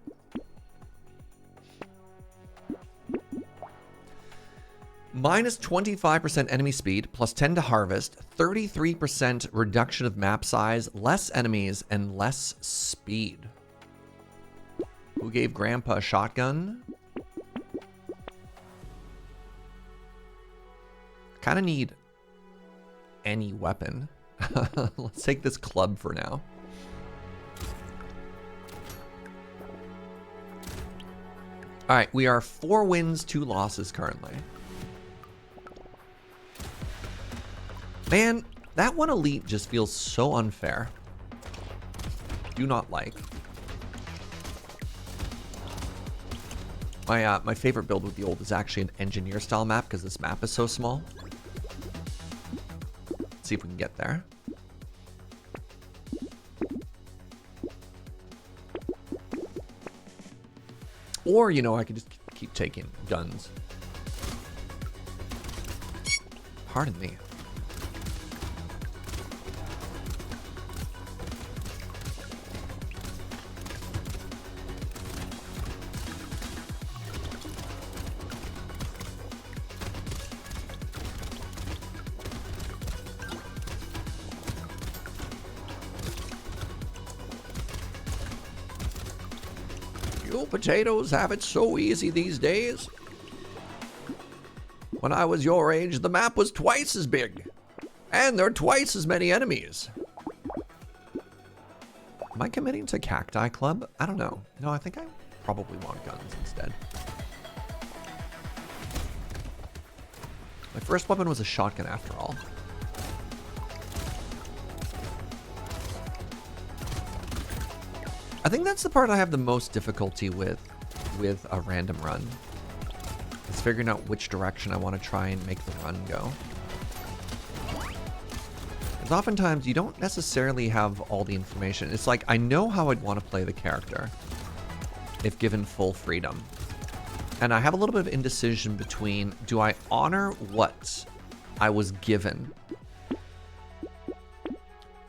Minus 25% enemy speed, plus 10 to harvest, 33% reduction of map size, less enemies, and less speed. Who gave Grandpa a shotgun? Kind of need any weapon. Let's take this club for now. All right, we are 4 wins, 2 losses currently. Man, that one elite just feels so unfair. Do not like. My favorite build with the old is actually an engineer style map because this map is so small. Let's see if we can get there. Or, you know, I could just keep taking guns. Pardon me. Potatoes have it so easy these days. When I was your age, the map was twice as big, and there are twice as many enemies. Am I committing to Cacti Club? I don't know. No, I think I probably want guns instead. My first weapon was a shotgun after all. I think that's the part I have the most difficulty with a random run. Is figuring out which direction I want to try and make the run go. Because oftentimes you don't necessarily have all the information. It's like I know how I'd want to play the character if given full freedom. And I have a little bit of indecision between, do I honor what I was given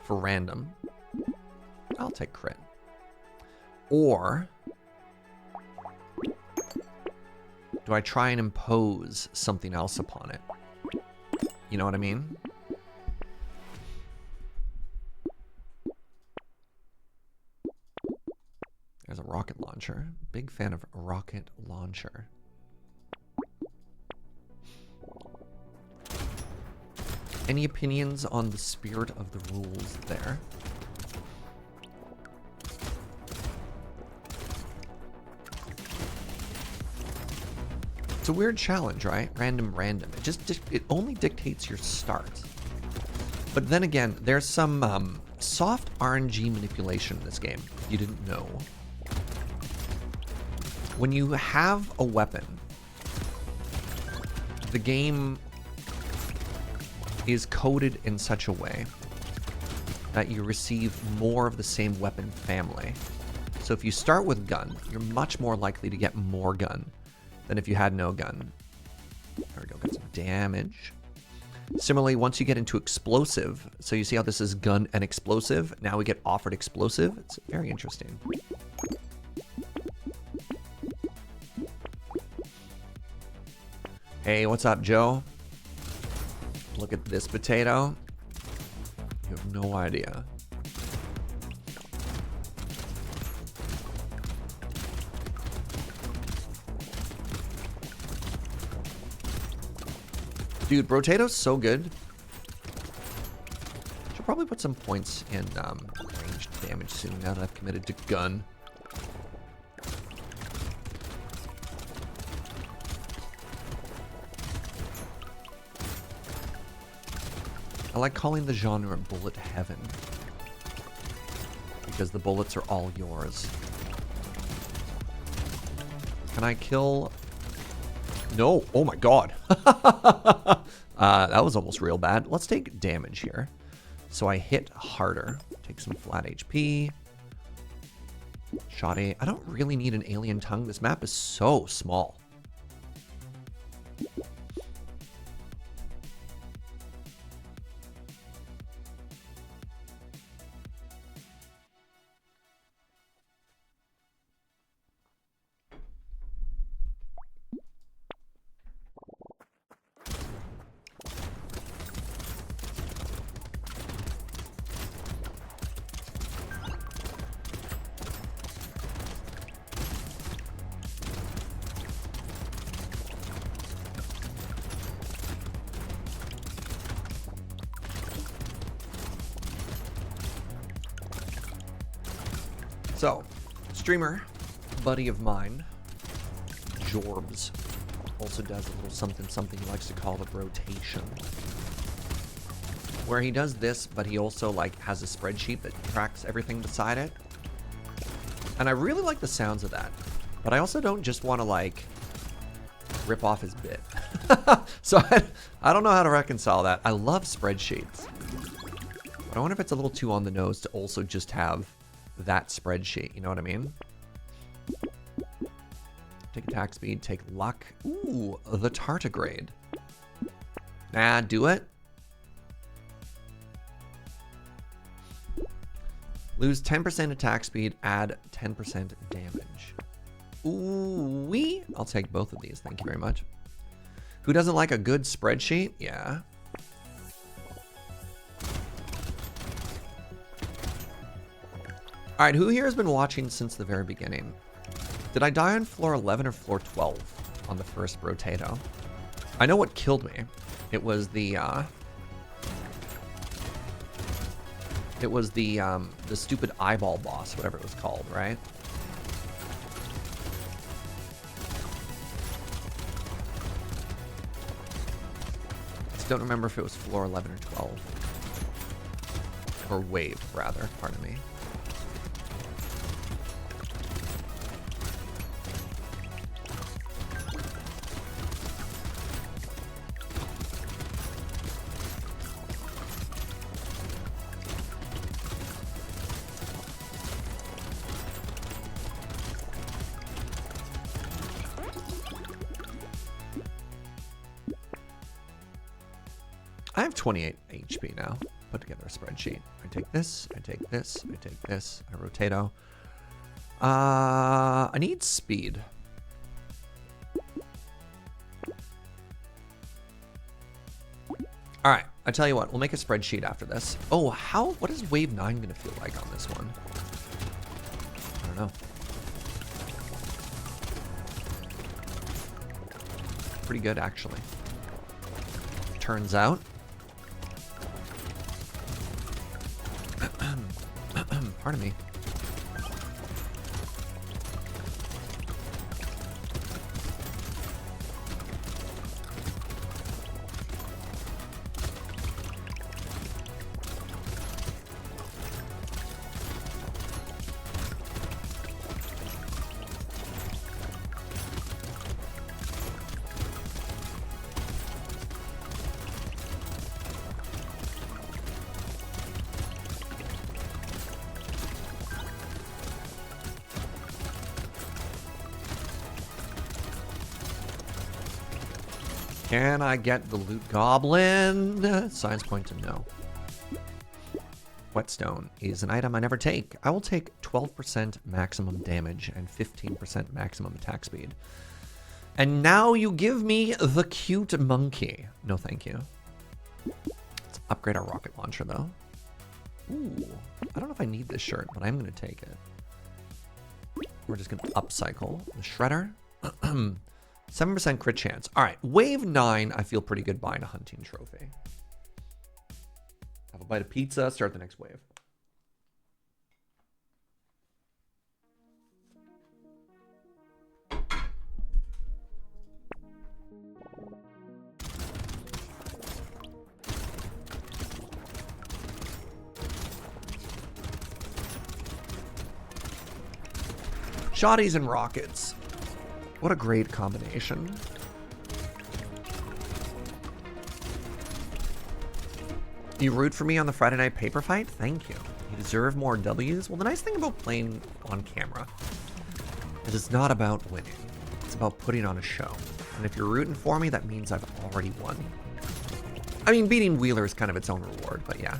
for random? I'll take crit. Or do I try and impose something else upon it? You know what I mean? rocket launcher. Big fan of rocket launcher. Any opinions on the spirit of the rules there? It's a weird challenge, right? Random. It only dictates your start. But then again, there's some soft RNG manipulation in this game you didn't know. When you have a weapon, the game is coded in such a way that you receive more of the same weapon family. So if you start with gun, you're much more likely to get more gun than if you had no gun. There we go, get some damage. Similarly, once you get into explosive, so you see how this is gun and explosive, now we get offered explosive. It's very interesting. Hey, what's up, Joe? Look at this potato. You have no idea. Dude, Brotato's so good. Should probably put some points in ranged damage soon now that I've committed to gun. I like calling the genre bullet heaven because the bullets are all yours. Can I kill? No. Oh my god. That was almost real bad. Let's take damage here. So I hit harder. Take some flat HP. Shoddy. I don't really need an alien tongue. This map is so small. So, streamer, buddy of mine, Jorbs, also does a little something he likes to call the rotation. Where he does this, but he also like has a spreadsheet that tracks everything beside it. And I really like the sounds of that. But I also don't just want to like rip off his bit. So I don't know how to reconcile that. I love spreadsheets. But I wonder if it's a little too on the nose to also just have that spreadsheet, you know what I mean? Take attack speed, take luck. Ooh, the tardigrade. Nah, do it. Lose 10% attack speed, add 10% damage. Ooh, wee. I'll take both of these, thank you very much. Who doesn't like a good spreadsheet? Yeah. All right, who here has been watching since the very beginning? Did I die on floor 11 or floor 12 on the first Brotato? I know what killed me. It was the stupid eyeball boss, whatever it was called, right? Just don't remember if it was floor 11 or 12. Or wave, rather, pardon me. I have 28 HP now. Put together a spreadsheet. I take this, I take this, I take this, I rotato. I need speed. All right, I tell you what, we'll make a spreadsheet after this. Oh, what is wave 9 gonna feel like on this one? I don't know. pretty good, actually. Turns out. Pardon me. Can I get the loot goblin? Science point to no. Whetstone is an item I never take. I will take 12% maximum damage and 15% maximum attack speed. And now you give me the cute monkey. No, thank you. Let's upgrade our rocket launcher, though. Ooh, I don't know if I need this shirt, but I'm going to take it. We're just going to upcycle the shredder. 7% crit chance. All right, wave 9, I feel pretty good buying a hunting trophy. Have a bite of pizza, start the next wave. Shotties and rockets. What a great combination. You root for me on the Friday night paper fight? Thank you. You deserve more W's. Well, the nice thing about playing on camera is it's not about winning. It's about putting on a show. And if you're rooting for me, that means I've already won. I mean, beating Wheeler is kind of its own reward, but yeah.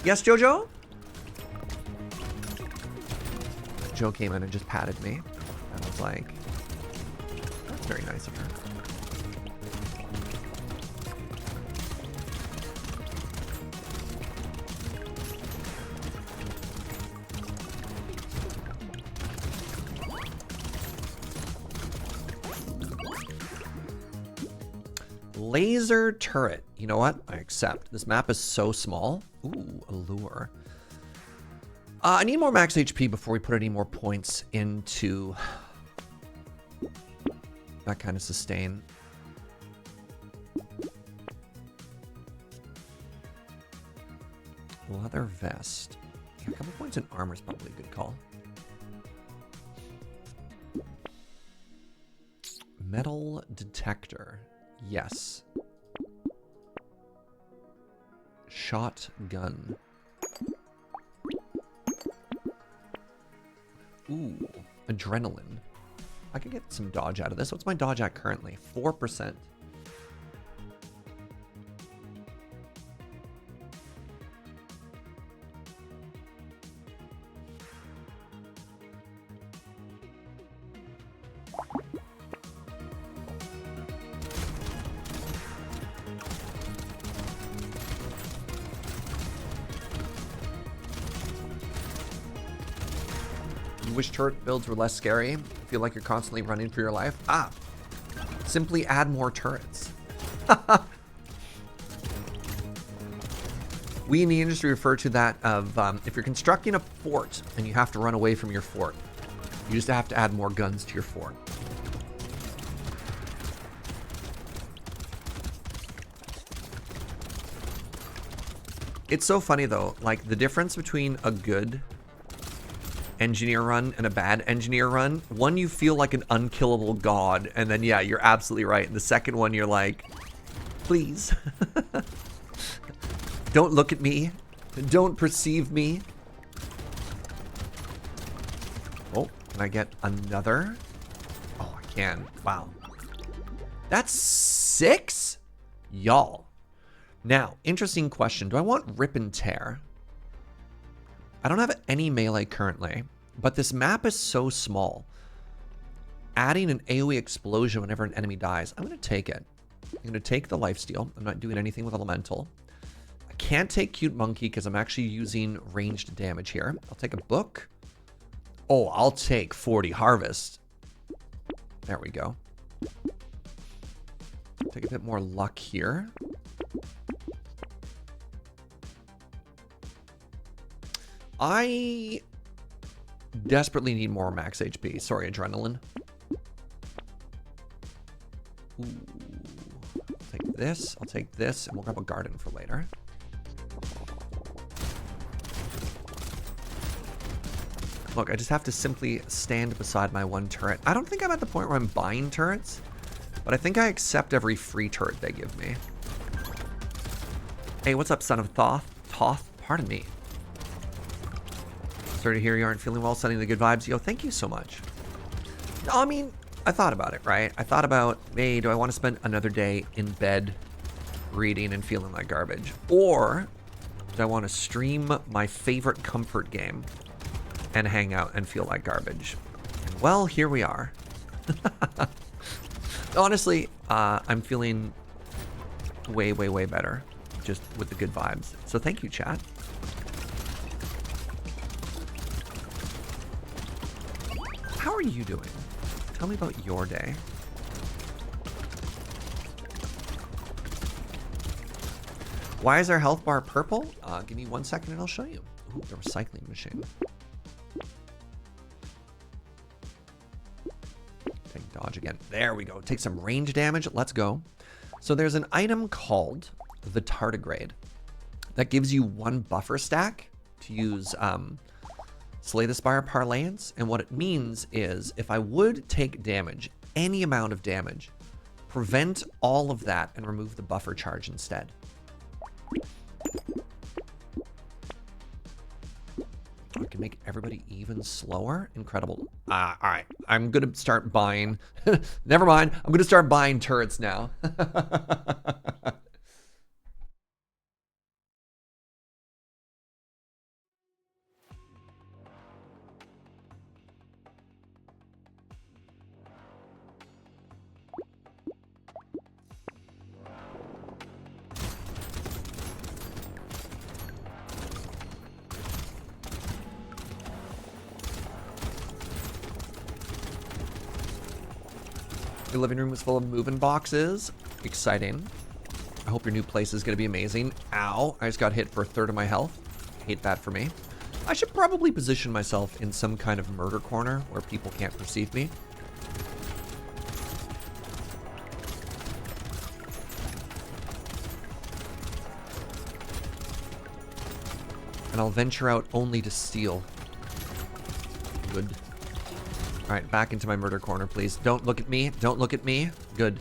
Yes, Jojo? Joe came in and just patted me. I was like, that's very nice of her. Laser turret. You know what? I accept. This map is so small. Ooh, allure. I need more max HP before we put any more points into that kind of sustain. Leather vest. Yeah, a couple points in armor is probably a good call. Metal detector. Yes. Shotgun. Ooh, adrenaline. I could get some dodge out of this. What's my dodge at currently? 4%. Wish turret builds were less scary. Feel like you're constantly running for your life. Ah, simply add more turrets. We in the industry refer to that of if you're constructing a fort and you have to run away from your fort, you just have to add more guns to your fort. It's so funny though, like the difference between a good engineer run and a bad engineer run. One, you feel like an unkillable god, and then yeah, you're absolutely right. And the second one, you're like, please. Don't look at me. Don't perceive me. Oh, can I get another? Oh, I can. Wow. That's 6? Y'all. Now, interesting question. Do I want rip and tear? I don't have any melee currently, but this map is so small. Adding an AoE explosion whenever an enemy dies, I'm going to take it. I'm going to take the lifesteal. I'm not doing anything with elemental. I can't take cute monkey because I'm actually using ranged damage here. I'll take a book. Oh, I'll take 40 harvest. There we go. Take a bit more luck here. I desperately need more max HP. Sorry, adrenaline. Ooh. I'll take this. I'll take this, and we'll grab a garden for later. Look, I just have to simply stand beside my one turret. I don't think I'm at the point where I'm buying turrets, but I think I accept every free turret they give me. Hey, what's up, son of Thoth? Pardon me. Sorry to hear you aren't feeling well, sending the good vibes. Yo, thank you so much. No, I mean, I thought about it, right? I thought about, hey, do I want to spend another day in bed reading and feeling like garbage? Or do I want to stream my favorite comfort game and hang out and feel like garbage? And well, here we are. Honestly, I'm feeling way, way, way better just with the good vibes. So thank you, chat. How are you doing? Tell me about your day. Why is our health bar purple? Give me 1 second and I'll show you. Ooh, the recycling machine. Take dodge again. There we go. Take some range damage. Let's go. So there's an item called the Tardigrade that gives you 1 buffer stack to use Slay the Spire Parlance, and what it means is if I would take damage, any amount of damage, prevent all of that and remove the buffer charge instead. I can make everybody even slower. Incredible. All right, I'm gonna start buying. Never mind. I'm gonna start buying turrets now. Your living room is full of moving boxes. Exciting. I hope your new place is going to be amazing. Ow. I just got hit for 1/3 of my health. Hate that for me. I should probably position myself in some kind of murder corner where people can't perceive me. And I'll venture out only to steal. Good. All right, back into my murder corner, please. Don't look at me. Don't look at me. Good.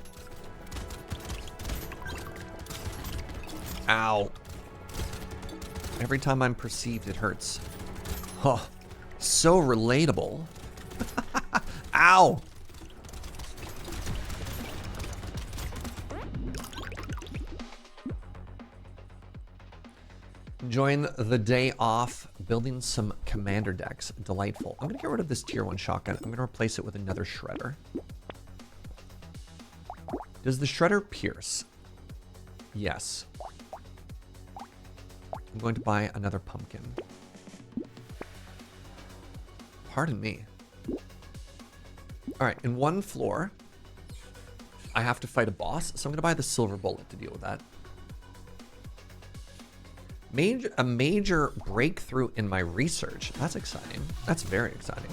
Ow. Every time I'm perceived, it hurts. Oh, so relatable. Ow. Enjoying the day off, building some commander decks. Delightful. I'm going to get rid of this tier 1 shotgun. I'm going to replace it with another shredder. Does the shredder pierce? Yes. I'm going to buy another pumpkin. Pardon me. All right, in 1 floor, I have to fight a boss, so I'm going to buy the silver bullet to deal with that. A major breakthrough in my research. That's exciting. That's very exciting.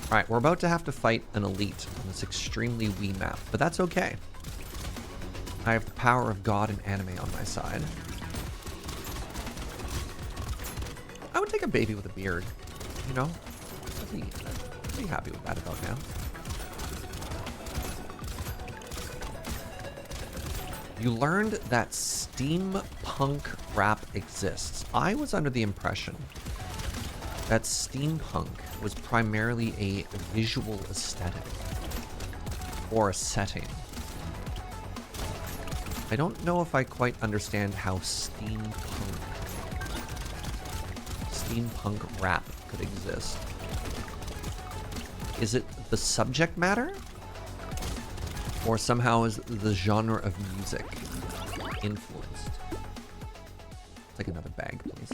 All right, we're about to have to fight an elite on this extremely wee map, but that's okay. I have the power of God and anime on my side. I would take a baby with a beard, you know? I'd be happy with that about now. You learned that steampunk rap exists. I was under the impression that steampunk was primarily a visual aesthetic or a setting. I don't know if I quite understand how steampunk rap could exist. Is it the subject matter? Or somehow is the genre of music influenced? Take another bag, please.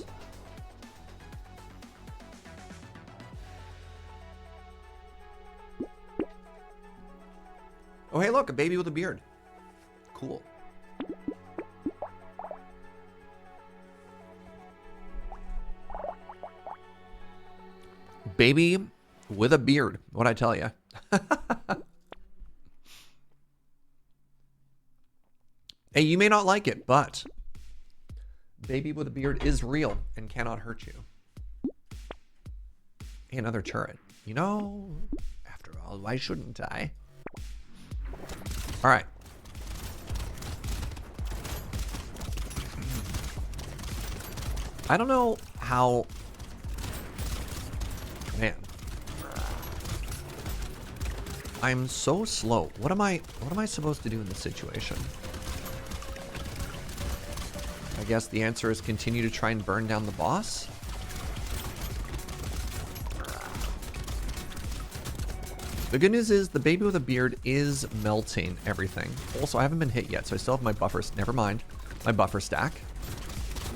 Oh, hey, look, a baby with a beard. Cool. Baby with a beard. What'd I tell you? Hey, you may not like it, but baby with a beard is real and cannot hurt you. Hey, another turret. You know, after all, why shouldn't I? All right. I don't know how... Man. I'm so slow. What am I supposed to do in this situation? I guess the answer is continue to try and burn down the boss. The good news is the baby with a beard is melting everything. Also, I haven't been hit yet, so I still have my buffers. Never mind. My buffer stack.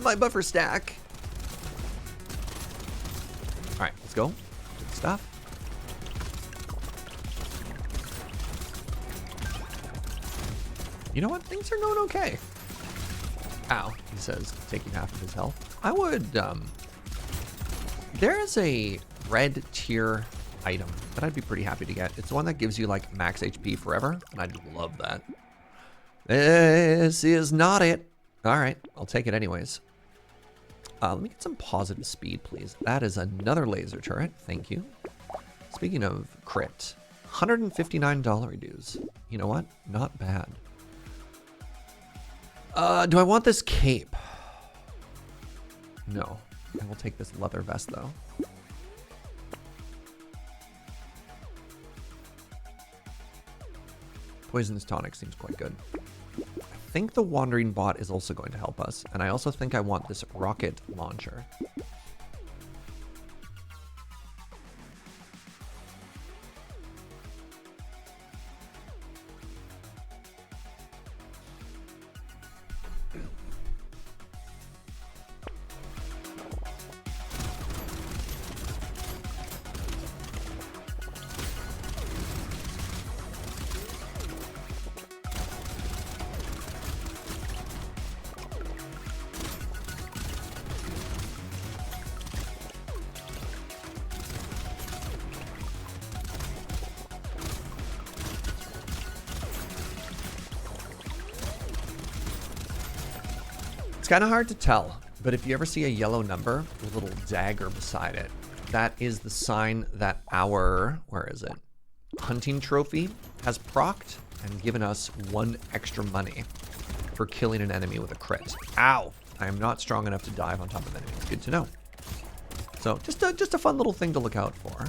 My buffer stack. All right, let's go. Good stuff. You know what? Things are going okay. Ow, he says, taking half of his health. I would, there is a red tier item that I'd be pretty happy to get. It's the one that gives you like max HP forever, and I'd love that. This is not it. All right, I'll take it anyways. Let me get some positive speed, please. That is another laser turret. Thank you. Speaking of crit, $159 dues. You know what? Not bad. Do I want this cape? No. I will take this leather vest, though. Poisonous tonic seems quite good. I think the wandering bot is also going to help us, and I also think I want this rocket launcher. It's kind of hard to tell, but if you ever see a yellow number with a little dagger beside it, that is the sign that our, where is it? Hunting trophy has procced and given us 1 extra money for killing an enemy with a crit. Ow! I am not strong enough to dive on top of enemies. Good to know. So just a fun little thing to look out for.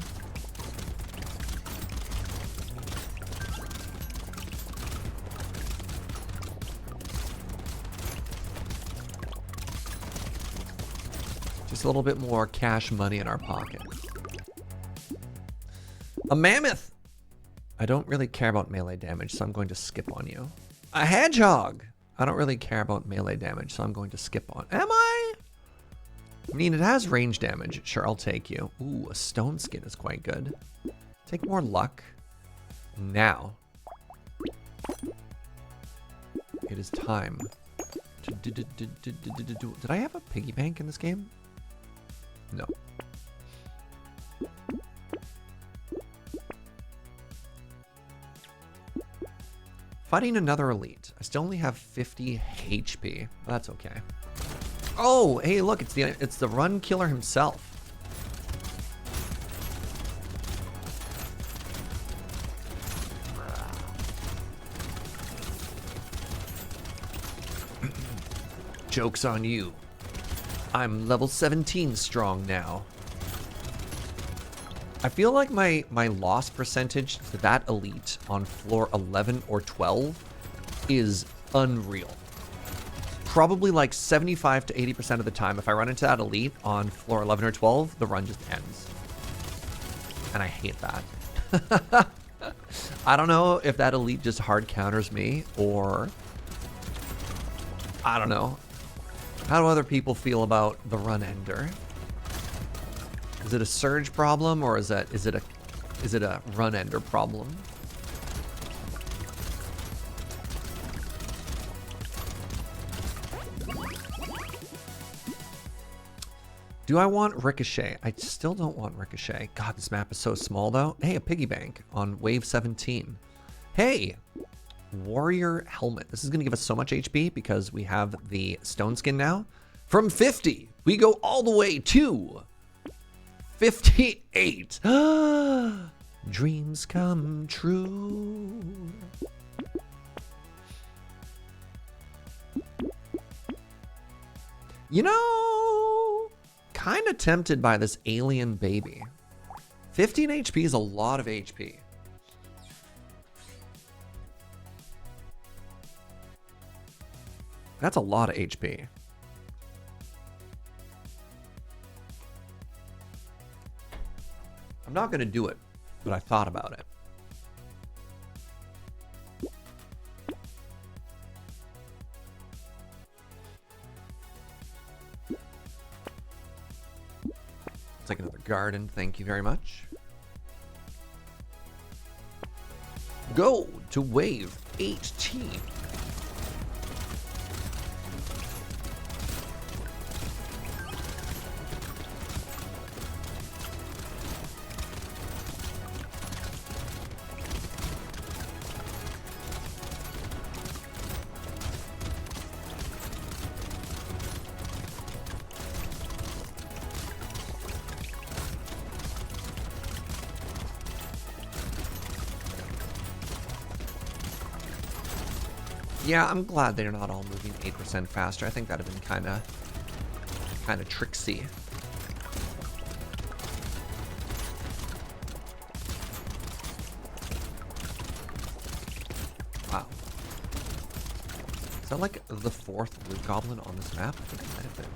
Just a little bit more cash money in our pocket. A mammoth! I don't really care about melee damage, so I'm going to skip on you. A hedgehog! I don't really care about melee damage, so I'm going to skip on. Am I? I mean, it has range damage. Sure, I'll take you. Ooh, a stone skin is quite good. Take more luck. Now. It is time to... Did I have a piggy bank in this game? No. Fighting another elite. I still only have 50 HP. That's okay. Oh, hey, look, it's the run killer himself. Joke's on you. I'm level 17 strong now. I feel like my loss percentage to that elite on floor 11 or 12 is unreal. Probably like 75 to 80% of the time, if I run into that elite on floor 11 or 12, the run just ends. And I hate that. I don't know if that elite just hard counters me, or I don't know. How do other people feel about the run ender? Is it a surge problem, or is it a run ender problem? Do I want Ricochet? I still don't want Ricochet. God, this map is so small, though. Hey, a piggy bank on wave 17. Hey, warrior helmet. This is going to give us so much HP because we have the stone skin now. From 50, we go all the way to 58. Dreams come true. You know, kind of tempted by this alien baby. 15 HP is a lot of HP. That's a lot of HP. I'm not going to do it, but I thought about it. Take another garden, thank you very much. Go to wave 18. Yeah, I'm glad they're not all moving 8% faster. I think that'd have been kind of tricksy. Wow. Is that like the 4th Wood Goblin on this map? I think it might have been.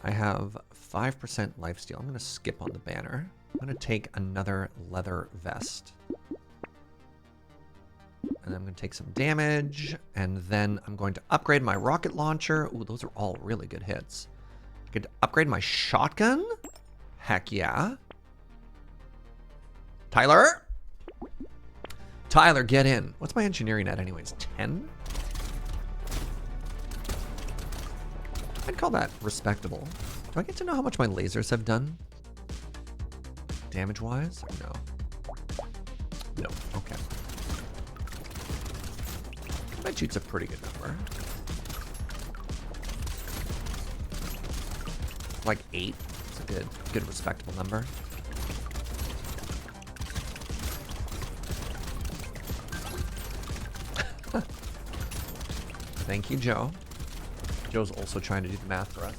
I have 5% lifesteal. I'm going to skip on the banner. I'm going to take another leather vest. And I'm going to take some damage. And then I'm going to upgrade my rocket launcher. Ooh, those are all really good hits. I could upgrade my shotgun. Heck yeah. Tyler? Tyler, get in. What's my engineering at anyways? 10? I'd call that respectable. Do I get to know how much my lasers have done? Damage-wise? No. No, okay. That shoots a pretty good number. Like 8. It's a good respectable number. Thank you, Joe. Joe's also trying to do the math for us.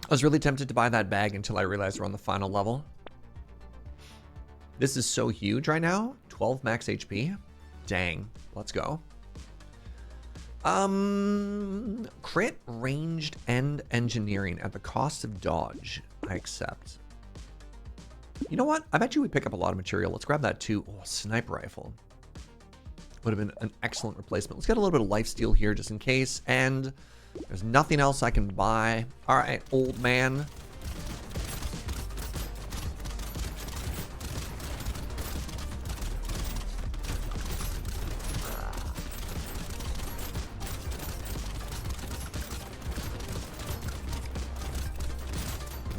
I was really tempted to buy that bag until I realized we're on the final level. This is so huge right now. 12 max HP. Dang. Let's go. Crit, ranged, and engineering at the cost of dodge. I accept. You know what? I bet you we pick up a lot of material. Let's grab that too. Oh, sniper rifle. Would have been an excellent replacement. Let's get a little bit of lifesteal here just in case. And there's nothing else I can buy. All right, old man.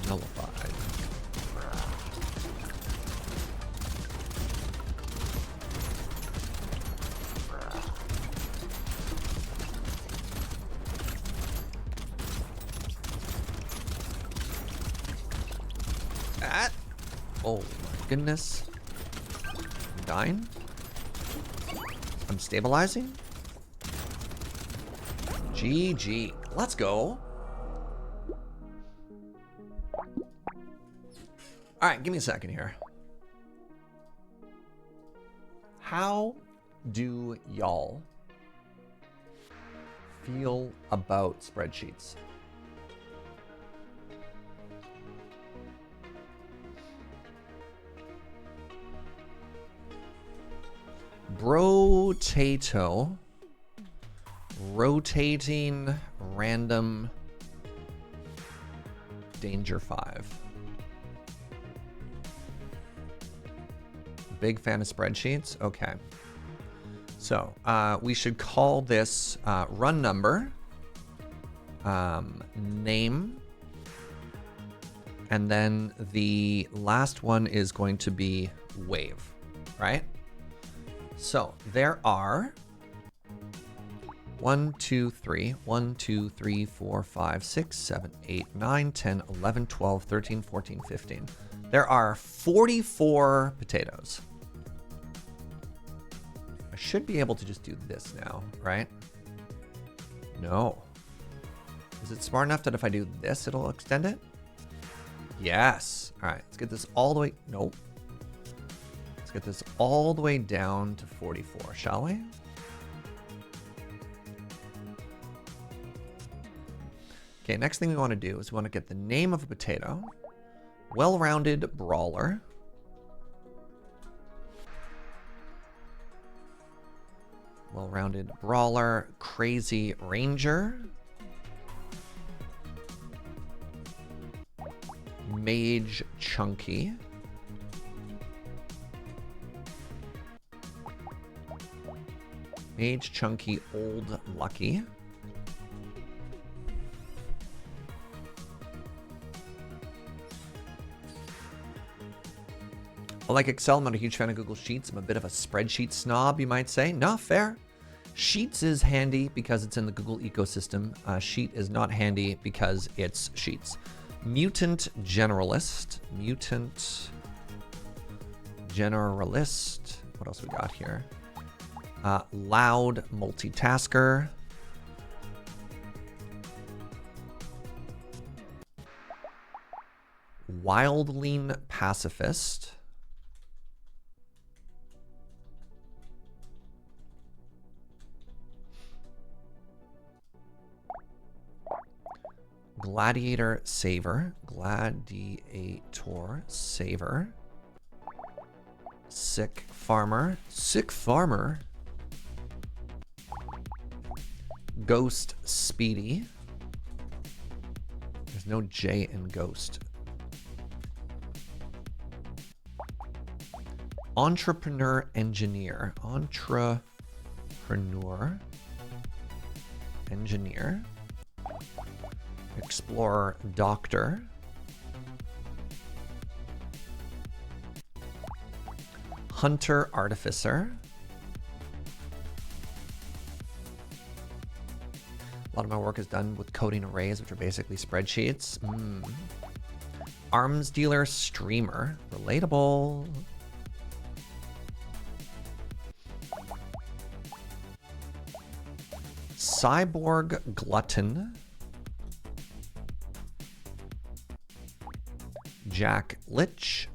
Nullified. Oh my goodness. I'm dying. I'm stabilizing. GG. Let's go. All right, give me a second here. How do y'all feel about spreadsheets? Brotato. Rotating random danger 5. Big fan of spreadsheets. Okay. So we should call this run number, name, and then the last one is going to be wave, right? So there are 1, 2, 3, 1, 2, 3, 4, 5, 6, 7, 8, 9, 10, 11, 12, 13, 14, 15. There are 44 potatoes. I should be able to just do this now, right? No. Is it smart enough that if I do this, it'll extend it? Yes. All right, let's get this all the way. Nope. Let's get this all the way down to 44, shall we? Okay, next thing we want to do is we want to get the name of a potato. Well-rounded brawler. Well-rounded brawler. Crazy ranger. Mage chunky. Mage chunky old lucky. I like Excel. I'm not a huge fan of Google Sheets. I'm a bit of a spreadsheet snob, you might say. No, fair. Sheets is handy because it's in the Google ecosystem. Sheet is not handy because it's Sheets. Mutant generalist. Mutant generalist. What else we got here? Loud multitasker. Wildling pacifist. Gladiator saver. Gladiator saver. Sick farmer. Sick farmer. Ghost speedy. There's no J in ghost. Entrepreneur engineer. Entrepreneur engineer. Explorer doctor. Hunter artificer. A lot of my work is done with coding arrays, which are basically spreadsheets. Arms dealer streamer. Relatable. Cyborg glutton. Jack Lich.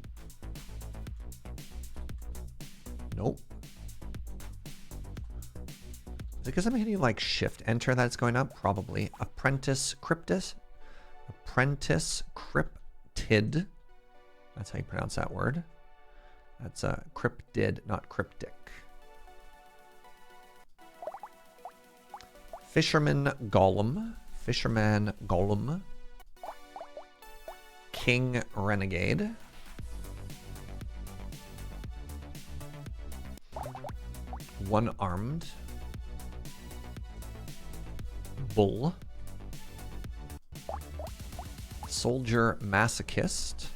Nope. Is it because I'm hitting like shift enter that's going up? Probably. Apprentice cryptid. Apprentice cryptid. That's how you pronounce that word. That's a cryptid, not cryptic. Fisherman golem. Fisherman golem. King renegade. One armed. Bull. Soldier masochist.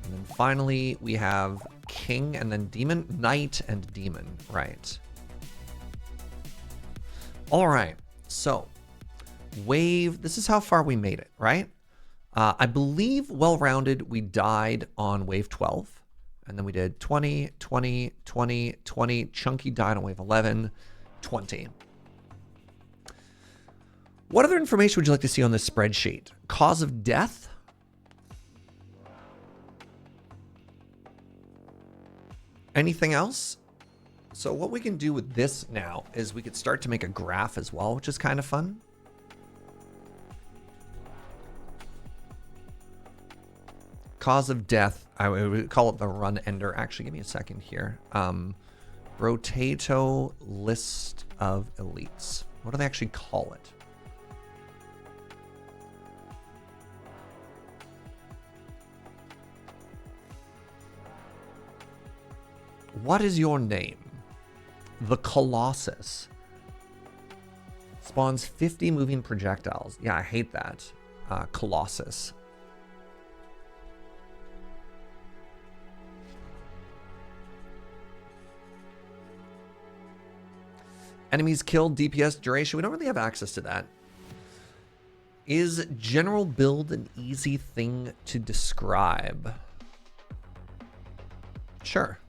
And then finally we have king and then demon, knight and demon, right. All right, so wave, this is how far we made it, right? I believe well-rounded, we died on wave 12. And then we did 20, 20, 20, 20, chunky dino wave 11, 20. What other information would you like to see on this spreadsheet? Cause of death? Anything else? So what we can do with this now is we could start to make a graph as well, which is kind of fun. Cause of death, I would call it the run ender. Actually, give me a second here. Brotato list of elites. What do they actually call it? What is your name? The Colossus. Spawns 50 moving projectiles. Yeah, I hate that. Colossus. Enemies killed, DPS, duration. We don't really have access to that. Is general build an easy thing to describe? Sure.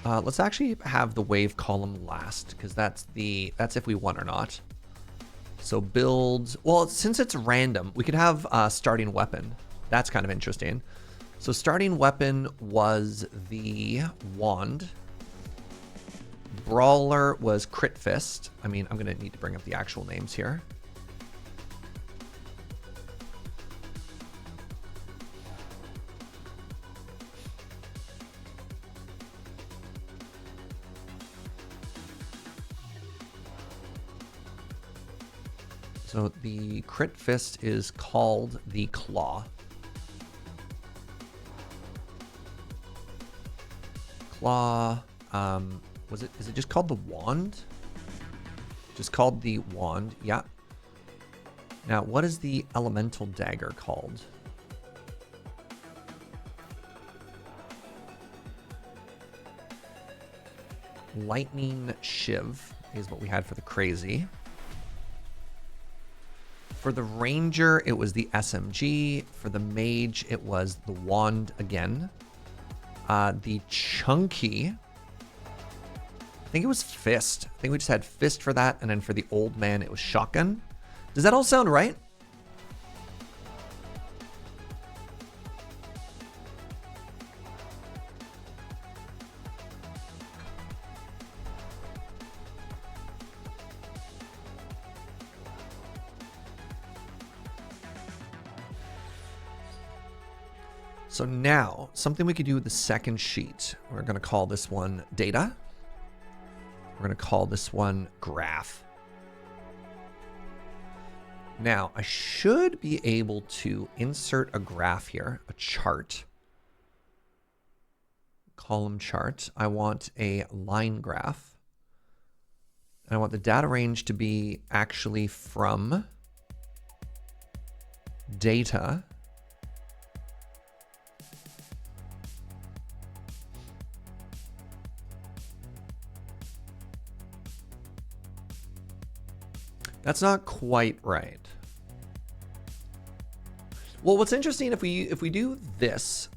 Let's actually have the wave column last, because that's if we won or not. So build, well, since it's random, we could have starting weapon. That's kind of interesting. So starting weapon was the wand. Brawler was crit fist. I mean, I'm gonna need to bring up the actual names here. So the crit fist is called the claw. Claw, is it just called the wand? Just called the wand, yeah. Now, what is the elemental dagger called? Lightning shiv is what we had for the crazy. For the ranger, it was the SMG. For the mage, it was the wand again. The chunky, I think it was fist. I think we just had fist for that. And then for the old man, it was shotgun. Does that all sound right? So now, something we could do with the second sheet. We're going to call this one data. We're going to call this one graph. Now, I should be able to insert a graph here, a chart. Column chart. I want a line graph. And I want the data range to be actually from data That's not quite right. Well, what's interesting, if we do this,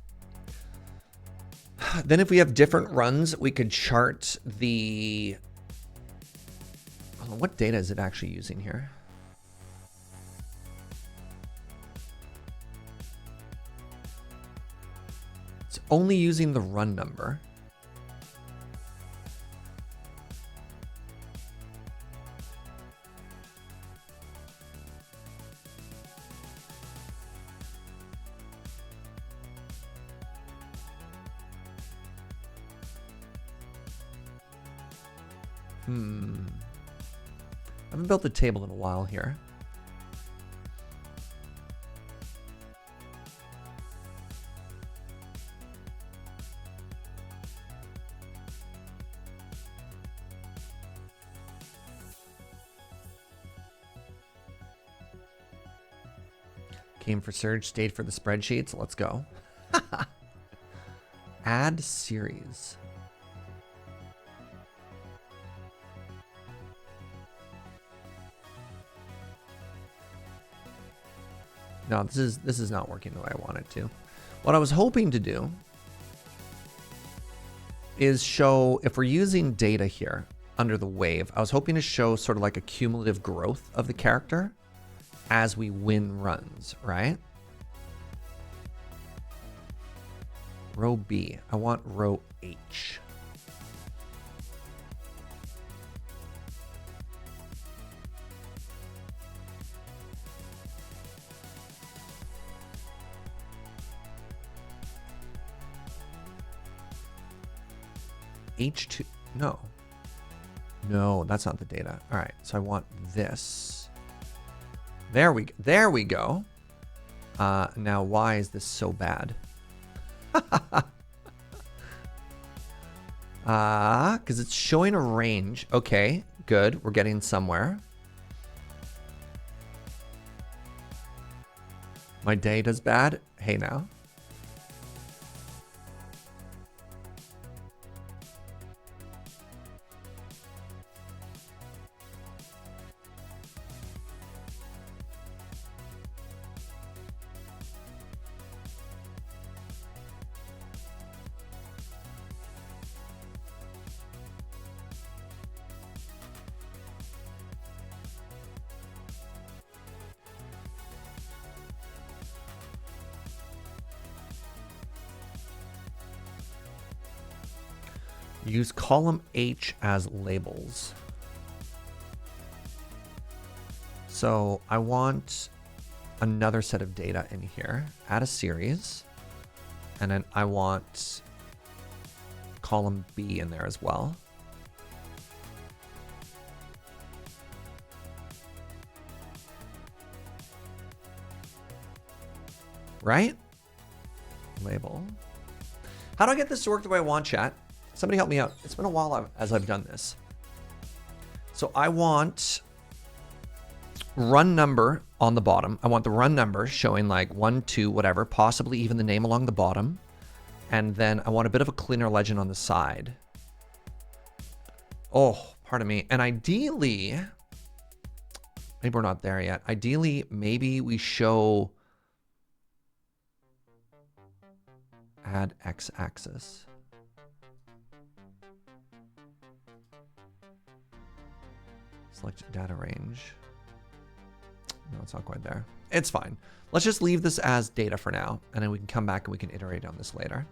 then if we have different runs, we could chart the... what data is it actually using here? It's only using the run number. I haven't built the table in a while here. Came for Surge, stayed for the spreadsheets. Let's go. Add series. No, this is not working the way I want it to. What I was hoping to do is show, if we're using data here under the wave, I was hoping to show sort of like a cumulative growth of the character as we win runs, right? Row B. I want row H. H2, no. No, that's not the data. All right, so I want this. There we go. Now, why is this so bad? Because it's showing a range. Okay, good. We're getting somewhere. My data's bad. Hey, now. Use column H as labels. So I want another set of data in here. Add a series. And then I want column B in there as well. Right? Label. How do I get this to work the way I want, chat? Somebody help me out. It's been a while as I've done this. So I want run number on the bottom. I want the run number showing like 1, 2, whatever, possibly even the name along the bottom. And then I want a bit of a cleaner legend on the side. Oh, pardon me. And ideally, maybe we're not there yet. Ideally, maybe we show add x-axis. Select data range. No, it's not quite there. It's fine. Let's just leave this as data for now, and then we can come back and we can iterate on this later.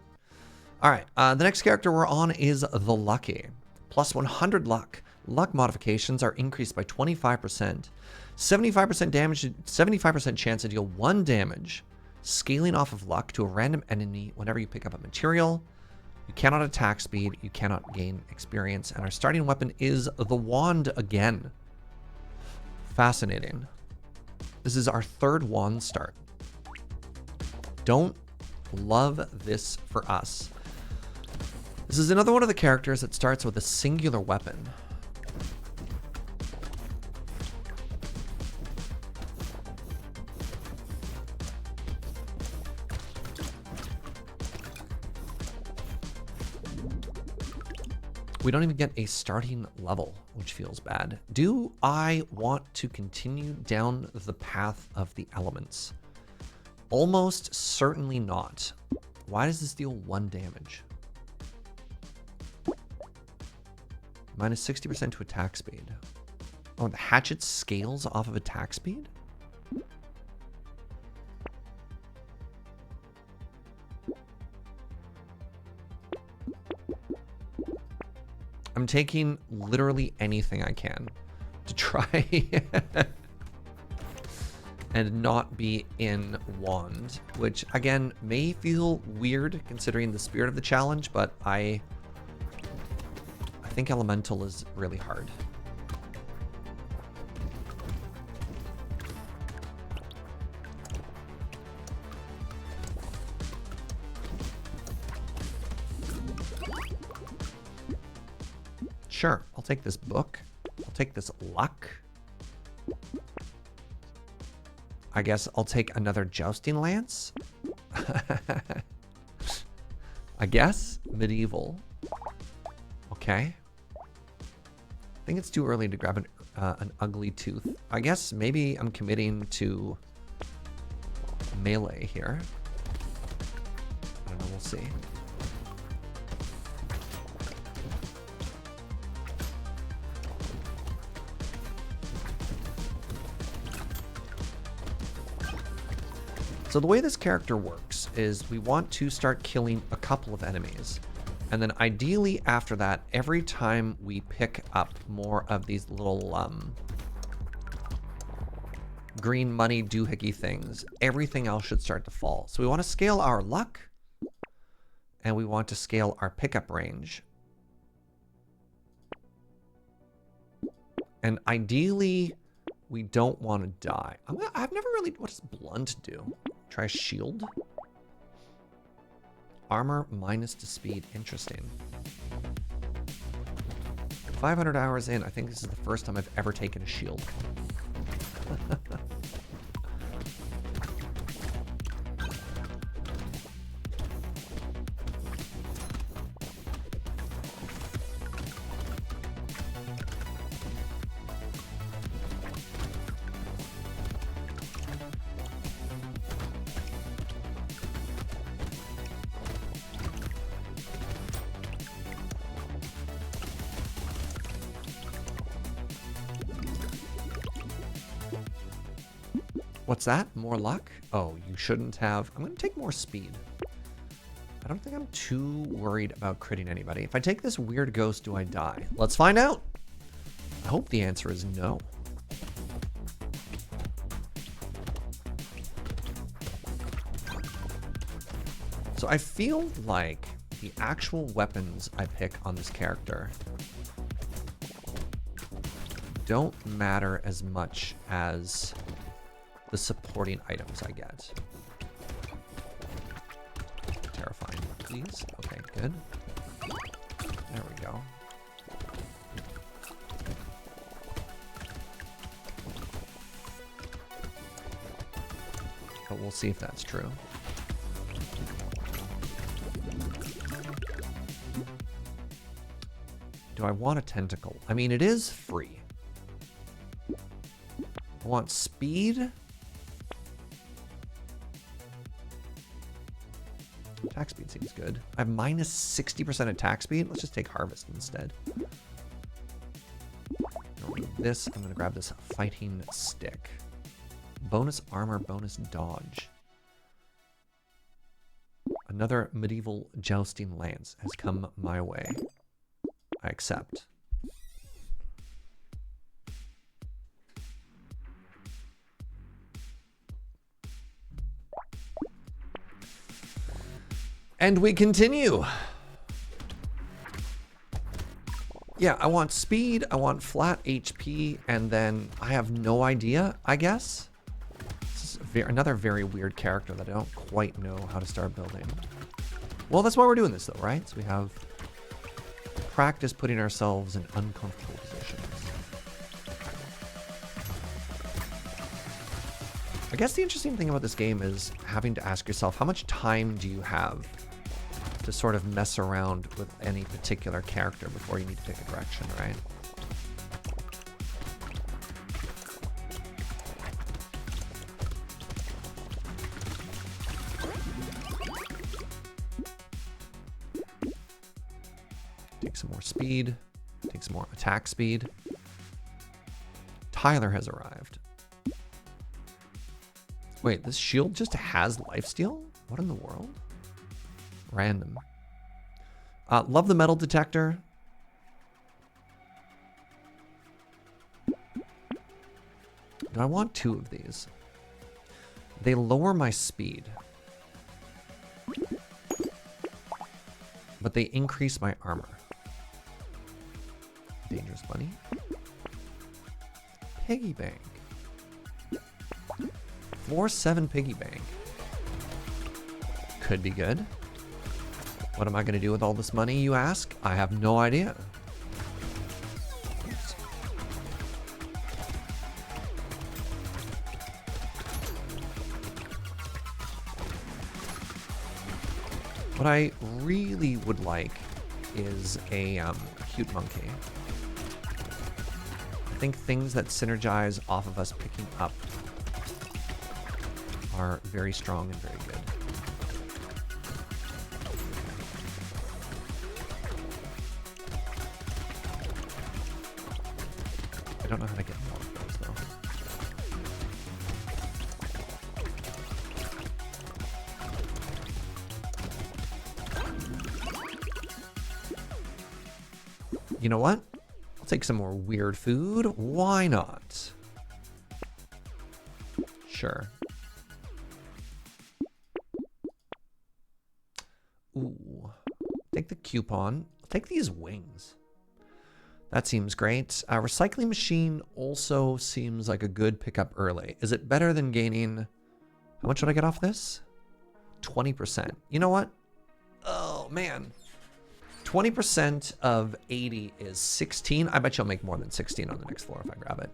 All right, the next character we're on is the Lucky. Plus 100 luck. Luck modifications are increased by 25%. 75% damage, 75% chance to deal 1 damage. Scaling off of luck to a random enemy whenever you pick up a material. You cannot attack speed, you cannot gain experience, and our starting weapon is the wand again. Fascinating. This is our 3rd wand start. Don't love this for us. This is another one of the characters that starts with a singular weapon. We don't even get a starting level, which feels bad. Do I want to continue down the path of the elements? Almost certainly not. Why does this deal 1 damage? Minus 60% to attack speed. Oh, the hatchet scales off of attack speed? I'm taking literally anything I can to try and not be in wand, which again may feel weird considering the spirit of the challenge, but I think elemental is really hard. Sure, I'll take this book. I'll take this luck. I guess I'll take another jousting lance. I guess medieval. Okay. I think it's too early to grab an ugly tooth. I guess maybe I'm committing to melee here. I don't know, we'll see. So the way this character works is we want to start killing a couple of enemies. And then ideally after that, every time we pick up more of these little green money doohickey things, everything else should start to fall. So we want to scale our luck, and we want to scale our pickup range. And ideally, we don't want to die. I've never really... What does blunt do? Try shield? Armor minus to speed. Interesting. 500 hours in, I think this is the first time I've ever taken a shield. What's that? More luck? Oh, you shouldn't have. I'm going to take more speed. I don't think I'm too worried about critting anybody. If I take this weird ghost, do I die? Let's find out. I hope the answer is no. So I feel like the actual weapons I pick on this character don't matter as much as the supporting items I get. Terrifying, please. Okay, good. There we go. But we'll see if that's true. Do I want a tentacle? I mean, it is free. I want speed. Attack speed seems good. I have minus 60% attack speed. Let's just take harvest instead. This, I'm going to grab this fighting stick. Bonus armor, bonus dodge. Another medieval jousting lance has come my way. I accept. And we continue. Yeah, I want speed, I want flat HP, and then I have no idea, I guess. This is another very weird character that I don't quite know how to start building. Well, that's why we're doing this though, right? So we have practice putting ourselves in uncomfortable positions. I guess the interesting thing about this game is having to ask yourself, how much time do you have to sort of mess around with any particular character before you need to pick a direction, right? Take some more speed, take some more attack speed. Tyler has arrived. Wait, this shield just has lifesteal? What in the world? Random. Love the metal detector. Do I want 2 of these? They lower my speed, but they increase my armor. Dangerous bunny. Piggy bank. 4-7 piggy bank. Could be good. What am I going to do with all this money, you ask? I have no idea. Oops. What I really would like is a cute monkey. I think things that synergize off of us picking up are very strong and very good. I don't know how to get more of those, though. You know what? I'll take some more weird food. Why not? Sure. Ooh. Take the coupon. I'll take these wings. That seems great. Recycling machine also seems like a good pickup early. Is it better than gaining... How much would I get off this? 20%. You know what? Oh, man. 20% of 80 is 16. I bet you'll make more than 16 on the next floor if I grab it.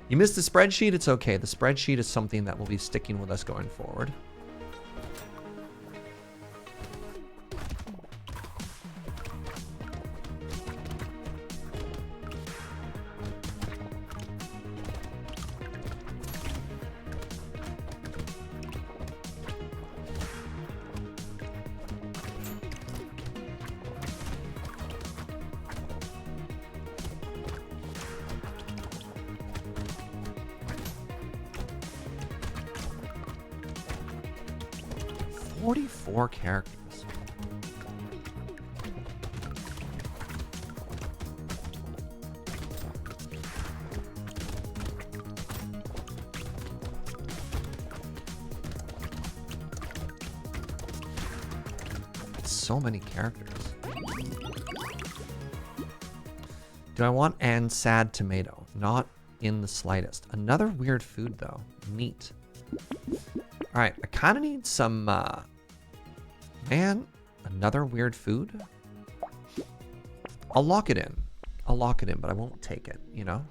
You missed the spreadsheet? It's okay. The spreadsheet is something that will be sticking with us going forward. Four characters. So many characters. Do I want and sad tomato? Not in the slightest. Another weird food though. Neat. All right, I kind of need some, man, another weird food. I'll lock it in. I'll lock it in, but I won't take it, you know?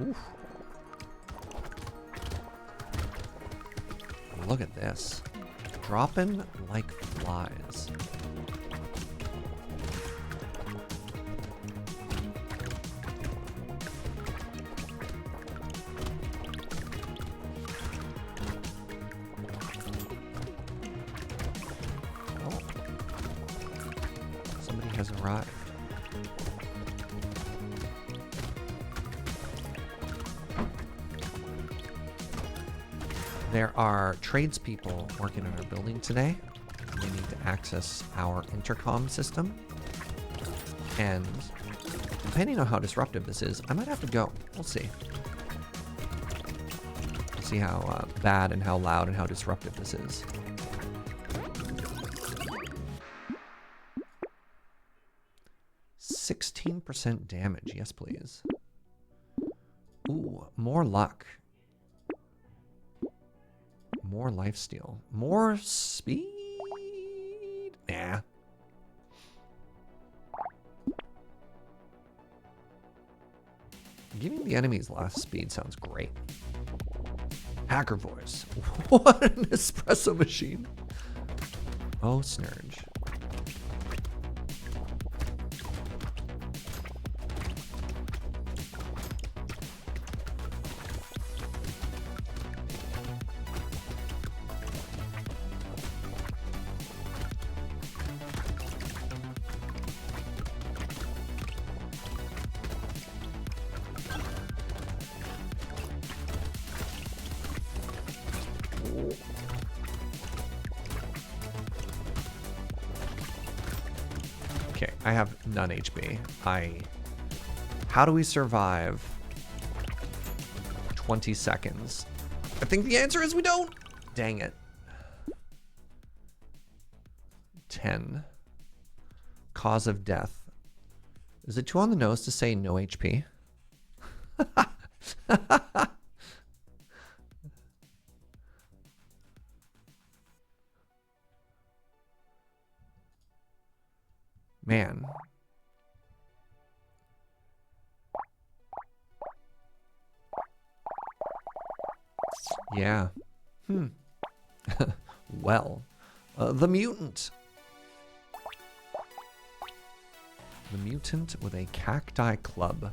Oof. Look at this. Dropping like flies. Has arrived. There are tradespeople working on our building today. They need to access our intercom system. And depending on how disruptive this is, I might have to go. We'll see. See how bad and how loud and how disruptive this is. 16% damage. Yes, please. Ooh, more luck. More lifesteal. More speed? Nah. Giving the enemies less speed sounds great. Hacker voice. What an espresso machine. Oh, Snerge. Okay, I have none HP. How do we survive 20 seconds? I think the answer is we don't. Dang it. 10. Cause of death. Is it too on the nose to say no HP? Man. Yeah. Well. The mutant. The mutant with a cacti club.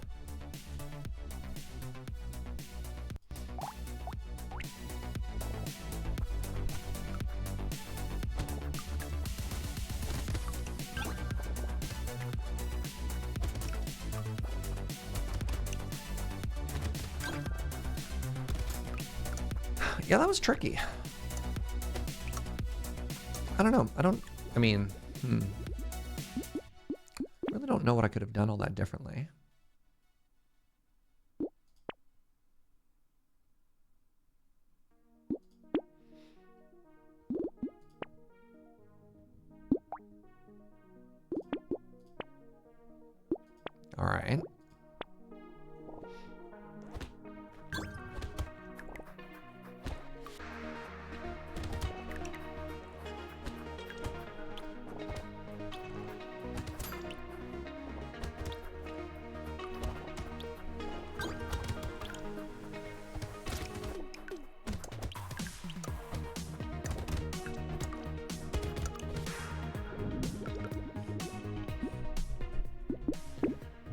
Yeah, that was tricky. I don't know. I mean, I really don't know what I could have done all that differently. All right.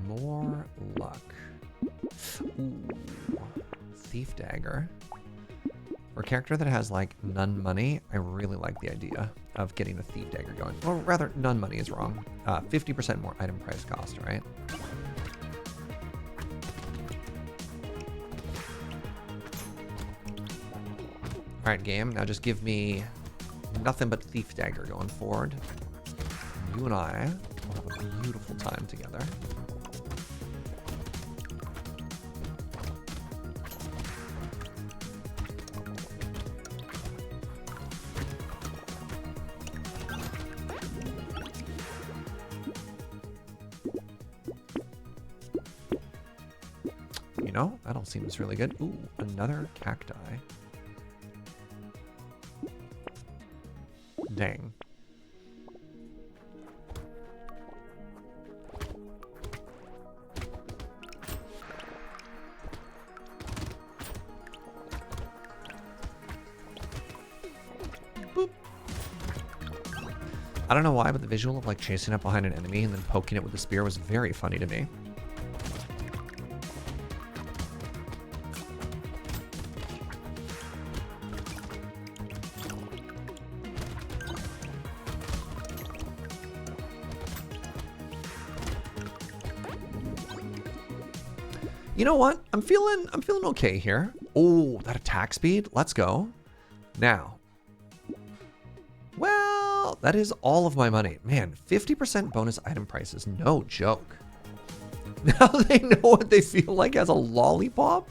More luck. Ooh. Thief Dagger. For a character that has, like, none money, I really like the idea of getting the Thief Dagger going. Or rather, none money is wrong. 50% more item price cost, right? Alright, game. Now just give me nothing but Thief Dagger going forward. You and I will have a beautiful time together. You know, that all seems really good. Ooh, another cacti. Dang. Boop. I don't know why, but the visual of like chasing up behind an enemy and then poking it with the spear was very funny to me. You know what? I'm feeling okay here. Oh, that attack speed. Let's go. Now. Well, that is all of my money. Man, 50% bonus item prices. No joke. Now they know what they feel like as a lollipop.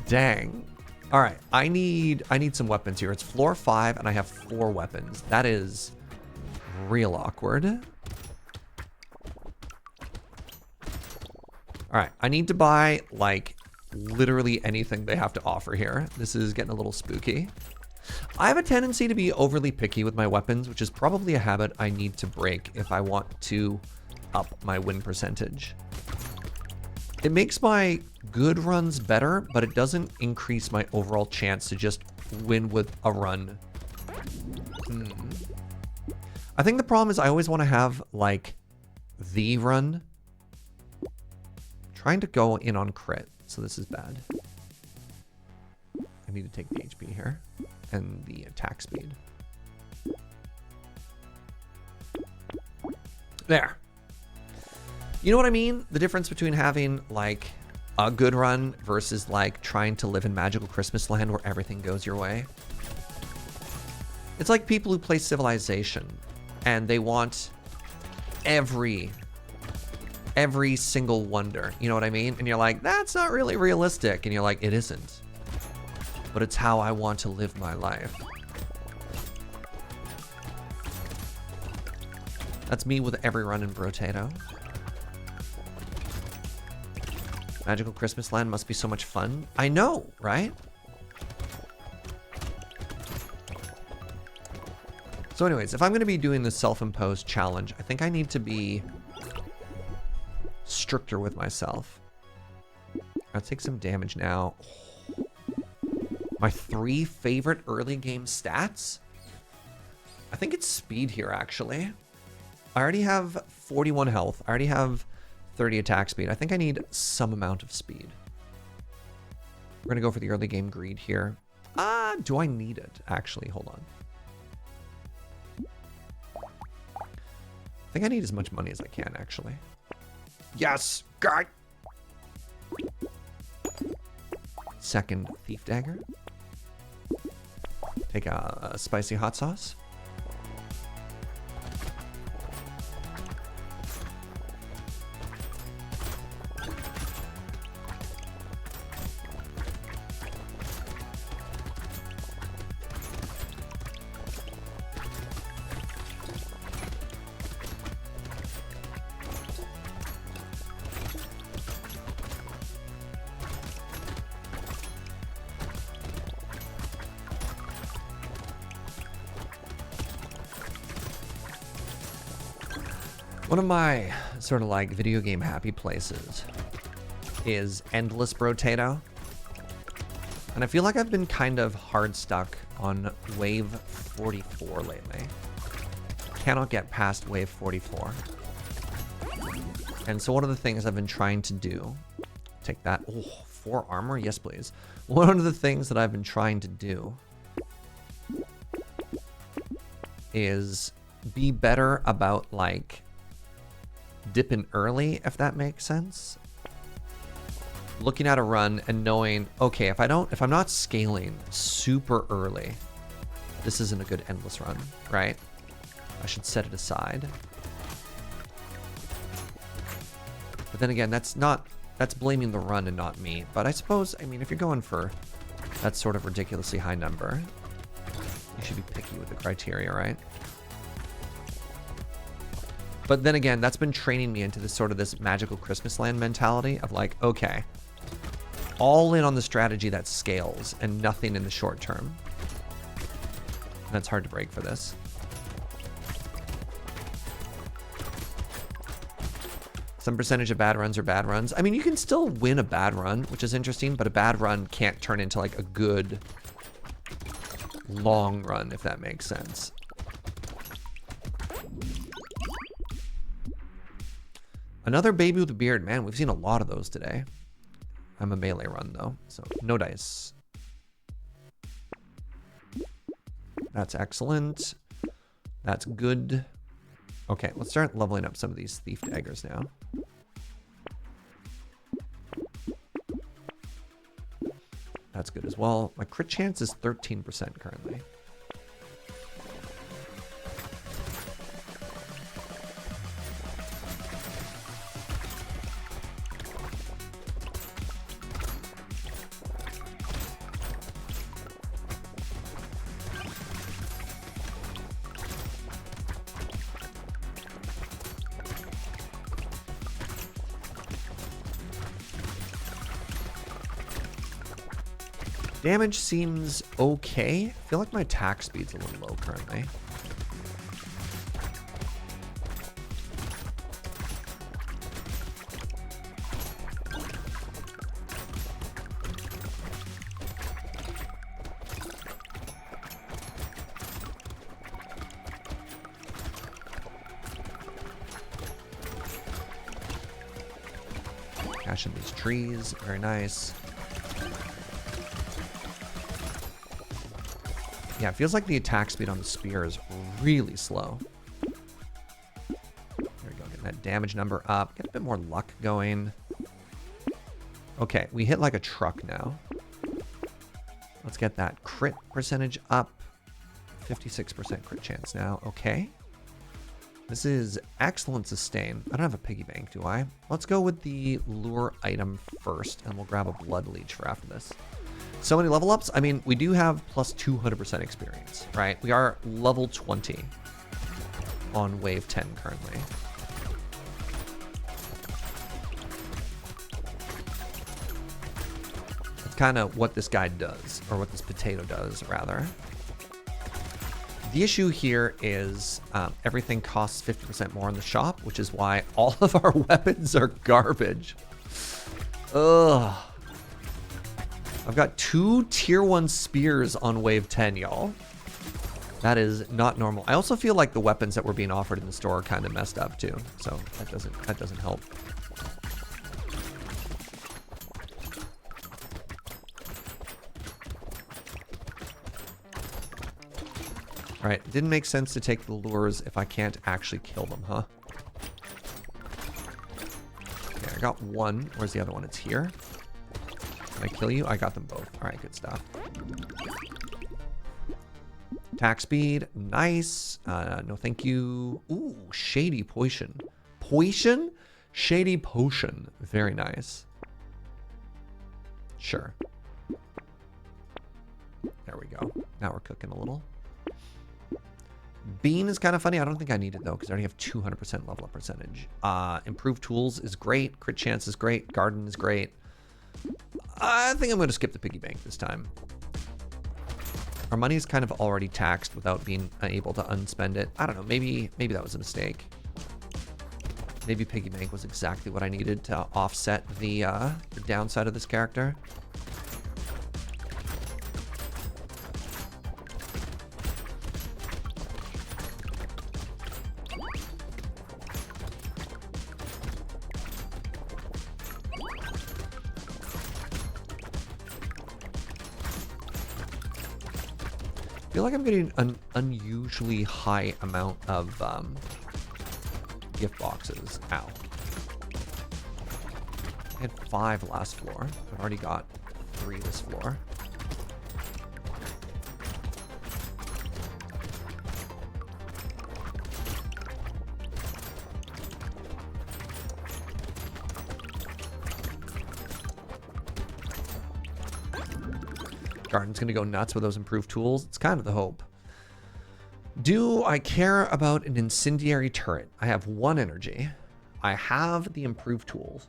Dang. All right, I need some weapons here. It's floor 5 and I have 4 weapons. That is real awkward. All right, I need to buy, like, literally anything they have to offer here. This is getting a little spooky. I have a tendency to be overly picky with my weapons, which is probably a habit I need to break if I want to up my win percentage. It makes my good runs better, but it doesn't increase my overall chance to just win with a run. I think the problem is I always want to have, like, the run. Trying to go in on crit, so this is bad. I need to take the HP here and the attack speed. There. You know what I mean? The difference between having like a good run versus like trying to live in magical Christmas land where everything goes your way. It's like people who play Civilization and they want every single wonder, you know what I mean? And you're like, that's not really realistic. And you're like, it isn't. But it's how I want to live my life. That's me with every run in Brotato. Magical Christmas Land must be so much fun. I know, right? So anyways, if I'm going to be doing this self-imposed challenge, I think I need to be stricter with myself. I'll take some damage now. My 3 favorite early game stats? I think it's speed here, actually. I already have 41 health. I already have 30 attack speed. I think I need some amount of speed. We're gonna go for the early game greed here. Do I need it? Actually, hold on. I think I need as much money as I can, actually. Yes, God. Second Thief Dagger. Take a spicy hot sauce. One of my sort of like video game happy places is Endless Brotato. And I feel like I've been kind of hard stuck on wave 44 lately. Cannot get past wave 44. And so one of the things I've been trying to do, take that, oh, 4 armor, yes please. One of the things that I've been trying to do is be better about like dipping early, if that makes sense. Looking at a run and knowing, okay, if I'm not scaling super early, this isn't a good endless run, right? I should set it aside. But then again, that's blaming the run and not me. But I suppose, I mean, if you're going for that sort of ridiculously high number, you should be picky with the criteria, right? But then again, that's been training me into this sort of this magical Christmas land mentality of like, okay, all in on the strategy that scales and nothing in the short term. That's hard to break for this. Some percentage of bad runs are bad runs. I mean, you can still win a bad run, which is interesting, but a bad run can't turn into like a good long run, if that makes sense. Another baby with a beard. Man, we've seen a lot of those today. I'm a melee run though, so no dice. That's excellent. That's good. Okay, let's start leveling up some of these thief daggers now. That's good as well. My crit chance is 13% currently. Damage seems okay. I feel like my attack speed's a little low currently. Cash in these trees, very nice. Yeah, it feels like the attack speed on the spear is really slow. There we go, getting that damage number up. Get a bit more luck going. Okay, we hit like a truck now. Let's get that crit percentage up. 56% crit chance now. Okay. This is excellent sustain. I don't have a piggy bank, do I? Let's go with the lure item first, and we'll grab a blood leech for after this. So many level ups. I mean, we do have plus 200% experience, right? We are level 20 on wave 10 currently. That's kind of what this guy does, or what this potato does, rather. The issue here is everything costs 50% more in the shop, which is why all of our weapons are garbage. Ugh. I've got 2 tier 1 spears on wave 10, y'all. That is not normal. I also feel like the weapons that were being offered in the store are kind of messed up too. So that doesn't help. All right, didn't make sense to take the lures if I can't actually kill them, huh? Okay, I got one. Where's the other one? It's here. Can I kill you? I got them both. All right, good stuff. Attack speed, nice. No, thank you. Ooh, shady potion. Potion? Shady potion. Very nice. Sure. There we go. Now we're cooking a little. Bean is kind of funny. I don't think I need it though, because I already have 200% level up percentage. Improved tools is great. Crit chance is great. Garden is great. I think I'm going to skip the piggy bank this time. Our money is kind of already taxed without being able to unspend it. I don't know. Maybe that was a mistake. Maybe Piggy Bank was exactly what I needed to offset the downside of this character. I feel like I'm getting an unusually high amount of gift boxes. Ow. I had 5 last floor. I've already got 3 this floor. Garden's gonna go nuts with those improved tools. It's kind of the hope. Do I care about an incendiary turret? I have 1 energy. I have the improved tools.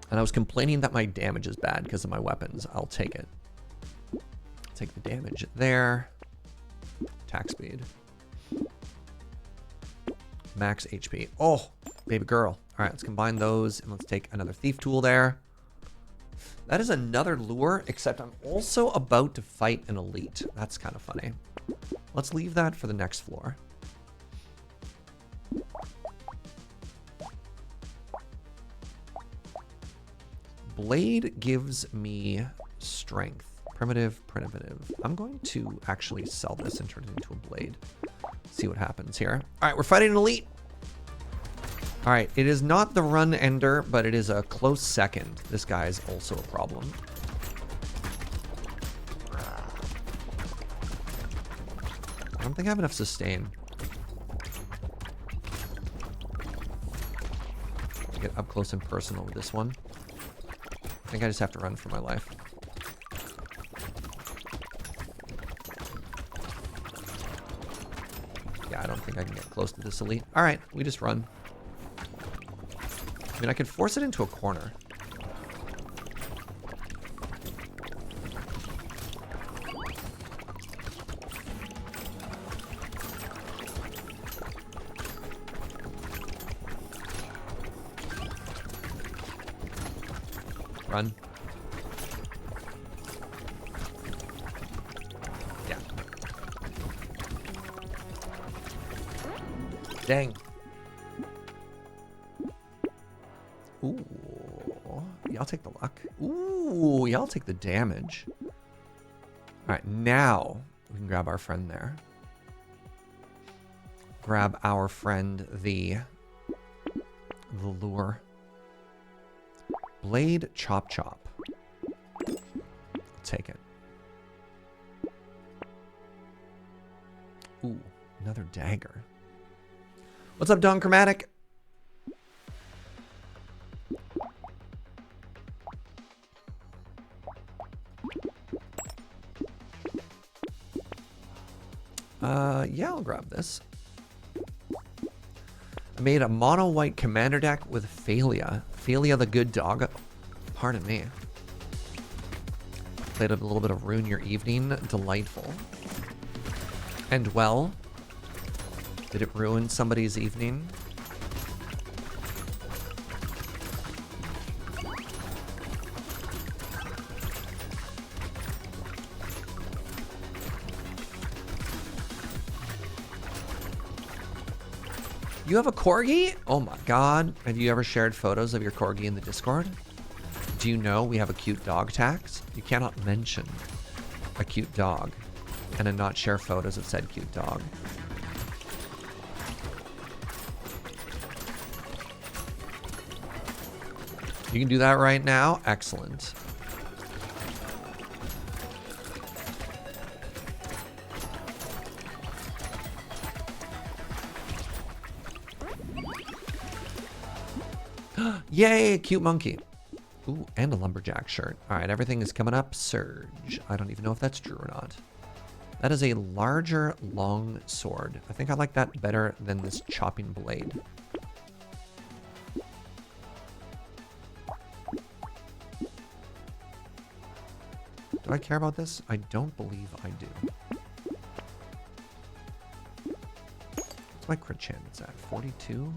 And I was complaining that my damage is bad because of my weapons. I'll take it. Take the damage there. Attack speed. Max HP. Oh, baby girl. All right, let's combine those and let's take another thief tool there. That is another lure, except I'm also about to fight an elite. That's kind of funny. Let's leave that for the next floor. Blade gives me strength. Primitive. I'm going to actually sell this and turn it into a blade. See what happens here. All right, we're fighting an elite. All right, it is not the run ender, but it is a close second. This guy is also a problem. I don't think I have enough sustain. Get up close and personal with this one. I think I just have to run for my life. Yeah, I don't think I can get close to this elite. All right, we just run. I mean, I could force it into a corner. Run. Yeah. Dang. Ooh. Y'all take the luck. Ooh, y'all take the damage. All right, now we can grab our friend there. Grab our friend the lure. Blade chop. Take it. Ooh, another dagger. What's up, Don Chromatic? Yeah, I'll grab this. I made a mono white commander deck with Phalia. Phalia the good dog. Pardon me. Played a little bit of Ruin Your Evening. Delightful. And well, did it ruin somebody's evening? You have a corgi? Oh my god. Have you ever shared photos of your corgi in the Discord? Do you know we have a cute dog tax? You cannot mention a cute dog and then not share photos of said cute dog. You can do that right now? Excellent. Yay, cute monkey. Ooh, and a lumberjack shirt. All right, everything is coming up. Surge. I don't even know if that's true or not. That is a larger, long sword. I think I like that better than this chopping blade. Do I care about this? I don't believe I do. What's my crit chance at? 42?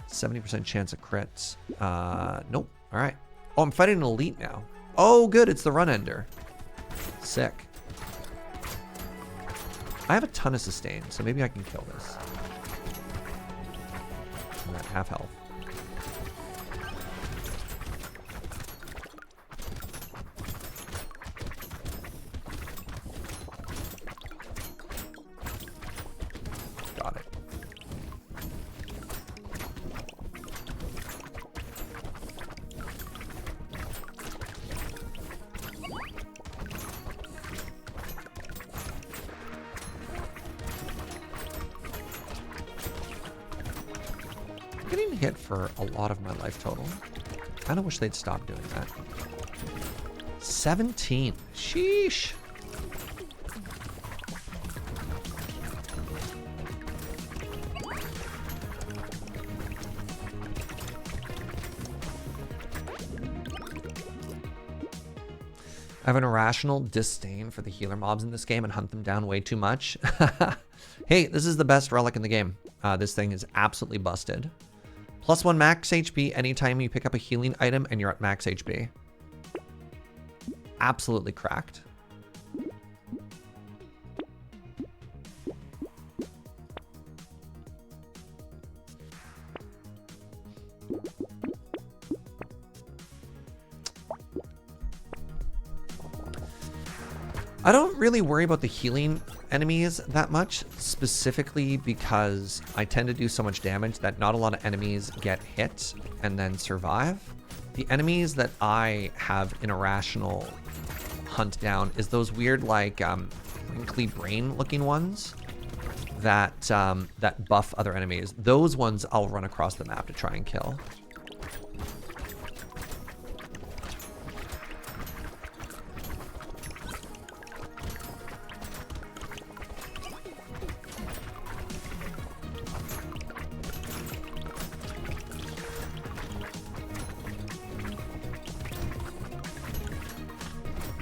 70% chance of crits. Nope. All right. Oh, I'm fighting an elite now. Oh, good. It's the run ender. Sick. I have a ton of sustain, so maybe I can kill this. I'm at half health. Got it. Getting hit for a lot of my life total. Kind of wish they'd stop doing that. 17. Sheesh. I have an irrational disdain for the healer mobs in this game and hunt them down way too much. Hey, this is the best relic in the game. This thing is absolutely busted. +1 max HP anytime you pick up a healing item and you're at max HP. Absolutely cracked. I don't really worry about the healing enemies that much, specifically because I tend to do so much damage that not a lot of enemies get hit and then survive. The enemies that I have an irrational hunt down is those weird, like, wrinkly brain looking ones that that buff other enemies. Those ones I'll run across the map to try and kill.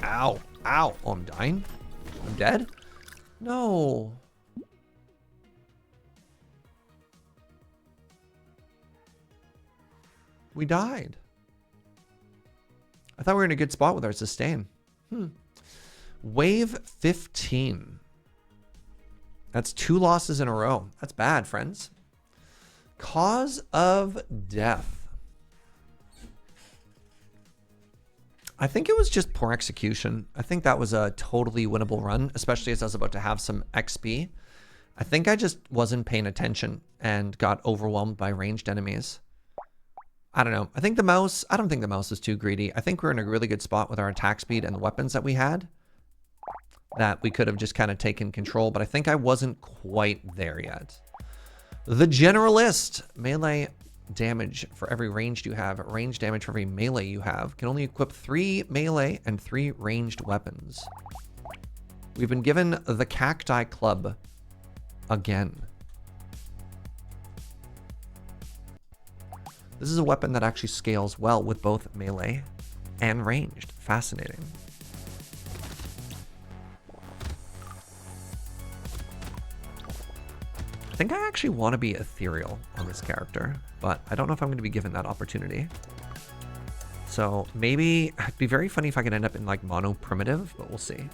Ow. Ow. Oh, I'm dying? I'm dead? No. We died. I thought we were in a good spot with our sustain. Wave 15. That's 2 losses in a row. That's bad, friends. Cause of death. I think it was just poor execution. I think that was a totally winnable run, especially as I was about to have some XP. I think I just wasn't paying attention and got overwhelmed by ranged enemies. I don't know. I don't think the mouse was too greedy. I think we're in a really good spot with our attack speed and the weapons that we had, that we could have just kind of taken control, but I think I wasn't quite there yet. The Generalist. Melee damage for every ranged you have, range damage for every melee you have. Can only equip 3 melee and 3 ranged weapons. We've been given the Cacti Club again. This is a weapon that actually scales well with both melee and ranged. Fascinating. I think I actually want to be ethereal on this character, but I don't know if I'm going to be given that opportunity. So maybe it'd be very funny if I could end up in like mono primitive, but we'll see.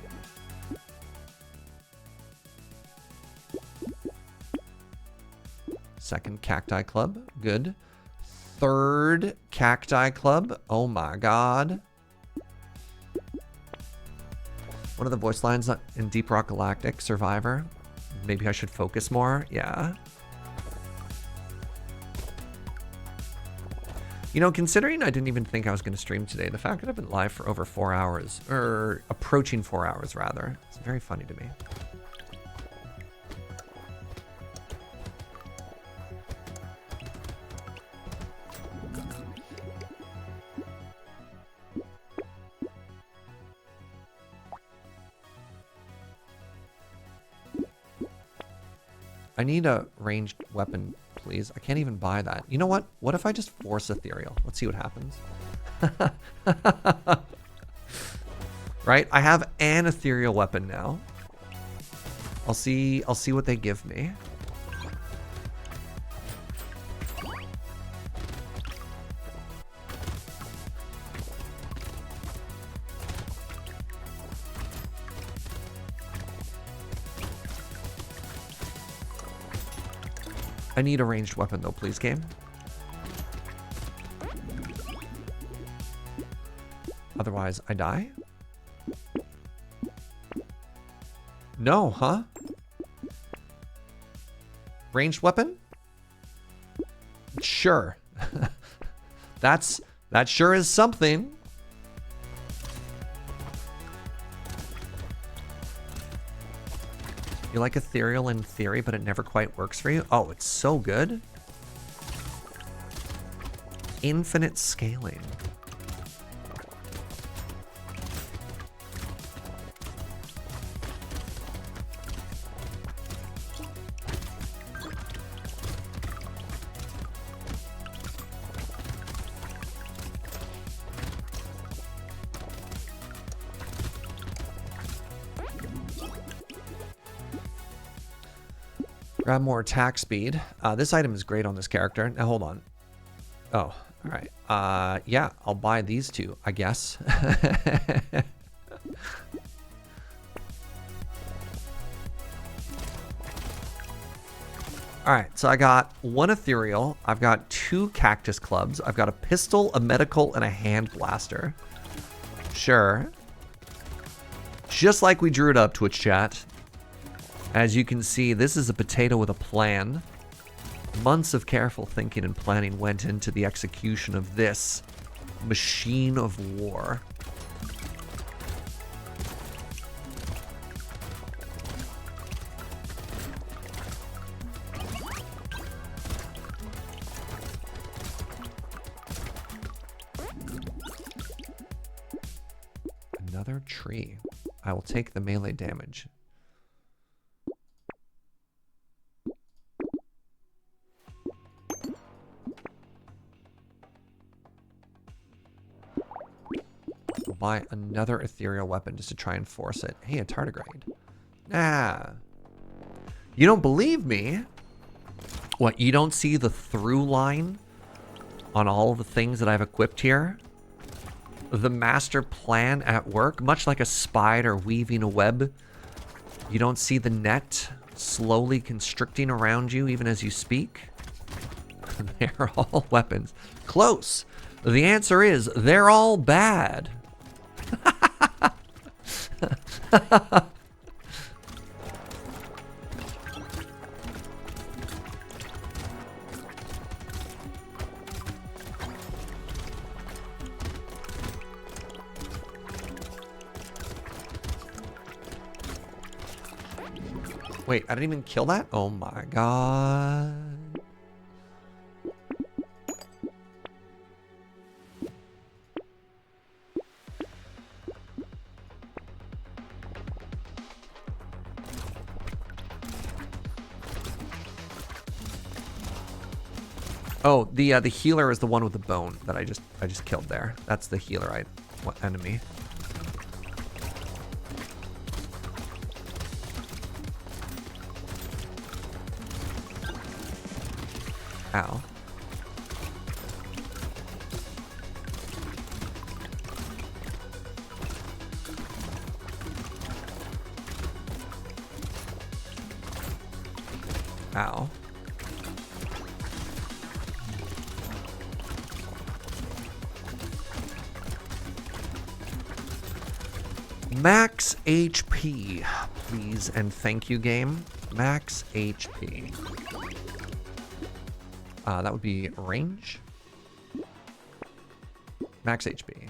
Second Cacti Club, good. Third Cacti Club, oh my god. One of the voice lines in Deep Rock Galactic Survivor. Maybe I should focus more. Yeah. You know, considering I didn't even think I was going to stream today, the fact that I've been live for over 4 hours, or approaching 4 hours rather, it's very funny to me. I need a ranged weapon, please. I can't even buy that. You know what? What if I just force ethereal? Let's see what happens. Right? I have an ethereal weapon now. I'll see what they give me. I need a ranged weapon though, please, game. Otherwise, I die? No, huh? Ranged weapon? Sure. That sure is something. You like ethereal in theory, but it never quite works for you? Oh, it's so good. Infinite scaling. Grab more attack speed. This item is great on this character. Now, hold on. Oh, all right. Yeah, I'll buy these two, I guess. All right, so I got one ethereal. I've got 2 cactus clubs. I've got a pistol, a medical, and a hand blaster. Sure. Just like we drew it up, Twitch chat. As you can see, this is a potato with a plan. Months of careful thinking and planning went into the execution of this machine of war. Another tree. I will take the melee damage. Buy another ethereal weapon just to try and force it. Hey, a tardigrade. Nah. You don't believe me? What, you don't see the through line on all the things that I've equipped here? The master plan at work, much like a spider weaving a web. You don't see the net slowly constricting around you even as you speak? They're all weapons. Close. The answer is they're all bad. Wait, I didn't even kill that? Oh my god. Oh, the healer is the one with the bone that I just killed there. That's the healer enemy. Ow. Ow. Max HP, please, and thank you, game. Max HP. That would be range. Max HP.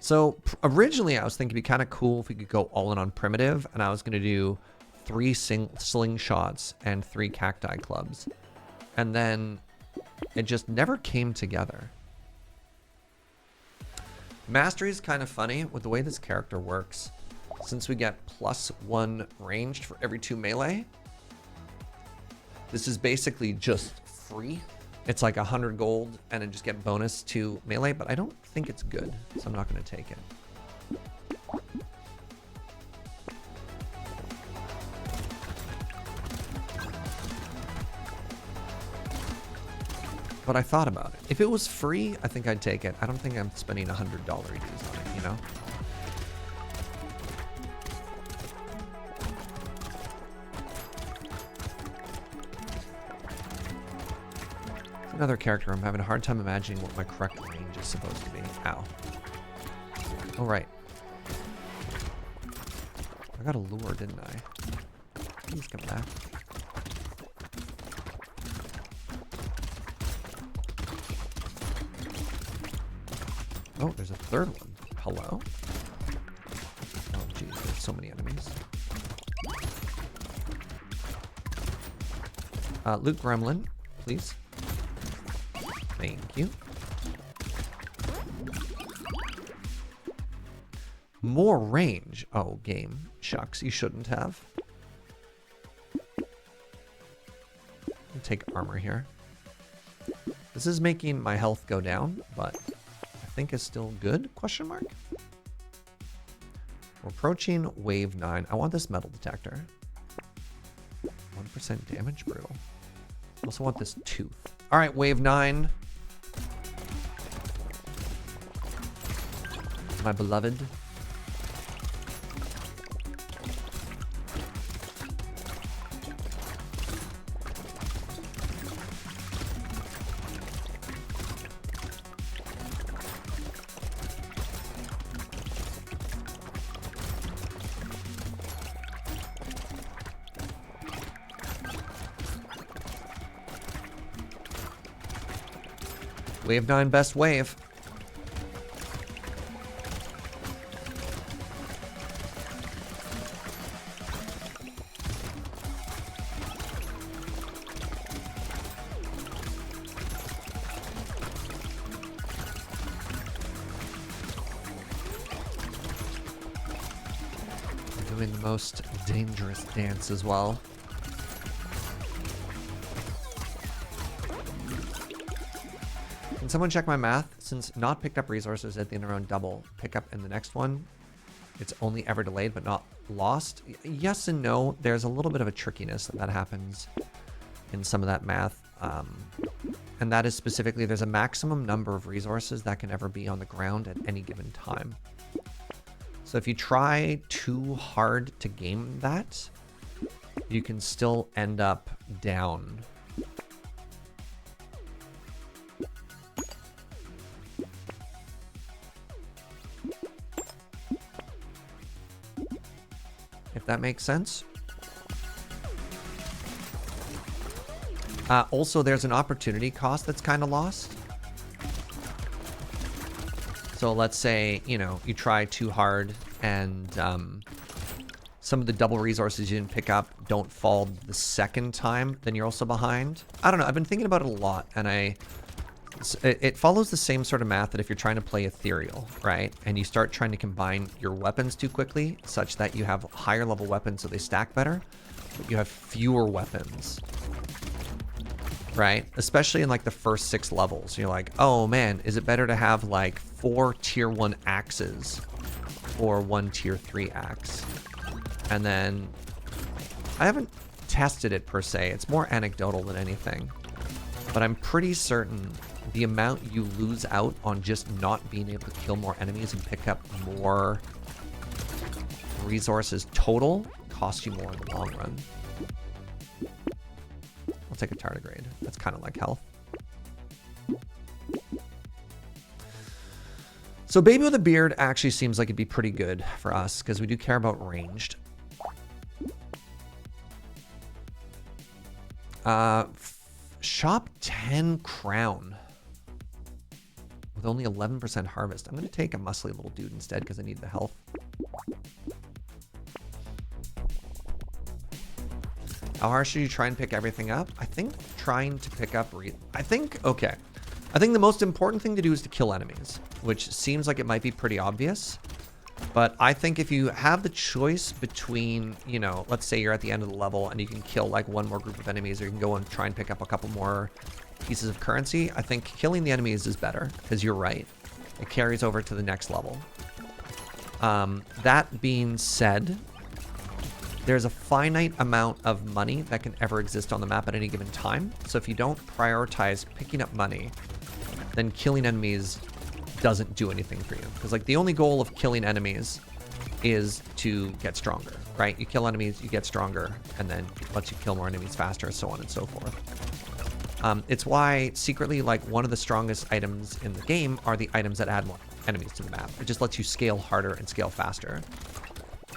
So originally I was thinking it'd be kind of cool if we could go all in on primitive, and I was going to do 3 slingshots and 3 cacti clubs. And then it just never came together. Mastery is kind of funny with the way this character works. Since we get +1 ranged for every 2 melee, this is basically just free. It's like 100 gold and then just get bonus to melee, but I don't think it's good, so I'm not going to take it. But I thought about it. If it was free, I think I'd take it. I don't think I'm spending $100 dues on it, you know? Another character. I'm having a hard time imagining what my correct range is supposed to be. Ow. Oh, right. I got a lure, didn't I? Please come back. Oh, there's a third one. Hello? Oh, geez, there's so many enemies. Loot Gremlin, please. Thank you. More range. Oh, game. Shucks, you shouldn't have. I'll take armor here. This is making my health go down, but I think it's still good, question mark? We're approaching wave 9. I want this metal detector. 1% damage, brutal. I also want this tooth. All right, wave 9. My beloved. Wave 9, best wave. We're doing the most dangerous dance as well. Can someone check my math? Since not picked up resources at the end around double, pick up in the next one, it's only ever delayed but not lost. Yes and no. There's a little bit of a trickiness that happens in some of that math. And that is specifically, there's a maximum number of resources that can ever be on the ground at any given time. So if you try too hard to game that, you can still end up down. If that makes sense. Also, there's an opportunity cost that's kind of lost. So let's say, you know, you try too hard and some of the double resources you didn't pick up don't fall the second time, then you're also behind. I don't know. I've been thinking about it a lot, and it follows the same sort of math that if you're trying to play ethereal, right? And you start trying to combine your weapons too quickly, such that you have higher level weapons so they stack better, but you have fewer weapons, right? Especially in like the first 6 levels. You're like, oh man, is it better to have like 4 tier 1 axes or 1 tier 3 axe? And then I haven't tested it per se. It's more anecdotal than anything, but I'm pretty certain the amount you lose out on just not being able to kill more enemies and pick up more resources total costs you more in the long run. I'll take a tardigrade. That's kind of like health. So Baby with a Beard actually seems like it'd be pretty good for us because we do care about ranged. Shop 10 crown with only 11% harvest. I'm going to take a muscly little dude instead because I need the health. How hard should you try and pick everything up? I think trying to pick up... okay. I think the most important thing to do is to kill enemies, which seems like it might be pretty obvious. But I think if you have the choice between, you know, let's say you're at the end of the level and you can kill like one more group of enemies, or you can go and try and pick up a couple more pieces of currency, I think killing the enemies is better because you're right. It carries over to the next level. That being said, there's a finite amount of money that can ever exist on the map at any given time. So if you don't prioritize picking up money, then killing enemies doesn't do anything for you. Because like the only goal of killing enemies is to get stronger, right? You kill enemies, you get stronger, and then it lets you kill more enemies faster, so on and so forth. It's why secretly, like, one of the strongest items in the game are the items that add more enemies to the map. It just lets you scale harder and scale faster.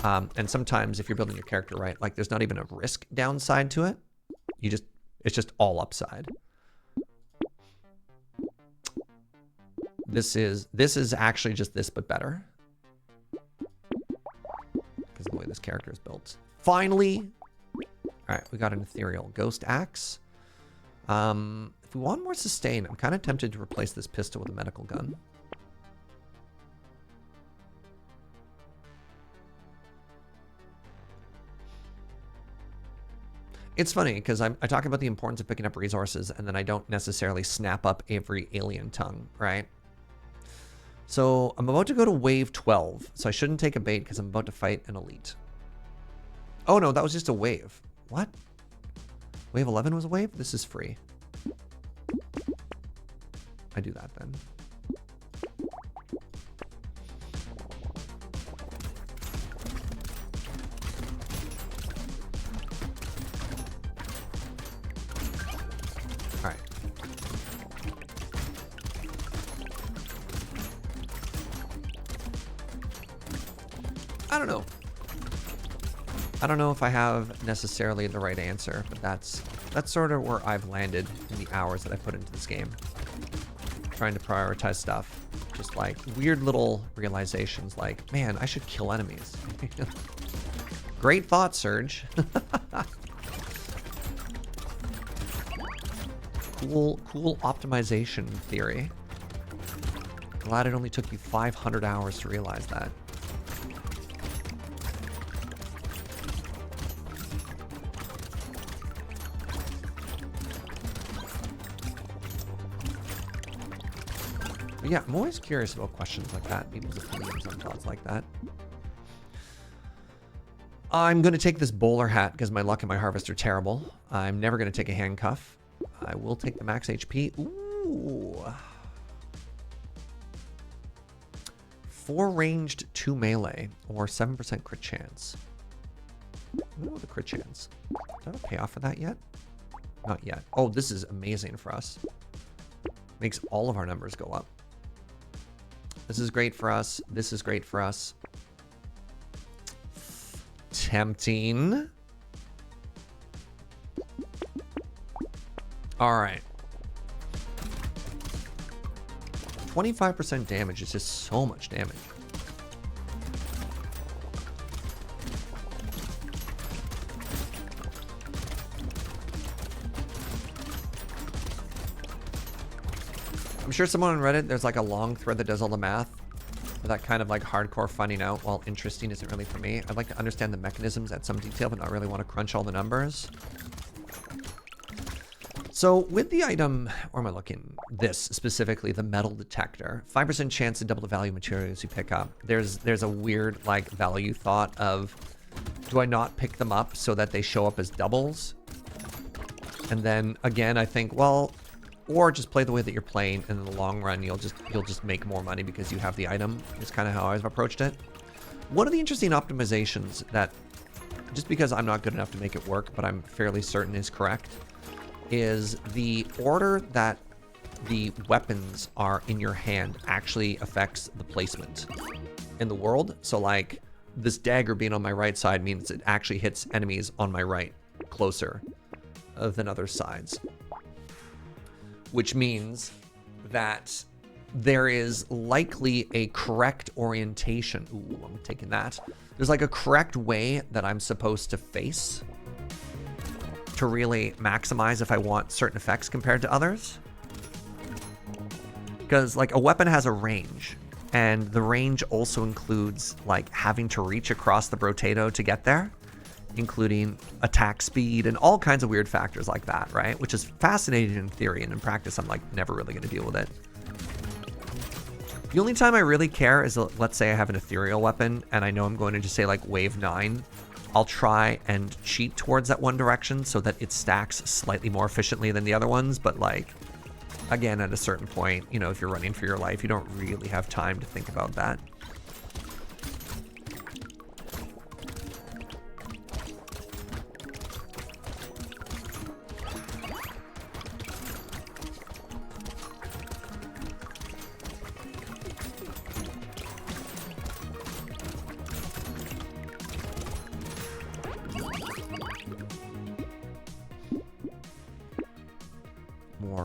And sometimes if you're building your character right, like, there's not even a risk downside to it. It's just all upside. This is actually just this, but better. Because of the way this character is built. Finally! Alright, we got an ethereal ghost axe. If we want more sustain, I'm kind of tempted to replace this pistol with a medical gun. It's funny, because I talk about the importance of picking up resources, and then I don't necessarily snap up every alien tongue, right? So I'm about to go to wave 12, so I shouldn't take a bait because I'm about to fight an elite. Oh no, that was just a wave. What? Wave 11 was a wave? This is free. I do that then. All right. I don't know. I don't know if I have necessarily the right answer, but that's sort of where I've landed in the hours that I put into this game. Trying to prioritize stuff. Just like weird little realizations like, man, I should kill enemies. Great thought, Cherge. Cool optimization theory. Glad it only took you 500 hours to realize that. But yeah, I'm always curious about questions like that, people's opinions on thoughts like that. I'm going to take this bowler hat because my luck and my harvest are terrible. I'm never going to take a handcuff. I will take the max HP. Ooh. 4 ranged, 2 melee, or 7% crit chance. Ooh, the crit chance. Do I have a payoff for that yet? Not yet. Oh, this is amazing for us. Makes all of our numbers go up. This is great for us. This is great for us. Tempting. All right. 25% damage is just so much damage. I'm sure someone on Reddit, there's like a long thread that does all the math. But that kind of like hardcore finding out, while interesting, isn't really for me. I'd like to understand the mechanisms at some detail, but not really want to crunch all the numbers. So with the item, where am I looking? This specifically, the metal detector, 5% chance to double the value of materials you pick up. There's a weird like value thought of, do I not pick them up so that they show up as doubles? And then again, I think, well, or just play the way that you're playing, and in the long run, you'll just make more money because you have the item. Is kind of how I've approached it. One of the interesting optimizations that, just because I'm not good enough to make it work, but I'm fairly certain is correct, is the order that the weapons are in your hand actually affects the placement in the world. So like this dagger being on my right side means it actually hits enemies on my right closer than other sides. Which means that there is likely a correct orientation. Ooh, I'm taking that. There's like a correct way that I'm supposed to face to really maximize if I want certain effects compared to others. Because like a weapon has a range, and the range also includes like having to reach across the Brotato to get there, including attack speed and all kinds of weird factors like that, right? Which is fascinating in theory, and in practice, I'm like never really going to deal with it. The only time I really care is, let's say I have an ethereal weapon and I know I'm going to just say like wave 9. I'll try and cheat towards that one direction so that it stacks slightly more efficiently than the other ones. But like, again, at a certain point, you know, if you're running for your life, you don't really have time to think about that.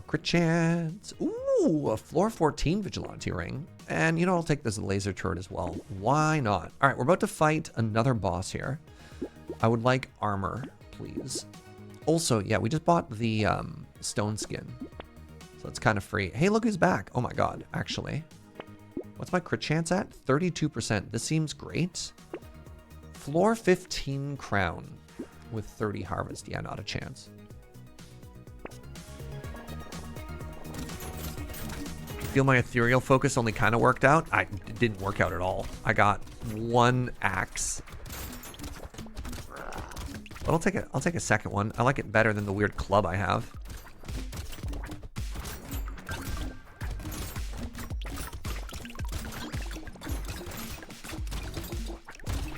crit chance. Ooh, a floor 14 vigilante ring. And you know, I'll take this laser turret as well. Why not? All right, we're about to fight another boss here. I would like armor, please. Also, yeah, we just bought the stone skin. So it's kind of free. Hey, look who's back. Oh my god, actually. What's my crit chance at? 32%. This seems great. Floor 15 crown with 30 harvest. Yeah, not a chance. Feel my ethereal focus only kind of worked out. It didn't work out at all. I got one axe. But I'll take a second one. I like it better than the weird club I have.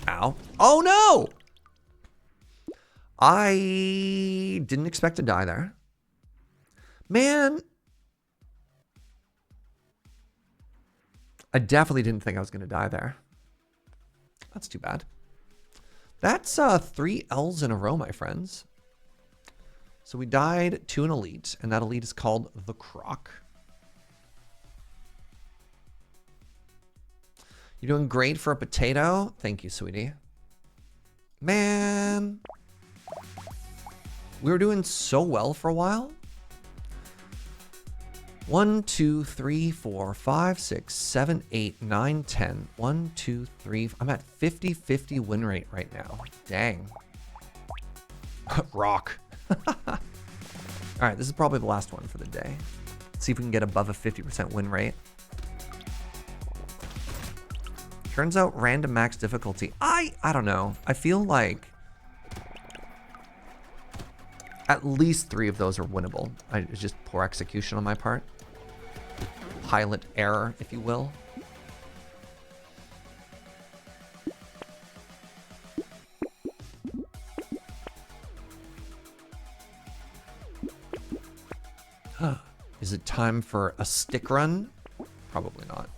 Ow. Oh no! I didn't expect to die there. Man. I definitely didn't think I was going to die there. That's too bad. That's 3 L's in a row, my friends. So we died to an elite, and that elite is called the Croc. You're doing great for a potato. Thank you, sweetie. Man. We were doing so well for a while. 1, 2, 3, 4, 5, 6, 7, 8, 9, 10. 1, 2, 3. I'm at 50-50 win rate right now. Dang. Rock. All right, this is probably the last one for the day. Let's see if we can get above a 50% win rate. Turns out random max difficulty. I don't know. I feel like at least 3 of those are winnable. It's just poor execution on my part. Pilot error, if you will. Is it time for a stick run? Probably not.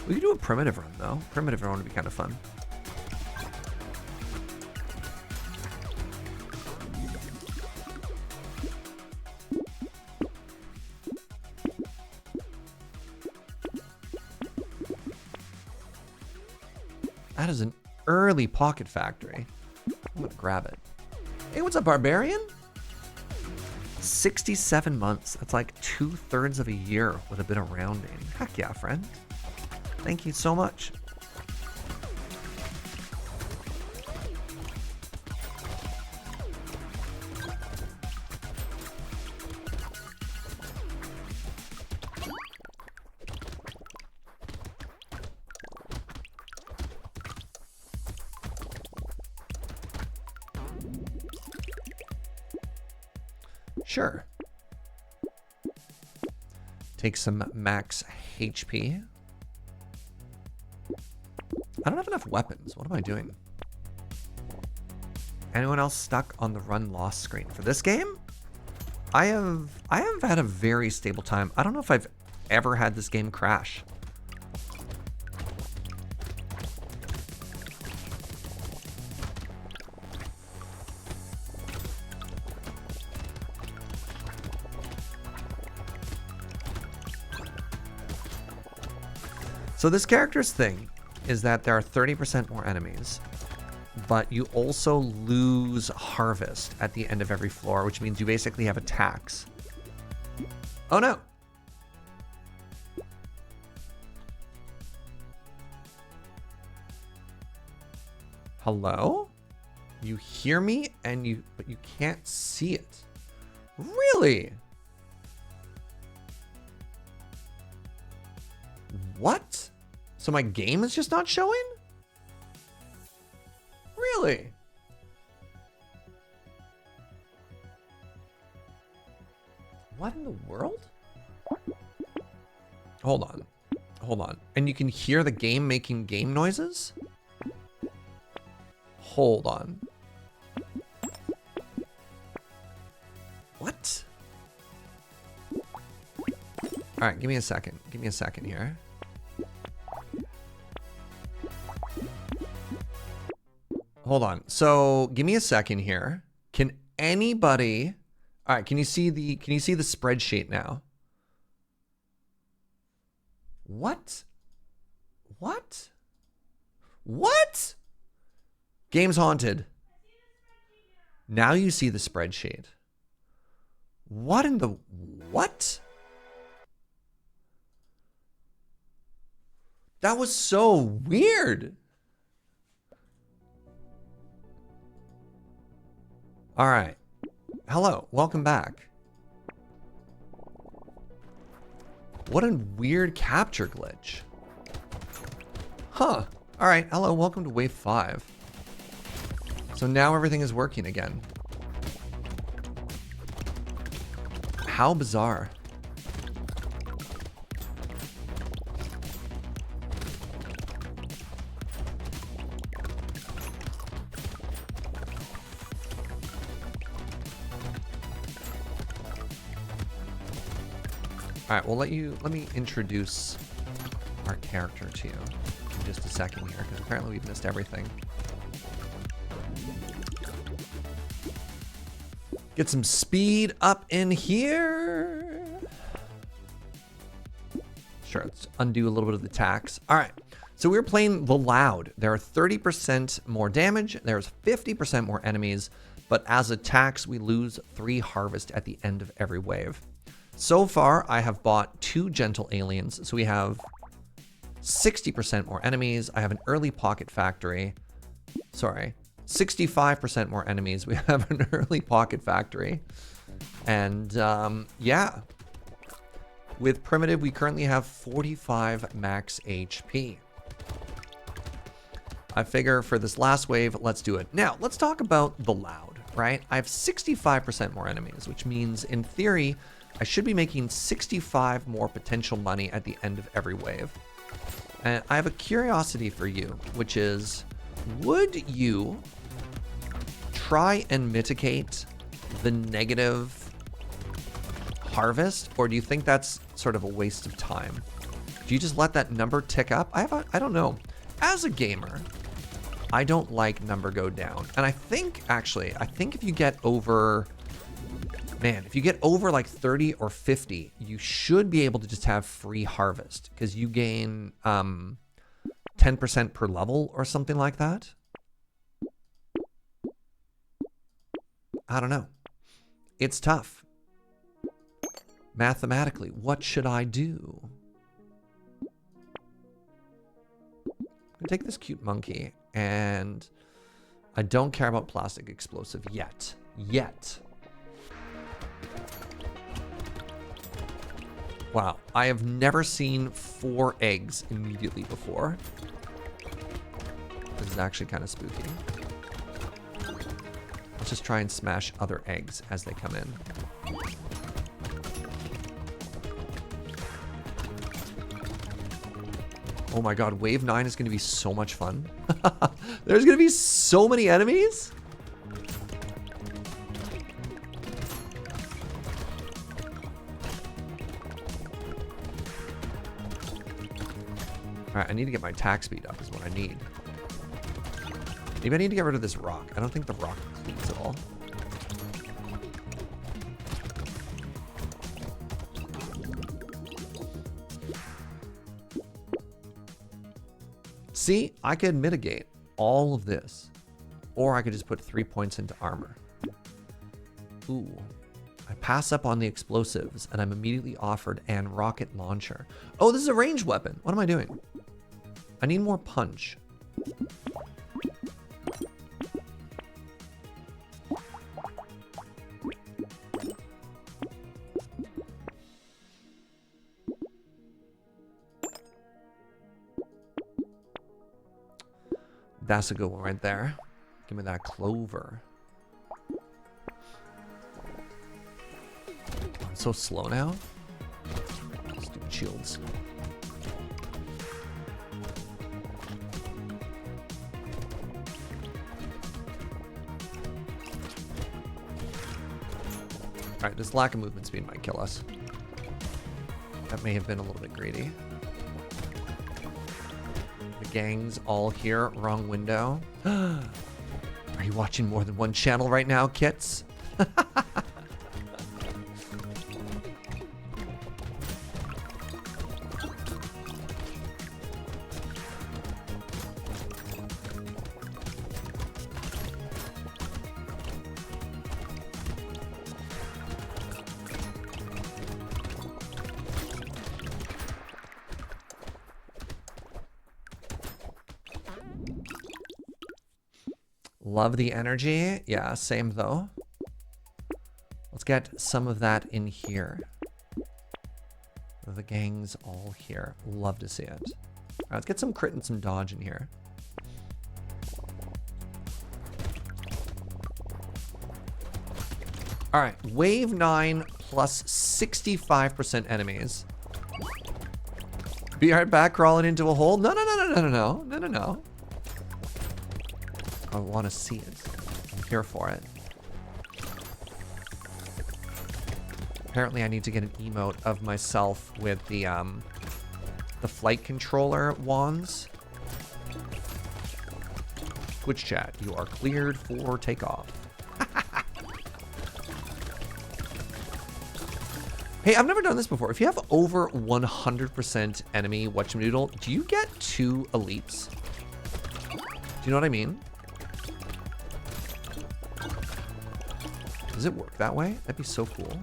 We could do a primitive run, though. Primitive run would be kind of fun. That is an early pocket factory. I'm gonna grab it. Hey, what's up, Barbarian? 67 months. That's like 2/3 of a year with a bit of rounding. Heck yeah, friend. Thank you so much. Sure. Take some max HP. I don't have enough weapons. What am I doing? Anyone else stuck on the run loss screen for this game? I have had a very stable time. I don't know if I've ever had this game crash. So this character's thing is that there are 30% more enemies, but you also lose harvest at the end of every floor, which means you basically have attacks. Oh no! Hello? You hear me but you can't see it. Really? What? So my game is just not showing? Really? What in the world? Hold on. Hold on. And you can hear the game making game noises? Hold on. What? All right, give me a second. Give me a second here. Hold on. So give me a second here. Can anybody? All right. Can you see the spreadsheet now? What? What? What? Game's haunted. Now you see the spreadsheet. What in the what? That was so weird. All right. Hello. Welcome back. What a weird capture glitch. Huh. All right. Hello. Welcome to wave 5. So now everything is working again. How bizarre. All right, well, let me introduce our character to you in just a second here, because apparently we've missed everything. Get some speed up in here. Sure, let's undo a little bit of the tax. All right, so we're playing the Loud. There are 30% more damage. There's 50% more enemies, but as a tax, we lose 3 harvest at the end of every wave. So far, I have bought 2 gentle aliens, so we have 60% more enemies. I have an early pocket factory. Sorry, 65% more enemies. We have an early pocket factory. And yeah, with primitive, we currently have 45 max HP. I figure for this last wave, let's do it. Now, let's talk about the Loud, right? I have 65% more enemies, which means in theory, I should be making 65 more potential money at the end of every wave. And I have a curiosity for you, which is, would you try and mitigate the negative harvest? Or do you think that's sort of a waste of time? Do you just let that number tick up? I don't know. As a gamer, I don't like number go down. And I think if you get over... Man, if you get over like 30 or 50, you should be able to just have free harvest because you gain 10% per level or something like that. I don't know. It's tough. Mathematically, what should I do? I'm gonna take this cute monkey, and I don't care about plastic explosive yet. Wow, I have never seen 4 eggs immediately before. This is actually kind of spooky. Let's just try and smash other eggs as they come in. Oh my god, wave 9 is going to be so much fun. There's going to be so many enemies. Alright, I need to get my attack speed up is what I need. Maybe I need to get rid of this rock. I don't think the rock cleans at all. See, I could mitigate all of this. Or I could just put 3 points into armor. Ooh. I pass up on the explosives and I'm immediately offered an rocket launcher. Oh, this is a ranged weapon. What am I doing? I need more punch. That's a good one right there. Give me that clover. I'm so slow now. Stupid shields. Alright, this lack of movement speed might kill us. That may have been a little bit greedy. The gang's all here. Wrong window. Are you watching more than one channel right now, kits? Love the energy. Yeah, same though. Let's get some of that in here. The gang's all here. Love to see it. All right, let's get some crit and some dodge in here. All right, wave 9 plus 65% enemies. Be right back, crawling into a hole. No, no, no, no, no, no, no, no, no, no. I want to see it. I'm here for it. Apparently, I need to get an emote of myself with the flight controller wands. Twitch chat, you are cleared for takeoff. Hey, I've never done this before. If you have over 100% enemy whatchamadoodle, do you get 2 elites? Do you know what I mean? Does it work that way? That'd be so cool.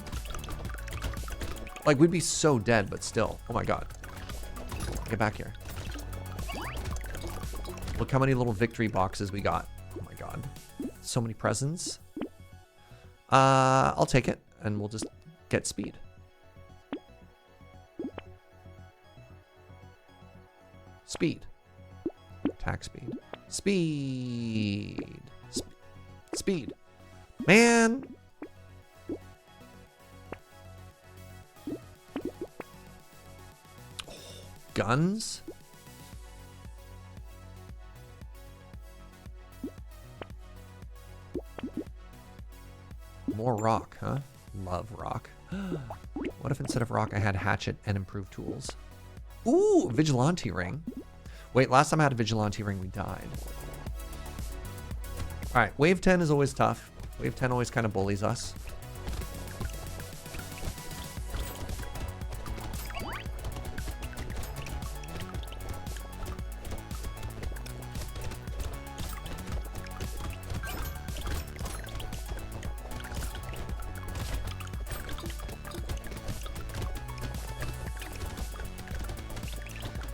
Like, we'd be so dead, but still. Oh my god. Get back here. Look how many little victory boxes we got. Oh my god. So many presents. I'll take it, and we'll just get speed. Speed. Attack speed. Speed. Speed. Man! Oh, guns? More rock, huh? Love rock. What if instead of rock I had hatchet and improved tools? Ooh, vigilante ring. Wait, last time I had a vigilante ring, we died. All right, wave 10 is always tough. Wave 10 always kind of bullies us.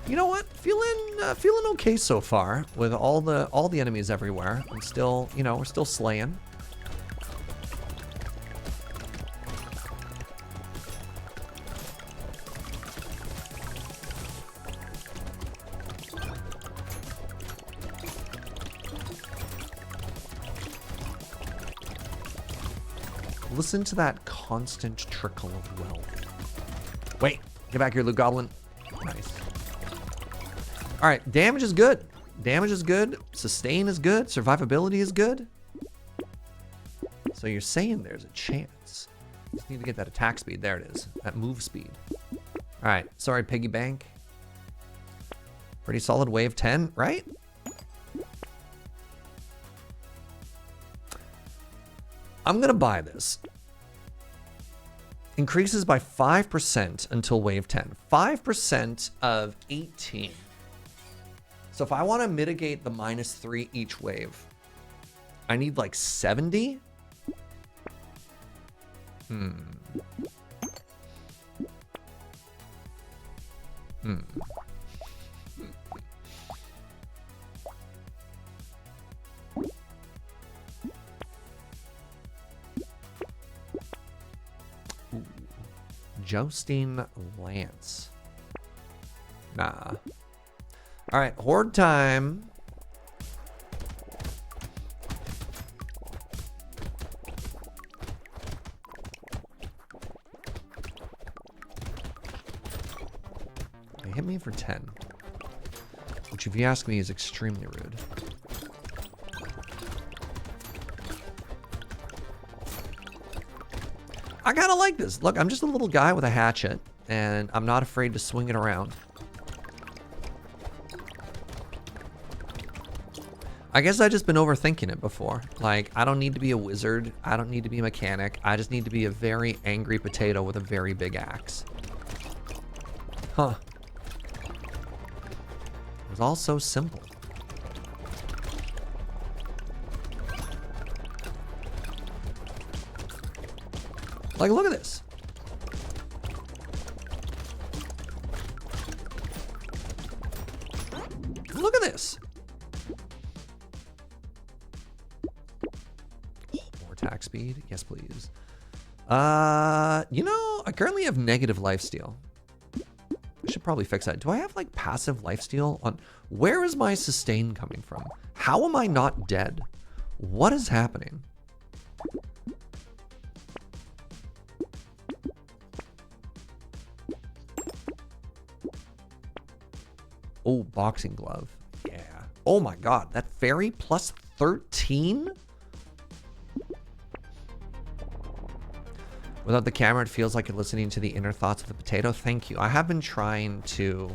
You know what? Feeling okay so far with all the enemies everywhere. I'm still, you know, we're still slaying. Listen to that constant trickle of wealth. Wait, get back here, Luke Goblin. Nice. All right, damage is good. Damage is good. Sustain is good. Survivability is good. So you're saying there's a chance. Just need to get that attack speed. There it is. That move speed. All right, sorry, Piggy Bank. Pretty solid wave 10, right? I'm gonna buy this. Increases by 5% until wave 10. 5% of 18. So if I want to mitigate the -3 each wave, I need like 70. Ooh. Jousting Lance. Nah. All right, horde time. They hit me for 10, which if you ask me is extremely rude. I kind of like this. Look, I'm just a little guy with a hatchet, and I'm not afraid to swing it around. I guess I've just been overthinking it before. Like, I don't need to be a wizard. I don't need to be a mechanic. I just need to be a very angry potato with a very big axe. Huh. It was all so simple. Like, look at this. Look at this. Oh, more attack speed. Yes, please. You know, I currently have negative lifesteal. I should probably fix that. Do I have like passive lifesteal on? Where is my sustain coming from? How am I not dead? What is happening? Oh, boxing glove. Yeah. Oh my god, that fairy plus 13? Without the camera, it feels like you're listening to the inner thoughts of the potato. Thank you. I have been trying to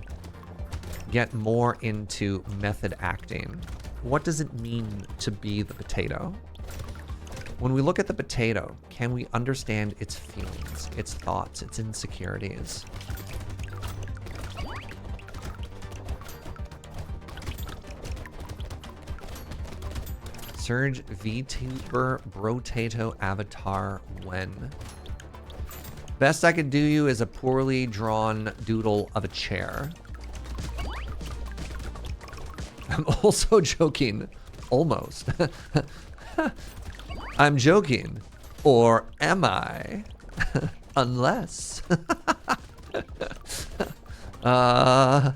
get more into method acting. What does it mean to be the potato? When we look at the potato, can we understand its feelings, its thoughts, its insecurities? Cherge VTuber Brotato avatar when? Best I could do you is a poorly drawn doodle of a chair. I'm also joking. Almost. I'm joking. Or am I? Unless. Haha.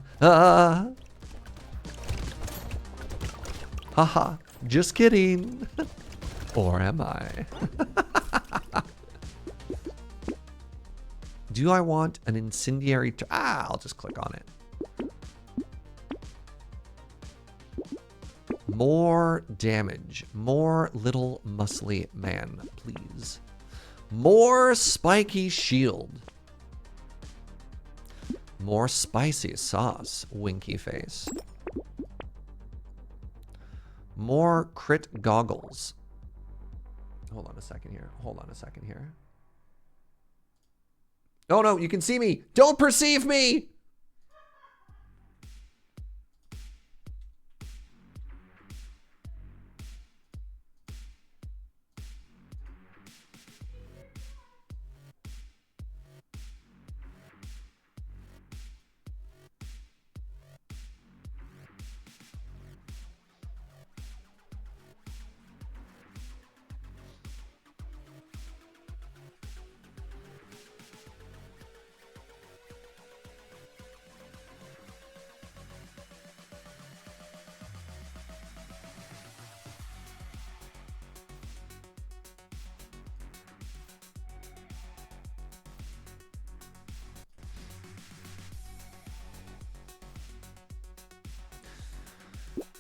Just kidding. Or am I? Do I want an incendiary? I'll just click on it. More damage. More little muscly man, please. More spiky shield. More spicy sauce, winky face. More crit goggles. Hold on a second here. Hold on a second here. Oh no, you can see me. Don't perceive me.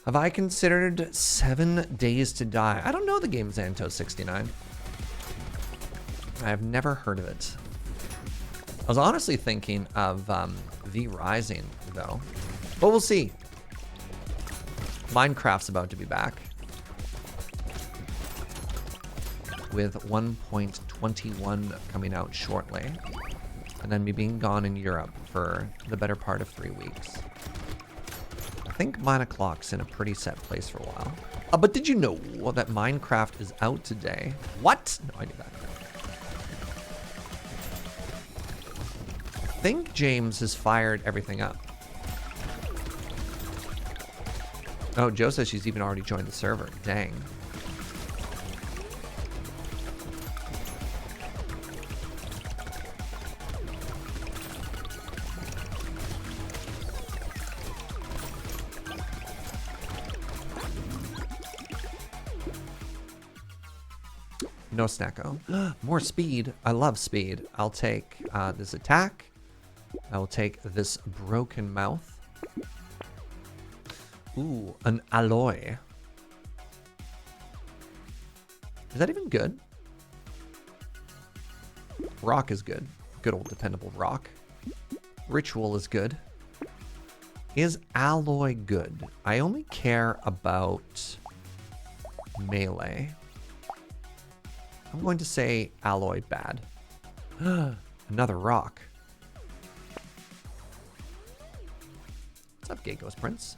Have I considered 7 Days to Die? I don't know the game Xanto 69. I've never heard of it. I was honestly thinking of V Rising, though. But we'll see. Minecraft's about to be back. With 1.21 coming out shortly. And then me being gone in Europe for the better part of 3 weeks. I think 9 o'clock's in a pretty set place for a while. But did you know that Minecraft is out today? What? No, I knew that. I think James has fired everything up. Oh, Joe says she's even already joined the server. Dang. No snacko. More speed. I love speed. I'll take this attack. I will take this broken mouth. Ooh, an alloy. Is that even good? Rock is good. Good old dependable rock. Ritual is good. Is alloy good? I only care about melee. I'm going to say alloy bad. Another rock. What's up, Gay Ghost Prince?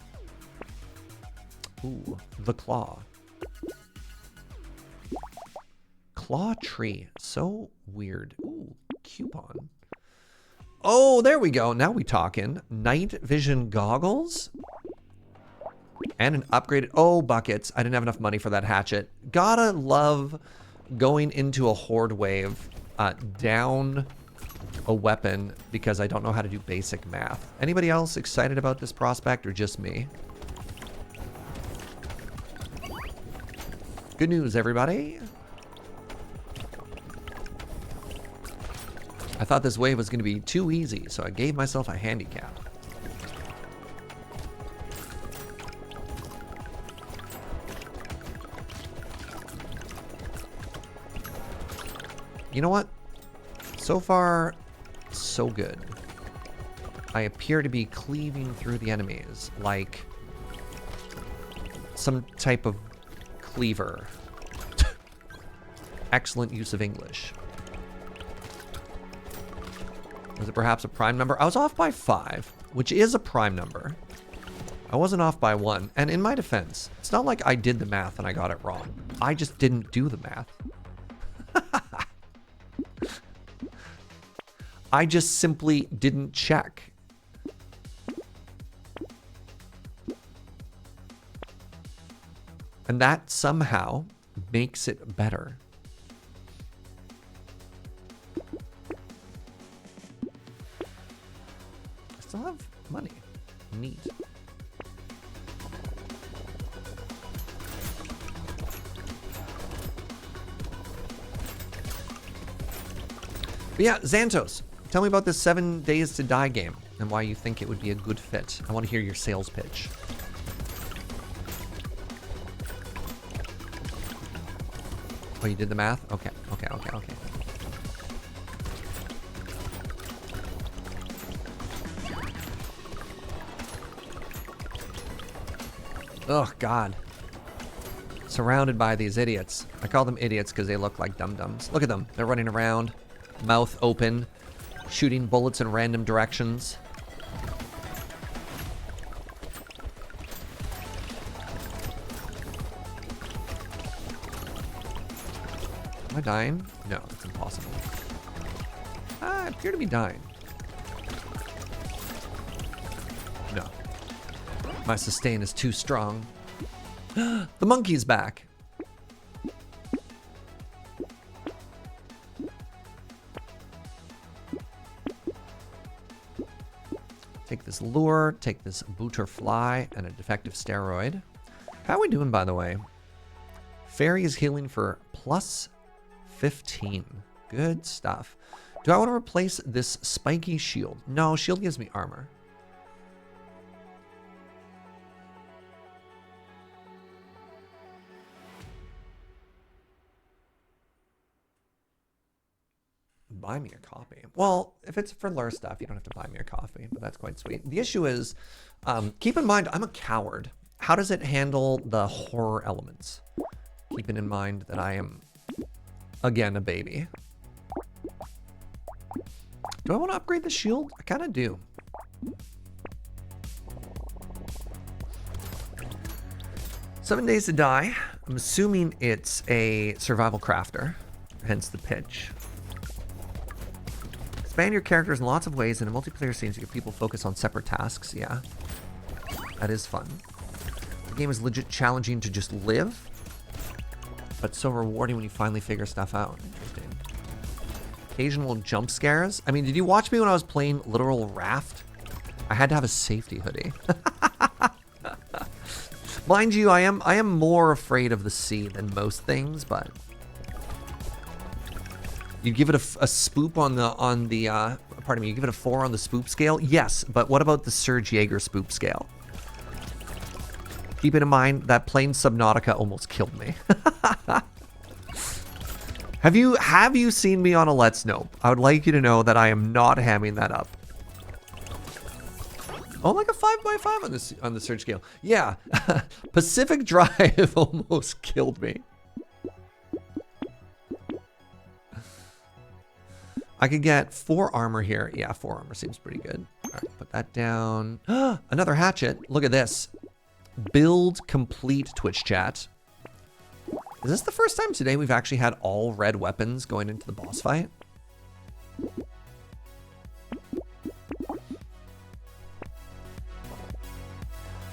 Ooh, the claw. Claw tree. So weird. Ooh, coupon. Oh, there we go. Now we talking. Night vision goggles. And an upgraded... Oh, buckets. I didn't have enough money for that hatchet. Gotta love going into a horde wave down a weapon because I don't know how to do basic math. Anybody else excited about this prospect or just me? Good news, everybody. I thought this wave was going to be too easy, so I gave myself a handicap. You know what? So far, so good. I appear to be cleaving through the enemies like some type of cleaver. Excellent use of English. Was it perhaps a prime number? I was off by 5, which is a prime number. I wasn't off by 1. And in my defense, it's not like I did the math and I got it wrong. I just didn't do the math. I just simply didn't check. And that somehow makes it better. I still have money. Neat. But yeah, Xantos. Tell me about this 7 Days to Die game and why you think it would be a good fit. I want to hear your sales pitch. Oh, you did the math? Okay. Oh, God. Surrounded by these idiots. I call them idiots because they look like dum-dums. Look at them. They're running around, mouth open, shooting bullets in random directions. Am I dying? No, it's impossible. I appear to be dying. No. My sustain is too strong. The monkey's back. Take this lure, take this booter fly, and a defective steroid. How are we doing, by the way? Fairy is healing for plus 15. Good stuff. Do I want to replace this spiky shield? No, shield gives me armor. Buy me a coffee. Well, if it's for lure stuff, you don't have to buy me a coffee, but that's quite sweet. The issue is, keep in mind, I'm a coward. How does it handle the horror elements? Keeping in mind that I am, again, a baby. Do I want to upgrade the shield? I kind of do. Seven Days to Die. I'm assuming it's a survival crafter, hence the pitch. Expand your characters in lots of ways in a multiplayer scene so your people focus on separate tasks. Yeah, that is fun. The game is legit challenging to just live, but so rewarding when you finally figure stuff out. Interesting. Occasional jump scares. I mean, did you watch me when I was playing Literal Raft? I had to have a safety hoodie. Mind you, I am more afraid of the sea than most things, but you give it a spoop on the pardon me, you give it a 4 on the spoop scale? Yes, but what about the Serge Jaeger spoop scale? Keep it in mind that playing Subnautica almost killed me. Have you seen me on a Let's Nope? I would like you to know that I am not hamming that up. Oh, like a 5x5 on the search scale. Yeah, Pacific Drive almost killed me. I could get 4 armor here. Yeah, 4 armor seems pretty good. All right, put that down. Another hatchet. Look at this. Build complete Twitch chat. Is this the first time today we've actually had all red weapons going into the boss fight?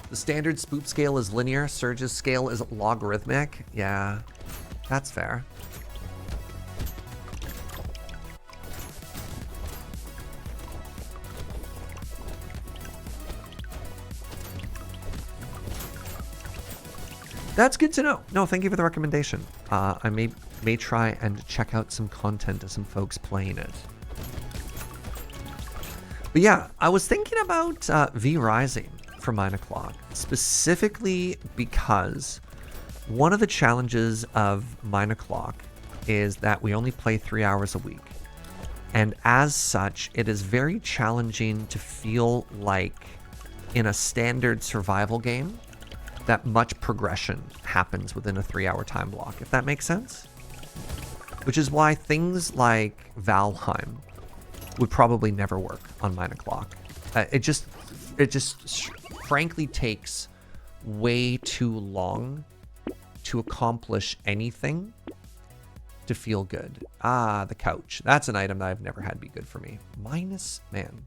The standard spoop scale is linear. Surge's scale is logarithmic. Yeah, that's fair. That's good to know. No, thank you for the recommendation. I may try and check out some content of some folks playing it. But yeah, I was thinking about V-Rising for Mine O'Clock, specifically because one of the challenges of Mine O'Clock is that we only play 3 hours a week. And as such, it is very challenging to feel like in a standard survival game that much progression happens within a 3-hour time block, if that makes sense. Which is why things like Valheim would probably never work on Mine O'Clock. It just frankly takes way too long to accomplish anything to feel good. Ah, the couch. That's an item that I've never had be good for me. Minus, man.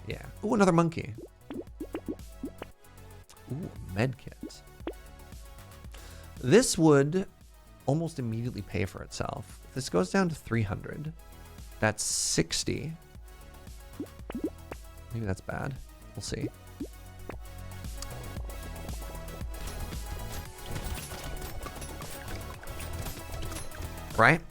Yeah. Ooh, another monkey. Ooh, medkit. This would almost immediately pay for itself. If this goes down to 300, that's 60. Maybe that's bad. We'll see. Right?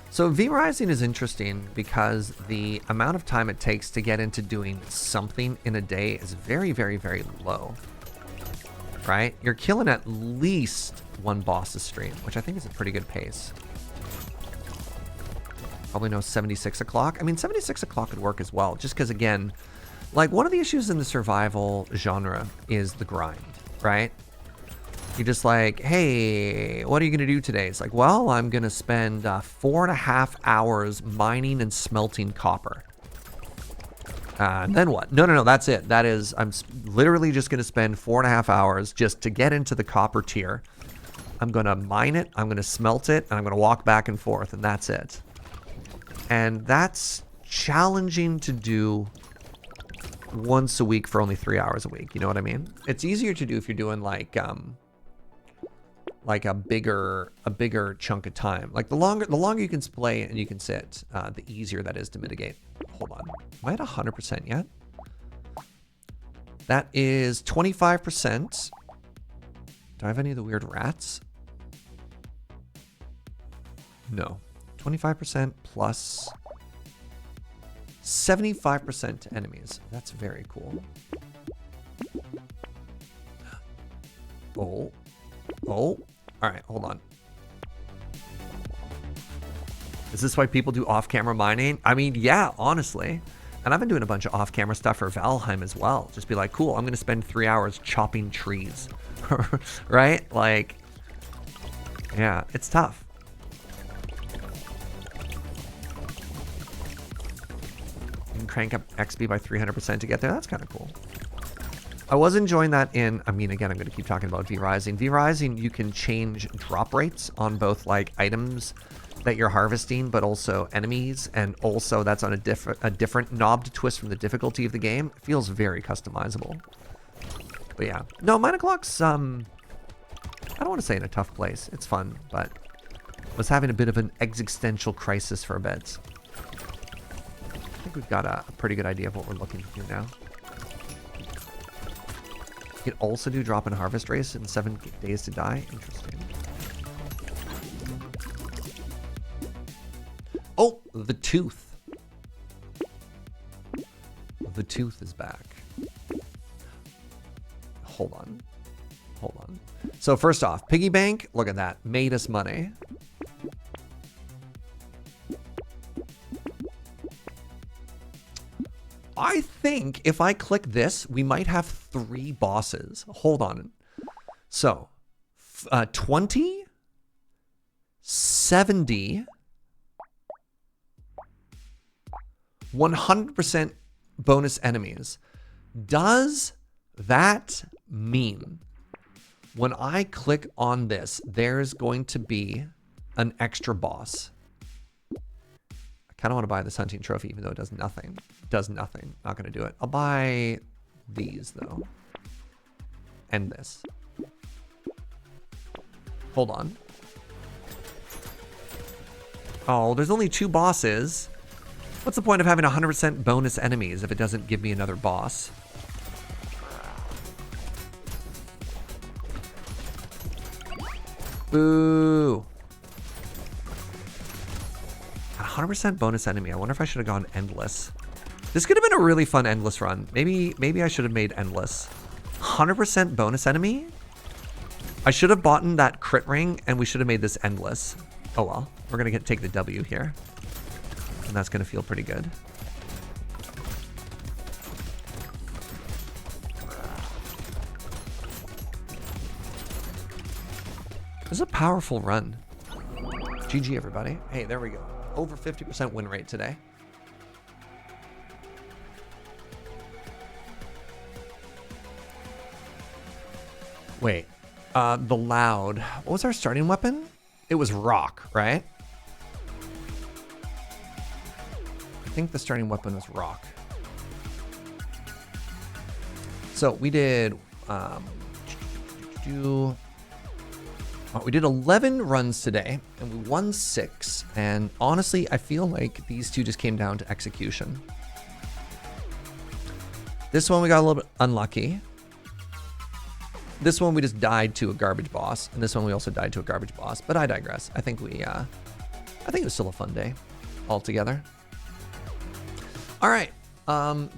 So V-Rising is interesting because the amount of time it takes to get into doing something in a day is very, very, very low. Right? You're killing at least 1 boss a stream, which I think is a pretty good pace. Probably no 76 o'clock. I mean, 76 o'clock could work as well, just because, again, like, one of the issues in the survival genre is the grind, right? You're just like, hey, what are you going to do today? It's like, well, I'm going to spend 4.5 hours mining and smelting copper. And then what? No, that's it. That is, I'm literally just going to spend 4.5 hours just to get into the copper tier. I'm going to mine it, I'm going to smelt it, and I'm going to walk back and forth, and that's it. And that's challenging to do once a week for only 3 hours a week. You know what I mean? It's easier to do if you're doing like a bigger chunk of time. Like the longer you can play and you can sit, the easier that is to mitigate. Hold on, am I at 100% yet? That is 25%. Do I have any of the weird rats? No. 25% plus 75% to enemies. That's very cool. Oh. All right, hold on. Is this why people do off-camera mining? I mean, yeah, honestly. And I've been doing a bunch of off-camera stuff for Valheim as well. Just be like, cool, I'm going to spend 3 hours chopping trees. Right? Like, yeah, it's tough. You can crank up XP by 300% to get there. That's kind of cool. I was enjoying that in, I mean, again, I'm going to keep talking about V-Rising. V-Rising, you can change drop rates on both, like, items that you're harvesting, but also enemies, and also that's on a different knob to twist from the difficulty of the game. It feels very customizable. But yeah. No, Mine O'Clock's, I don't want to say in a tough place. It's fun, but was having a bit of an existential crisis for a bit. I think we've got a pretty good idea of what we're looking to do now. You can also do drop and harvest race in 7 days to die. Interesting. Oh, the tooth. The tooth is back. Hold on. So first off, piggy bank, look at that. Made us money. I think if I click this, we might have 3 bosses. Hold on. So, 20, 70, 100% bonus enemies. Does that mean when I click on this, there's going to be an extra boss? I kind of want to buy this hunting trophy, even though it does nothing. Does nothing. Not going to do it. I'll buy these, though. And this. Hold on. Oh, there's only 2 bosses. What's the point of having 100% bonus enemies if it doesn't give me another boss? Boo. 100% bonus enemy. I wonder if I should have gone endless. This could have been a really fun endless run. Maybe I should have made endless. 100% bonus enemy? I should have bought that crit ring and we should have made this endless. Oh well. We're going to take the W here. And that's going to feel pretty good. This is a powerful run. GG, everybody. Hey, there we go. Over 50% win rate today. Wait. The loud. What was our starting weapon? It was rock, right? I think the starting weapon was rock. So we did we did 11 runs today and we won 6. And honestly, I feel like these 2 just came down to execution. This one we got a little bit unlucky. This one we just died to a garbage boss, and this one we also died to a garbage boss. But I digress. I think it was still a fun day altogether. All right.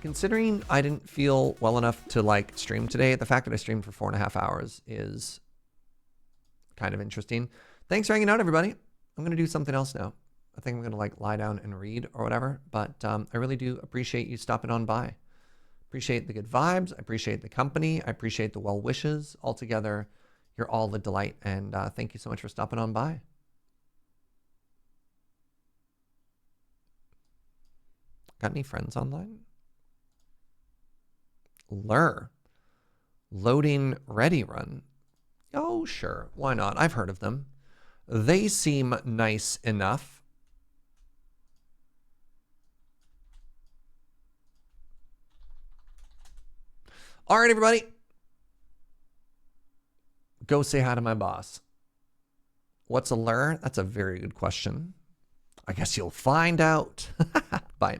Considering I didn't feel well enough to like stream today, the fact that I streamed for 4.5 hours is kind of interesting. Thanks for hanging out, everybody. I'm gonna do something else now. I think I'm gonna like lie down and read or whatever. But I really do appreciate you stopping on by. Appreciate the good vibes. I appreciate the company. I appreciate the well wishes. Altogether, you're all a delight. And thank you so much for stopping on by. Got any friends online? Lure. Loading ready run. Oh, sure. Why not? I've heard of them. They seem nice enough. All right, everybody. Go say hi to my boss. What's a lure? That's a very good question. I guess you'll find out. Bye.